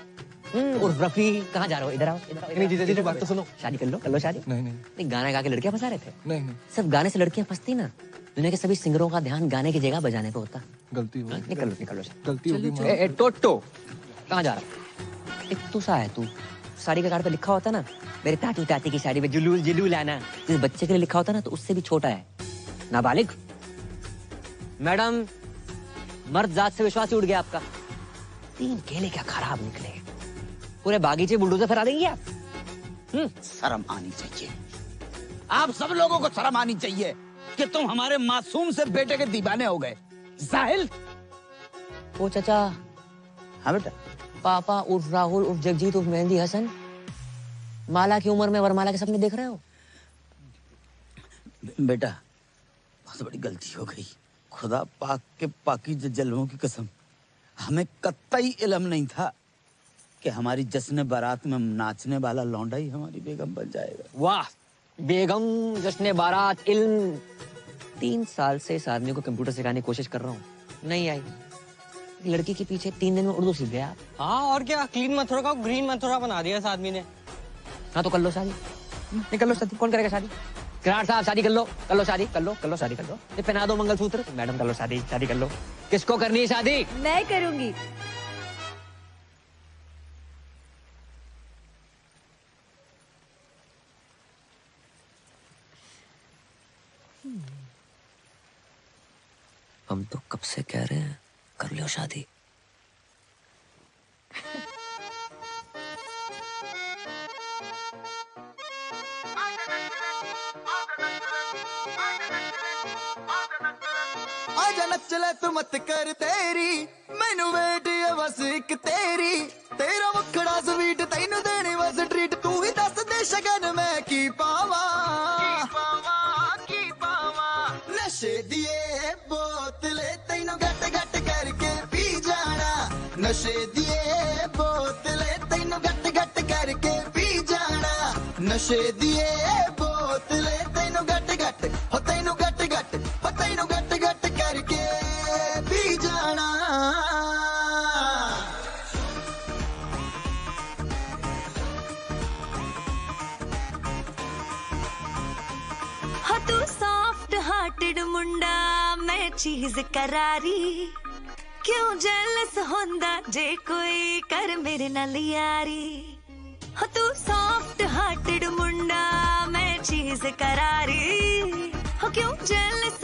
उर्फ रफी, कहाँ जा रहे हो? इधर आओ, इधर आओ। नहीं जीजा बात तो सुनो। शादी कर लो शादी। नहीं गाना गा के लड़कियां फंसा रहे थे। नहीं सिर्फ गाने से लड़कियां फंसती ना, दुनिया के सभी सिंगरों का ध्यान गाने की जगह बजाने पे होता। गलती हो निकलो गलती होगी। टोटो कहाँ जा रहा? एक तू सा है तू, साड़ी के कार्ड पे लिखा होता ना, मेरे ताती ताती की साड़ी में जुलूल जुलूल आना, जिस बच्चे के लिए लिखा होता ना तो उससे भी छोटा है, नाबालिग। मैडम, मर्द जात से विश्वास उड़ गया आपका। 3 केले क्या खराब निकले, पूरे बागीचे बुलडोजर फरा देंगे आप। शर्म आनी चाहिए, आप सब लोगों को शर्म आनी चाहिए कि तुम हमारे मासूम से बेटे के दीवाने हो गए। जाहिल। ओ चाचा। हाँ बेटा। पापा उर्फ राहुल उर्फ जगजीत उर्फ मेहंदी हसन, माला की उम्र में वरमाला के सपने देख रहे हो? बेटा बहुत बड़ी गलती हो गई, खुदा पाक के पाकीज़ जलवों की कसम, हमें कतई इल्म नहीं था कि हमारी जश्न बारात में नाचने वाला लौंडा ही हमारी बेगम बन जाएगा। वाह, बेगम, जश्न बारात, इल्म। 3 साल से इस आदमी को कंप्यूटर सिखाने की कोशिश कर रहा हूँ, नहीं आई। लड़की के पीछे 3 दिन में उर्दू सीख गया। हाँ और क्या, क्लीन मथुरा का ग्रीन मथुरा बना दिया इस आदमी ने। हाँ तो कर लो शादी, नहीं कर लो शादी, कौन करेगा शादी? किराड़ साहब शादी कर लो शादी, कर लो शादी कर लो। ये पहना दो मंगलसूत्र। मैडम कर लो शादी कर लो। किसको करनी है शादी? मैं करूंगी। हम तो कब से कह रहे हैं कर लो शादी। आजा नच ले तू मत कर तेरी, मैनू वेट है बस एक तेरी, तेरा मुखड़ा स्वीट तैनू देनी बस ट्रीट, तू ही दस दे शगन मैं की पावा नशे दिए बोतले तैनू गट गट करके पी जाना, नशे दिए बोतले तैनू गट गट करके पी जाना, नशे दिए बोतले तैनू गट गट हो तैनू गट गट हो तैनू गट गट करके पी जाना। हो तू सॉफ्ट हार्टेड मुंडा, मैं चीज करारी, क्यों जेलस होंदा जे कोई कर मेरे नाल यारी। हो तू सॉफ्ट हार्टेड मुंडा, मैं चीज करारी, हो क्यों जेलस